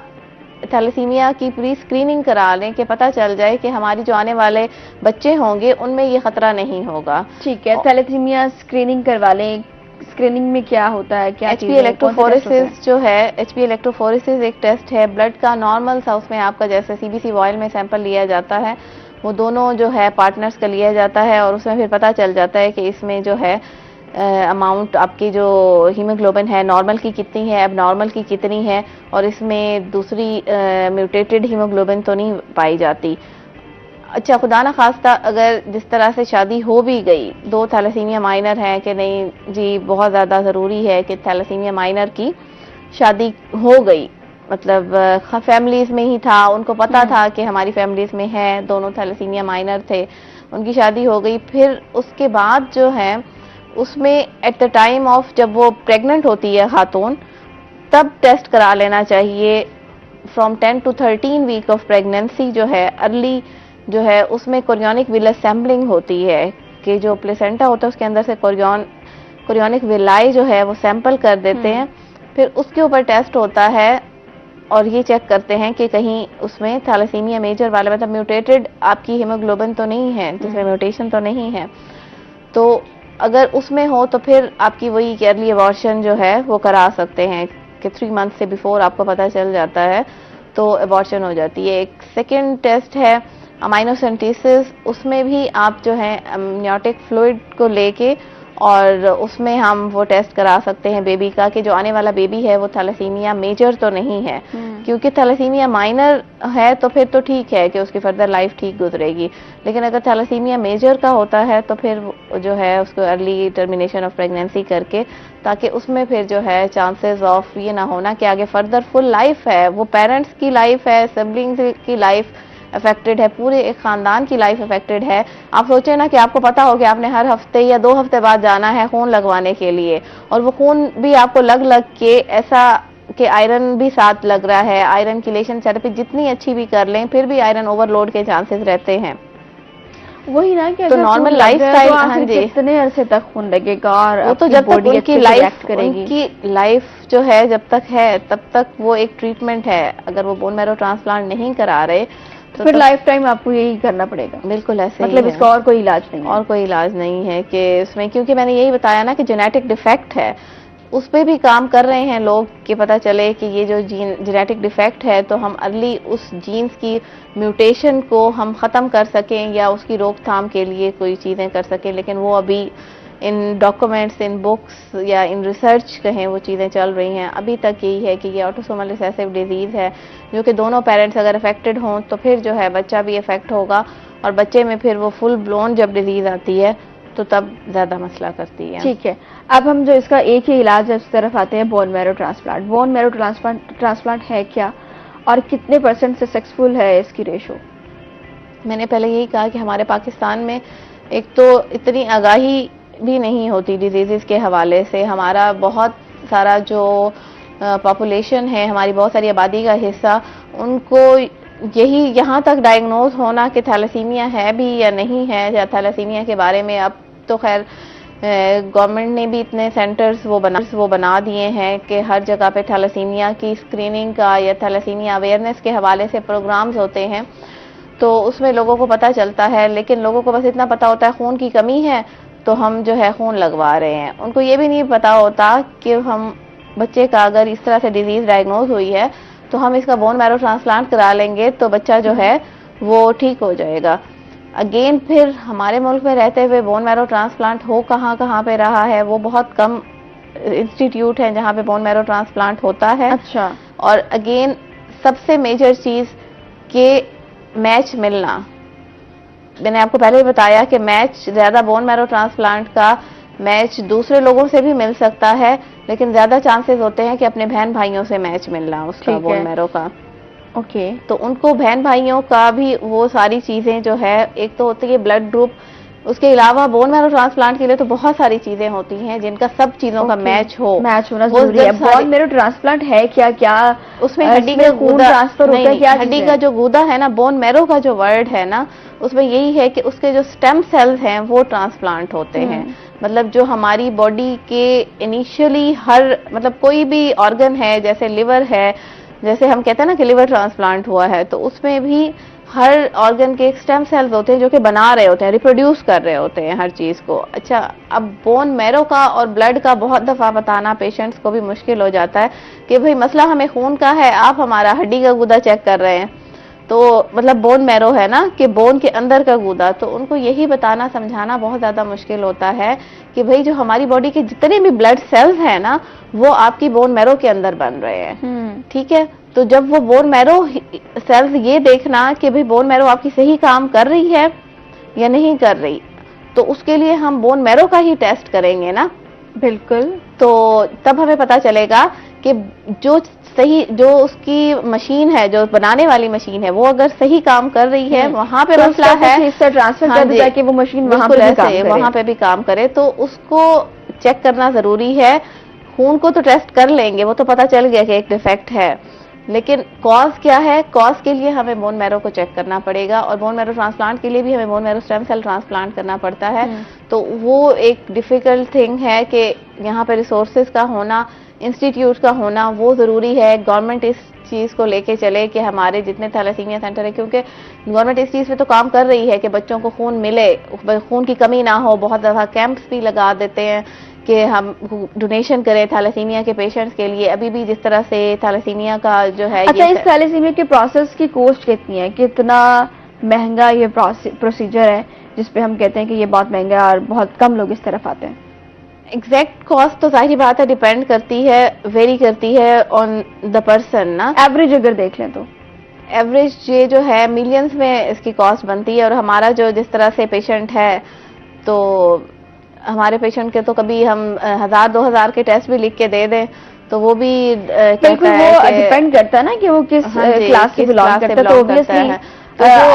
Speaker 8: थैलेसीमिया की प्री स्क्रीनिंग करा लें कि पता चल जाए कि हमारी जो आने वाले बच्चे होंगे उनमें ये खतरा नहीं होगा।
Speaker 1: ठीक है, थैलेसीमिया स्क्रीनिंग करवा लें। स्क्रीनिंग में क्या होता है, क्या
Speaker 8: HP इलेक्ट्रोफोरेसिस जो है, HP इलेक्ट्रोफोरेसिस एक टेस्ट है ब्लड का नॉर्मल सा, उसमें आपका जैसे CBC वॉयल में सैंपल लिया जाता है, वो दोनों जो है पार्टनर्स का लिया जाता है, और उसमें फिर पता चल जाता है कि इसमें जो है अमाउंट आपकी जो हीमोग्लोबिन है नॉर्मल की कितनी है, एबनॉर्मल की कितनी है, और इसमें दूसरी म्यूटेटेड हीमोग्लोबिन तो नहीं पाई जाती। अच्छा, खुदा ना खास्ता अगर जिस तरह से शादी हो भी गई, 2 थैलेसीमिया माइनर हैं कि नहीं जी बहुत ज़्यादा ज़रूरी है कि थैलेसीमिया माइनर की शादी हो गई, मतलब फैमिलीज में ही था, उनको पता था कि हमारी फैमिलीज में है, दोनों थैलेसीमिया माइनर थे, उनकी शादी हो गई, फिर उसके बाद जो है उसमें एट द टाइम ऑफ जब वो प्रेग्नेंट होती है खातून, तब टेस्ट करा लेना चाहिए। From 10 to 13 week of pregnancy जो है अर्ली जो है, उसमें कोरियोनिक विलस सैम्पलिंग होती है कि जो प्लेसेंटा होता है उसके अंदर से कोरियोनिक विलाई जो है वो सैंपल कर देते हैं, फिर उसके ऊपर टेस्ट होता है और ये चेक करते हैं कि कहीं उसमें थैलेसीमिया मेजर वाला मतलब म्यूटेटेड आपकी हीमोग्लोबिन तो नहीं है, जिसमें म्यूटेशन तो नहीं है। तो अगर उसमें हो तो फिर आपकी वही अर्ली अबॉर्शन जो है वो करा सकते हैं कि 3 मंथ से बिफोर आपको पता चल जाता है तो अबॉर्शन हो जाती है। एक सेकेंड टेस्ट है अमाइनोसेंटेसिस, उसमें भी आप जो है अमनियोटिक फ्लूइड को लेके और उसमें हम वो टेस्ट करा सकते हैं बेबी का कि जो आने वाला बेबी है वो थैलेसीमिया मेजर तो नहीं है। क्योंकि थैलेसीमिया माइनर है तो फिर तो ठीक है कि उसकी फर्दर लाइफ ठीक गुजरेगी, लेकिन अगर थैलेसीमिया मेजर का होता है तो फिर जो है उसको अर्ली टर्मिनेशन ऑफ प्रेगनेंसी करके, ताकि उसमें फिर जो है चांसेस ऑफ ये ना होना कि आगे फर्दर फुल लाइफ है, वो पेरेंट्स की लाइफ है, सिबलिंग्स की लाइफ अफेक्टेड है, पूरे एक खानदान की लाइफ अफेक्टेड है। आप सोचें ना कि आपको पता हो कि आपने हर हफ्ते या 2 हफ्ते बाद जाना है खून लगवाने के लिए, और वो खून भी आपको लग के ऐसा कि आयरन भी साथ लग रहा है, आयरन किलेशन थेरेपी जितनी अच्छी भी कर लें फिर भी आयरन ओवरलोड के चांसेस रहते हैं।
Speaker 1: वही ना कि
Speaker 8: तो नॉर्मल लाइफस्टाइल,
Speaker 1: तो हाँ जी, कितने अरसे तक खून लगेगा और
Speaker 8: वो तो जब तक उनकी लाइफ
Speaker 1: करेगी,
Speaker 8: उनकी लाइफ जो है जब तक है तब तक वो एक ट्रीटमेंट है। अगर वो बोन मैरो ट्रांसप्लांट नहीं करा रहे तो
Speaker 1: फिर लाइफ टाइम आपको यही करना पड़ेगा।
Speaker 8: बिल्कुल ऐसे
Speaker 1: मतलब इसका और कोई इलाज नहीं है।
Speaker 8: और कोई इलाज नहीं है कि उसमें, क्योंकि मैंने यही बताया ना कि जेनेटिक डिफेक्ट है, उस पर भी काम कर रहे हैं लोग कि पता चले कि ये जो जेनेटिक डिफेक्ट है तो हम अर्ली उस जीन्स की म्यूटेशन को हम ख़त्म कर सकें या उसकी रोकथाम के लिए कोई चीज़ें कर सकें। लेकिन वो अभी इन डॉक्यूमेंट्स, इन बुक्स या इन रिसर्च कहें वो चीज़ें चल रही हैं। अभी तक यही है कि ये ऑटोसोमल रिसेसिव डिजीज़ है जो कि दोनों पेरेंट्स अगर अफेक्टेड हों तो फिर जो है बच्चा भी अफेक्ट होगा, और बच्चे में फिर वो फुल ब्लोन जब डिजीज़ आती है तो तब ज़्यादा मसला करती है।
Speaker 1: ठीक है, अब हम जो इसका एक ही इलाज है उस तरफ आते हैं, bone marrow transplant. Bone marrow transplant है क्या और कितने % सक्सेसफुल है इसकी रेशो?
Speaker 8: मैंने पहले यही कहा कि हमारे पाकिस्तान में एक तो इतनी आगाही भी नहीं होती डिजीज़ के हवाले से। हमारा बहुत सारा जो पॉपुलेशन है, हमारी बहुत सारी आबादी का हिस्सा, उनको यही यहाँ तक डायग्नोज होना कि थैलेसीमिया है भी या नहीं है, या थैलेसीमिया के बारे में अब तो खैर गवर्नमेंट ने भी इतने सेंटर्स वो बना दिए हैं कि हर जगह पे थैलेसीमिया की स्क्रीनिंग का या थैलेसीमिया अवेयरनेस के हवाले से प्रोग्राम्स होते हैं, तो उसमें लोगों को पता चलता है। लेकिन लोगों को बस इतना पता होता है खून की कमी है तो हम जो है खून लगवा रहे हैं। उनको ये भी नहीं पता होता कि हम बच्चे का अगर इस तरह से डिजीज डायग्नोज हुई है तो हम इसका बोन मैरो ट्रांसप्लांट करा लेंगे तो बच्चा जो है वो ठीक हो जाएगा। अगेन फिर हमारे मुल्क में रहते हुए बोन मैरो ट्रांसप्लांट हो कहाँ पे रहा है, वो बहुत कम इंस्टीट्यूट हैं जहाँ पे बोन मैरो ट्रांसप्लांट होता है।
Speaker 1: अच्छा।
Speaker 8: और अगेन सबसे मेजर चीज के मैच मिलना, मैंने आपको पहले ही बताया कि मैच ज्यादा बोन मैरो ट्रांसप्लांट का मैच दूसरे लोगों से भी मिल सकता है, लेकिन ज्यादा चांसेस होते हैं कि अपने बहन भाइयों से मैच मिलना उसका बोन मैरो का।
Speaker 1: ओके।
Speaker 8: तो उनको बहन भाइयों का भी वो सारी चीजें जो है, एक तो होती है ब्लड ग्रुप, उसके अलावा बोन मैरो ट्रांसप्लांट के लिए तो बहुत सारी चीजें होती हैं जिनका सब चीजों का मैच होना
Speaker 1: जरूरी है। बोन मैरो ट्रांसप्लांट है क्या
Speaker 8: उसमें हड्डी का
Speaker 1: गूदा ट्रांसफर होता है, क्या
Speaker 8: हड्डी का जो गूदा है ना, बोन मैरो का जो वर्ड है ना, उसमें यही है कि उसके जो स्टेम सेल्स हैं वो ट्रांसप्लांट होते हैं। मतलब जो हमारी बॉडी के इनिशियली हर मतलब कोई भी ऑर्गन है, जैसे लिवर है, जैसे हम कहते हैं ना कि लिवर ट्रांसप्लांट हुआ है, तो उसमें भी हर ऑर्गन के स्टेम सेल्स होते हैं जो कि बना रहे होते हैं, रिप्रोड्यूस कर रहे होते हैं हर चीज को। अच्छा, अब बोन मैरो का और ब्लड का बहुत दफा बताना पेशेंट्स को भी मुश्किल हो जाता है कि भाई मसला हमें खून का है, आप हमारा हड्डी का गूदा चेक कर रहे हैं, तो मतलब बोन मैरो है ना कि बोन के अंदर का गूदा। तो उनको यही बताना समझाना बहुत ज्यादा मुश्किल होता है कि भाई जो हमारी बॉडी के जितने भी ब्लड सेल्स हैं ना, वो आपकी बोन मैरो के अंदर बन रहे हैं। ठीक है, तो जब वो बोन मैरो सेल्स ये देखना कि भाई बोन मैरो आपकी सही काम कर रही है या नहीं कर रही, तो उसके लिए हम बोन मैरो का ही टेस्ट करेंगे ना।
Speaker 1: बिल्कुल।
Speaker 8: तो तब हमें पता चलेगा कि जो उसकी मशीन है, जो बनाने वाली मशीन है, वो अगर सही काम कर रही है, वहां पे मसला है,
Speaker 1: हिस्सा ट्रांसफर कर दिया कि वो मशीन वहां
Speaker 8: पे भी काम करे, तो उसको चेक करना जरूरी है। खून को तो टेस्ट कर लेंगे, वो तो पता चल गया कि एक डिफेक्ट है, लेकिन कॉज क्या है, कॉज के लिए हमें बोन मैरो को चेक करना पड़ेगा। और बोन मैरो ट्रांसप्लांट के लिए भी हमें bone marrow stem cell transplant करना पड़ता है। तो वो एक डिफिकल्ट थिंग है कि यहाँ पे रिसोर्सेज का होना इंस्टीट्यूट का होना वो ज़रूरी है। गवर्नमेंट इस चीज़ को लेके चले कि हमारे जितने थैलेसीमिया सेंटर है, क्योंकि गवर्नमेंट इस चीज़ पे तो काम कर रही है कि बच्चों को खून मिले, खून की कमी ना हो। बहुत ज़्यादा कैंप्स भी लगा देते हैं कि हम डोनेशन करें थैलेसीमिया के पेशेंट्स के लिए। अभी भी जिस तरह से थैलेसीमिया का जो है,
Speaker 1: अच्छा, इस थैलेसीमिया के प्रोसेस की कॉस्ट कितनी है? कितना महंगा ये प्रोसीजर है जिसपे हम कहते हैं कि ये बहुत महंगा है और बहुत कम लोग इस तरफ आते हैं?
Speaker 8: एग्जैक्ट कॉस्ट तो जाहिर बात है डिपेंड करती है, वेरी करती है ऑन द पर्सन ना।
Speaker 1: एवरेज अगर देख लें तो
Speaker 8: एवरेज ये जो है मिलियंस में इसकी कॉस्ट बनती है। और हमारा जो जिस तरह से पेशेंट है, तो हमारे पेशेंट के तो कभी हम 1000-2000 के टेस्ट भी लिख के दे दें तो वो भी
Speaker 1: बिल्कुल वो डिपेंड करता है ना कि वो किस क्लास से बिलोंग करता है। तो ऑब्वियसली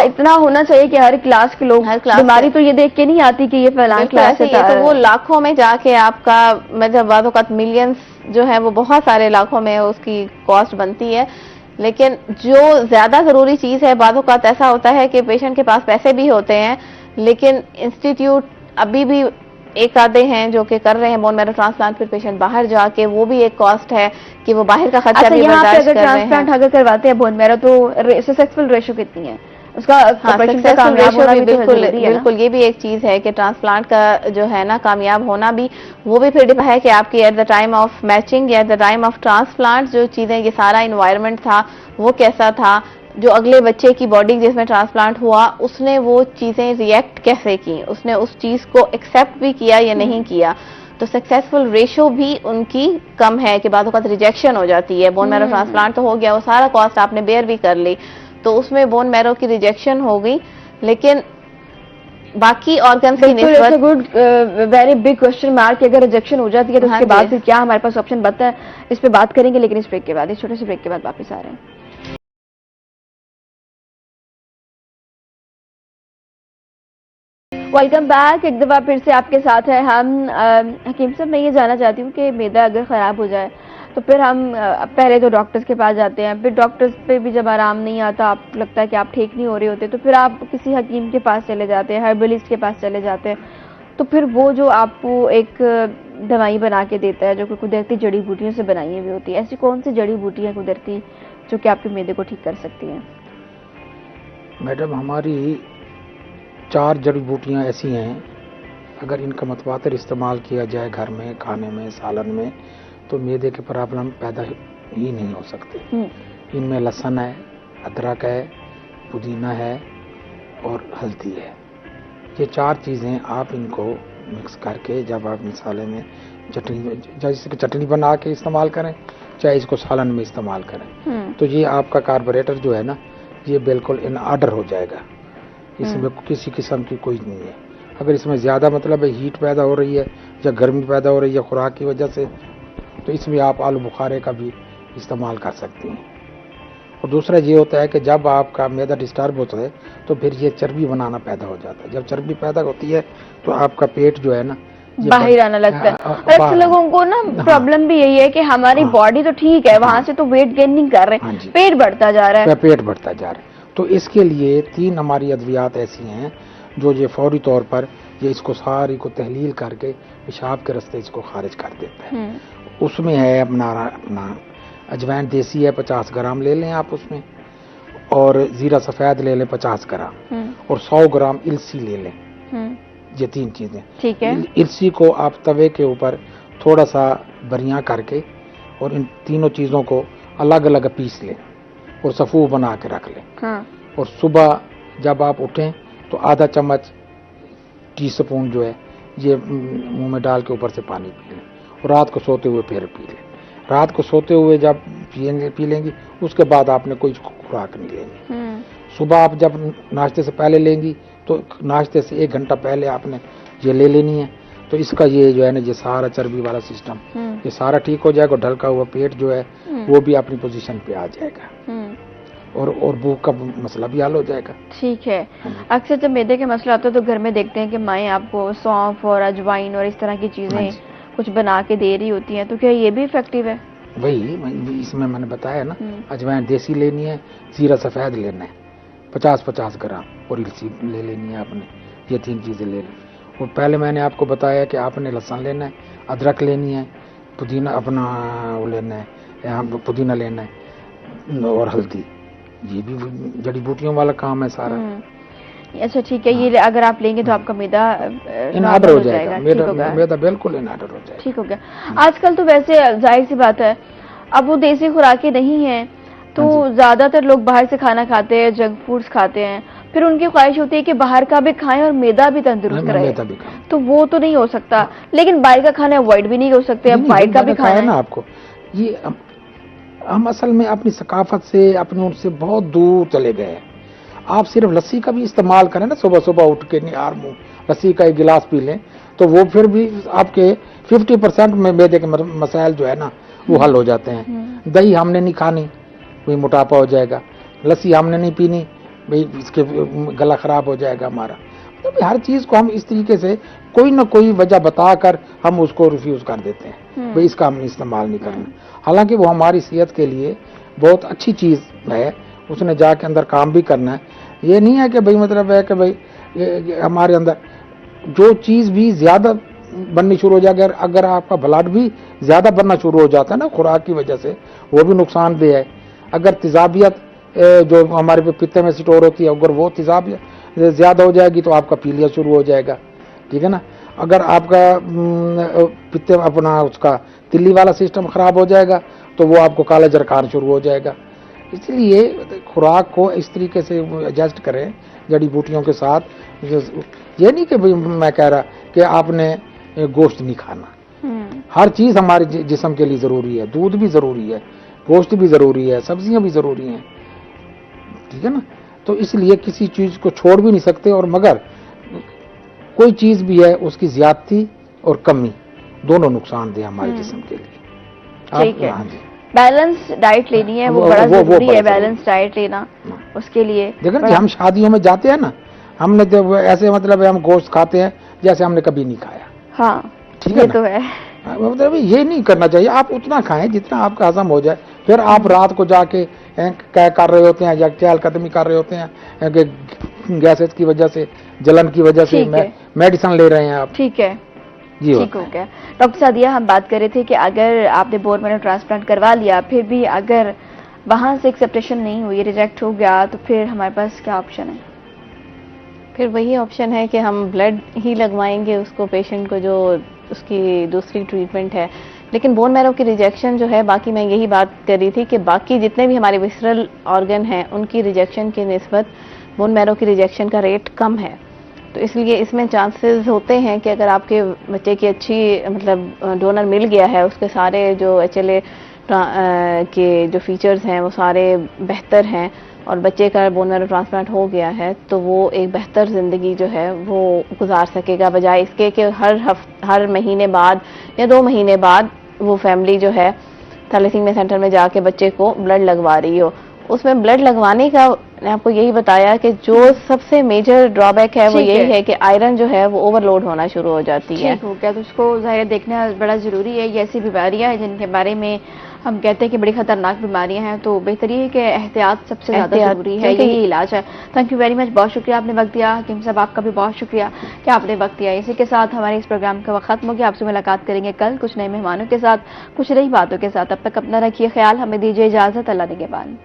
Speaker 1: इतना होना चाहिए कि हर क्लास के लोग, बीमारी तो ये देख के नहीं आती कि ये फलां क्लास से था,
Speaker 8: तो वो लाखों में जाके आपका मतलब बातों का मिलियंस जो है वो बहुत सारे लाखों में उसकी कॉस्ट बनती है। लेकिन जो ज्यादा जरूरी चीज है, बातों का ऐसा होता है कि पेशेंट के पास पैसे भी होते हैं लेकिन इंस्टीट्यूट अभी भी एक आधे हैं जो कि कर रहे हैं बोन मैरो ट्रांसप्लांट, फिर पेशेंट बाहर जाके वो भी एक कॉस्ट है कि वो बाहर का खर्चा भी बर्दाश्त कर रहे हैं।
Speaker 1: ट्रांसप्लांट अगर करवाते हैं बोन मैरो तो सक्सेसफुल रेशो कितनी है उसका?
Speaker 8: सक्सेसफुल रेशो भी बिल्कुल ये भी एक चीज है कि ट्रांसप्लांट का जो है ना कामयाब होना भी, वो भी फिर है कि आपकी at the time of matching या at the time of transplant जो चीजें, ये सारा इन्वायरमेंट था वो कैसा था, जो अगले बच्चे की बॉडी जिसमें ट्रांसप्लांट हुआ उसने वो चीजें रिएक्ट कैसे की, उसने उस चीज को एक्सेप्ट भी किया या नहीं किया। तो सक्सेसफुल रेशो भी उनकी कम है कि बातों का रिजेक्शन हो जाती है। बोन मैरो ट्रांसप्लांट तो हो गया, वो सारा कॉस्ट आपने बेयर भी कर ली, तो उसमें बोन मैरो की रिजेक्शन हो गई, लेकिन बाकी ऑर्गन्स की निस्बत
Speaker 1: good very big question mark. अगर रिजेक्शन हो जाती है तो उसके बाद फिर क्या हमारे पास ऑप्शन बनता है, इस पे बात करेंगे लेकिन इस ब्रेक के बाद, इस छोटे से ब्रेक के बाद वापस आ रहे हैं। Welcome back. एक दफा फिर से आपके साथ है हम। हकीम साहब, मैं ये जानना चाहती हूँ कि मैदा अगर ख़राब हो जाए तो फिर हम पहले तो डॉक्टर्स के पास जाते हैं, फिर डॉक्टर्स पे भी जब आराम नहीं आता, आप लगता है कि आप ठीक नहीं हो रहे होते, तो फिर आप किसी हकीम के पास चले जाते हैं, हर्बलिस्ट के पास चले जाते हैं। तो फिर वो जो आपको एक दवाई बना के देता है जो कि कुदरती जड़ी बूटियों से बनाई हुई होती है, ऐसी कौन सी जड़ी बूटी है कुदरती जो कि आपके मैदे को ठीक कर सकती हैं?
Speaker 7: मैडम, हमारी 4 जड़ी बूटियाँ ऐसी हैं, अगर इनका मतवातर इस्तेमाल किया जाए घर में, खाने में, सालन में, तो मैदे के प्रॉब्लम पैदा ही नहीं हो सकते। इनमें लहसुन है, अदरक है, पुदीना है और हल्दी है। ये 4 चीज़ें आप इनको मिक्स करके जब आप मसाले में चटनी, जैसे चटनी बना के इस्तेमाल करें, चाहे इसको सालन में इस्तेमाल करें, तो ये आपका कार्बोरेटर जो है ना, ये बिल्कुल इन ऑर्डर हो जाएगा। इसमें किसी किस्म की कोई नहीं है। अगर इसमें ज़्यादा मतलब हीट पैदा हो रही है या गर्मी पैदा हो रही है खुराक की वजह से, तो इसमें आप आलू बुखारे का भी इस्तेमाल कर सकती हैं। और दूसरा ये होता है कि जब आपका मैदा डिस्टर्ब होता है तो फिर ये चर्बी बनाना पैदा हो जाता है। जब चर्बी पैदा होती है तो आपका पेट जो है ना
Speaker 1: बाहर आना लगता है। और अक्सर लोगों को ना प्रॉब्लम भी यही है कि हमारी बॉडी तो ठीक है, वहां से तो वेट गेन नहीं कर रहे, पेट बढ़ता जा रहा है।
Speaker 7: पेट बढ़ता जा रहा है। तो इसके लिए 3 हमारी अद्वियात ऐसी हैं जो ये फौरी तौर पर ये इसको सारी को तहलील करके पेशाब के रास्ते इसको खारिज कर देता है। उसमें है अपना अजवाइन देसी है, 50 ग्राम ले लें आप उसमें, और जीरा सफ़ेद ले लें 50 ग्राम, और 100 ग्राम इलसी ले लें। ये 3 चीज़ें
Speaker 1: ठीक है।
Speaker 7: इलसी को आप तवे के ऊपर थोड़ा सा बरियां करके और इन तीनों चीज़ों को अलग अलग पीस लें और सफ़ूफ बना के रख लें। और सुबह जब आप उठें तो आधा चम्मच टीस्पून जो है ये मुंह में डाल के ऊपर से पानी पी लें, और रात को सोते हुए फिर पी लें। रात को सोते हुए जब पी लेंगी उसके बाद आपने कोई खुराक नहीं लेनी। सुबह आप जब नाश्ते से पहले लेंगी तो नाश्ते से 1 घंटा पहले आपने ये ले लेनी है। तो इसका ये जो है ना, ये सारा चर्बी वाला सिस्टम ये सारा ठीक हो जाएगा। ढलका हुआ पेट जो है वो भी अपनी पोजीशन पे आ जाएगा, और भूख का मसला भी हल हो जाएगा।
Speaker 1: ठीक है। अक्सर जब मैदे के मसला आता है तो घर में देखते हैं कि माएँ आपको सौंफ और अजवाइन और इस तरह की चीजें कुछ बना के दे रही होती हैं, तो क्या ये भी इफेक्टिव है?
Speaker 7: वही इसमें मैंने बताया ना, अजवाइन देसी लेनी है, जीरा सफ़ेद लेना है 50-50 ग्राम, और इलसी ले लेनी है आपने। ये 3 चीज़ें ले लें। और पहले मैंने आपको बताया कि आपने लहसुन लेना है, अदरक लेनी है, पुदीना अपना वो लेना है, यहाँ पुदीना लेना है और हल्दी, ये भी जड़ी बूटियों वाला काम है सारा।
Speaker 1: अच्छा ठीक है, ये अगर आप लेंगे तो आपका मैदा
Speaker 7: इनऑर्डर हो जाएगा, मैदा बिल्कुल इनऑर्डर हो जाएगा।
Speaker 1: ठीक हो गया। आजकल तो वैसे जाहिर सी बात है, अब वो देसी खुराकें नहीं है, तो ज्यादातर लोग बाहर से खाना खाते हैं, जंक फूड्स खाते हैं, फिर उनकी ख्वाहिश होती है कि बाहर का भी खाएं और मैदा भी तंदुरुस्त रहे, तो वो तो नहीं हो सकता। लेकिन बाहर का खाना अवॉइड भी नहीं कर सकते, अब बाहर का भी खाना है ना
Speaker 7: आपको। ये हम असल में अपनी सकाफत से, अपने उनसे बहुत दूर चले गए हैं। आप सिर्फ लस्सी का भी इस्तेमाल करें ना, सुबह सुबह उठ के निहार मुंह लस्सी का एक गिलास पी लें, तो वो फिर भी आपके 50% में मैदे के मसाइल जो है ना वो हल हो जाते हैं। दही हमने नहीं खानी, कोई मोटापा हो जाएगा। लस्सी हमने नहीं पीनी, भाई इसके गला खराब हो जाएगा हमारा। तो हर चीज को हम इस तरीके से कोई ना कोई वजह बताकर हम उसको रिफ्यूज कर देते हैं, भाई इसका हमने इस्तेमाल नहीं करना। हालांकि वो हमारी सेहत के लिए बहुत अच्छी चीज है, उसने जाके अंदर काम भी करना है। ये नहीं है कि भाई मतलब है कि भाई हमारे अंदर जो चीज भी ज्यादा बननी शुरू हो जाएगी, अगर आपका ब्लड भी ज्यादा बनना शुरू हो जाता है ना खुराक की वजह से, वो भी नुकसानदेह है। अगर तेजाबियत जो हमारे पे पित्ते में स्टोर होती है, अगर वो तेजाबियत ज्यादा हो जाएगी तो आपका पीलिया शुरू हो जाएगा, ठीक है ना। अगर आपका पित्ते अपना उसका तिल्ली वाला सिस्टम खराब हो जाएगा तो वो आपको काला जरखान शुरू हो जाएगा। इसलिए खुराक को इस तरीके से एडजस्ट करें जड़ी बूटियों के साथ। ये नहीं कि भाई मैं कह रहा कि आपने गोश्त नहीं खाना, हर चीज हमारे जिस्म के लिए जरूरी है। दूध भी जरूरी है, गोश्त भी जरूरी है, सब्जियां भी जरूरी हैं, ठीक है ना। तो इसलिए किसी चीज को छोड़ भी नहीं सकते, और मगर कोई चीज भी है उसकी ज्यादती और कमी दोनों नुकसानदेह हमारे जिस्म के लिए।
Speaker 1: ठीक है, बैलेंस डाइट लेनी है, वो बड़ा जरूरी है, बैलेंस डाइट लेना। उसके लिए
Speaker 7: देखो कि हम शादियों में जाते हैं ना, हमने जब ऐसे मतलब हम गोश्त खाते हैं जैसे हमने कभी नहीं खाया।
Speaker 1: हाँ,
Speaker 7: ठीक
Speaker 1: है,
Speaker 7: ये
Speaker 1: तो है।
Speaker 7: मतलब ये नहीं करना चाहिए। आप उतना खाएं जितना आपका हजम हो जाए, फिर आप रात को जाके क्या कर रहे होते हैं या चहलकदमी कर रहे होते हैं कि गैसेस की वजह से, जलन की वजह से मेडिसिन ले रहे हैं आप।
Speaker 1: ठीक है, ठीक हो गया। डॉक्टर सादिया, हम बात कर रहे थे कि अगर आपने बोन मैरो ट्रांसप्लांट करवा लिया, फिर भी अगर वहां से एक्सेप्टेशन नहीं हुई, रिजेक्ट हो गया, तो फिर हमारे पास क्या ऑप्शन है?
Speaker 8: फिर वही ऑप्शन है कि हम ब्लड ही लगवाएंगे उसको, पेशेंट को, जो उसकी दूसरी ट्रीटमेंट है। लेकिन बोन मैरो की रिजेक्शन जो है, बाकी मैं यही बात कर रही थी कि बाकी जितने भी हमारे विसरल ऑर्गन हैं उनकी रिजेक्शन की निस्बत बोन मैरो की रिजेक्शन का रेट कम है। तो इसलिए इसमें चांसेस होते हैं कि अगर आपके बच्चे की अच्छी मतलब डोनर मिल गया है, उसके सारे जो HLA के जो फीचर्स हैं वो सारे बेहतर हैं और बच्चे का बोन मैरो ट्रांसप्लांट हो गया है, तो वो एक बेहतर ज़िंदगी जो है वो गुजार सकेगा, बजाय इसके कि हर महीने बाद या 2 महीने बाद वो फैमिली जो है थैलेसीमिया सेंटर में जाके बच्चे को ब्लड लगवा रही हो। उसमें ब्लड लगवाने का मैंने आपको यही बताया कि जो सबसे मेजर ड्रॉबैक है वो यही है कि आयरन जो है वो ओवरलोड होना शुरू हो जाती है।
Speaker 1: ठीक हो गया, तो उसको ज़ाहिर देखना बड़ा ज़रूरी है। ये ऐसी बीमारियां हैं जिनके बारे में हम कहते हैं कि बड़ी खतरनाक बीमारियां हैं, तो बेहतर ये है कि एहतियात सबसे ज़्यादा ज़रूरी है, यही इलाज है। थैंक यू वेरी मच, बहुत शुक्रिया आपने वक्त दिया। हकीम साहब, आपका भी बहुत शुक्रिया कि आपने वक्त दिया। इसी के साथ हमारे इस प्रोग्राम का वक्त खत्म हो गया। आपसे मुलाकात करेंगे कल कुछ नए मेहमानों के साथ, कुछ नई बातों के साथ। अब तक अपना रखिए ख्याल, हमें दीजिए इजाज़त। अल्लाह निगहबान।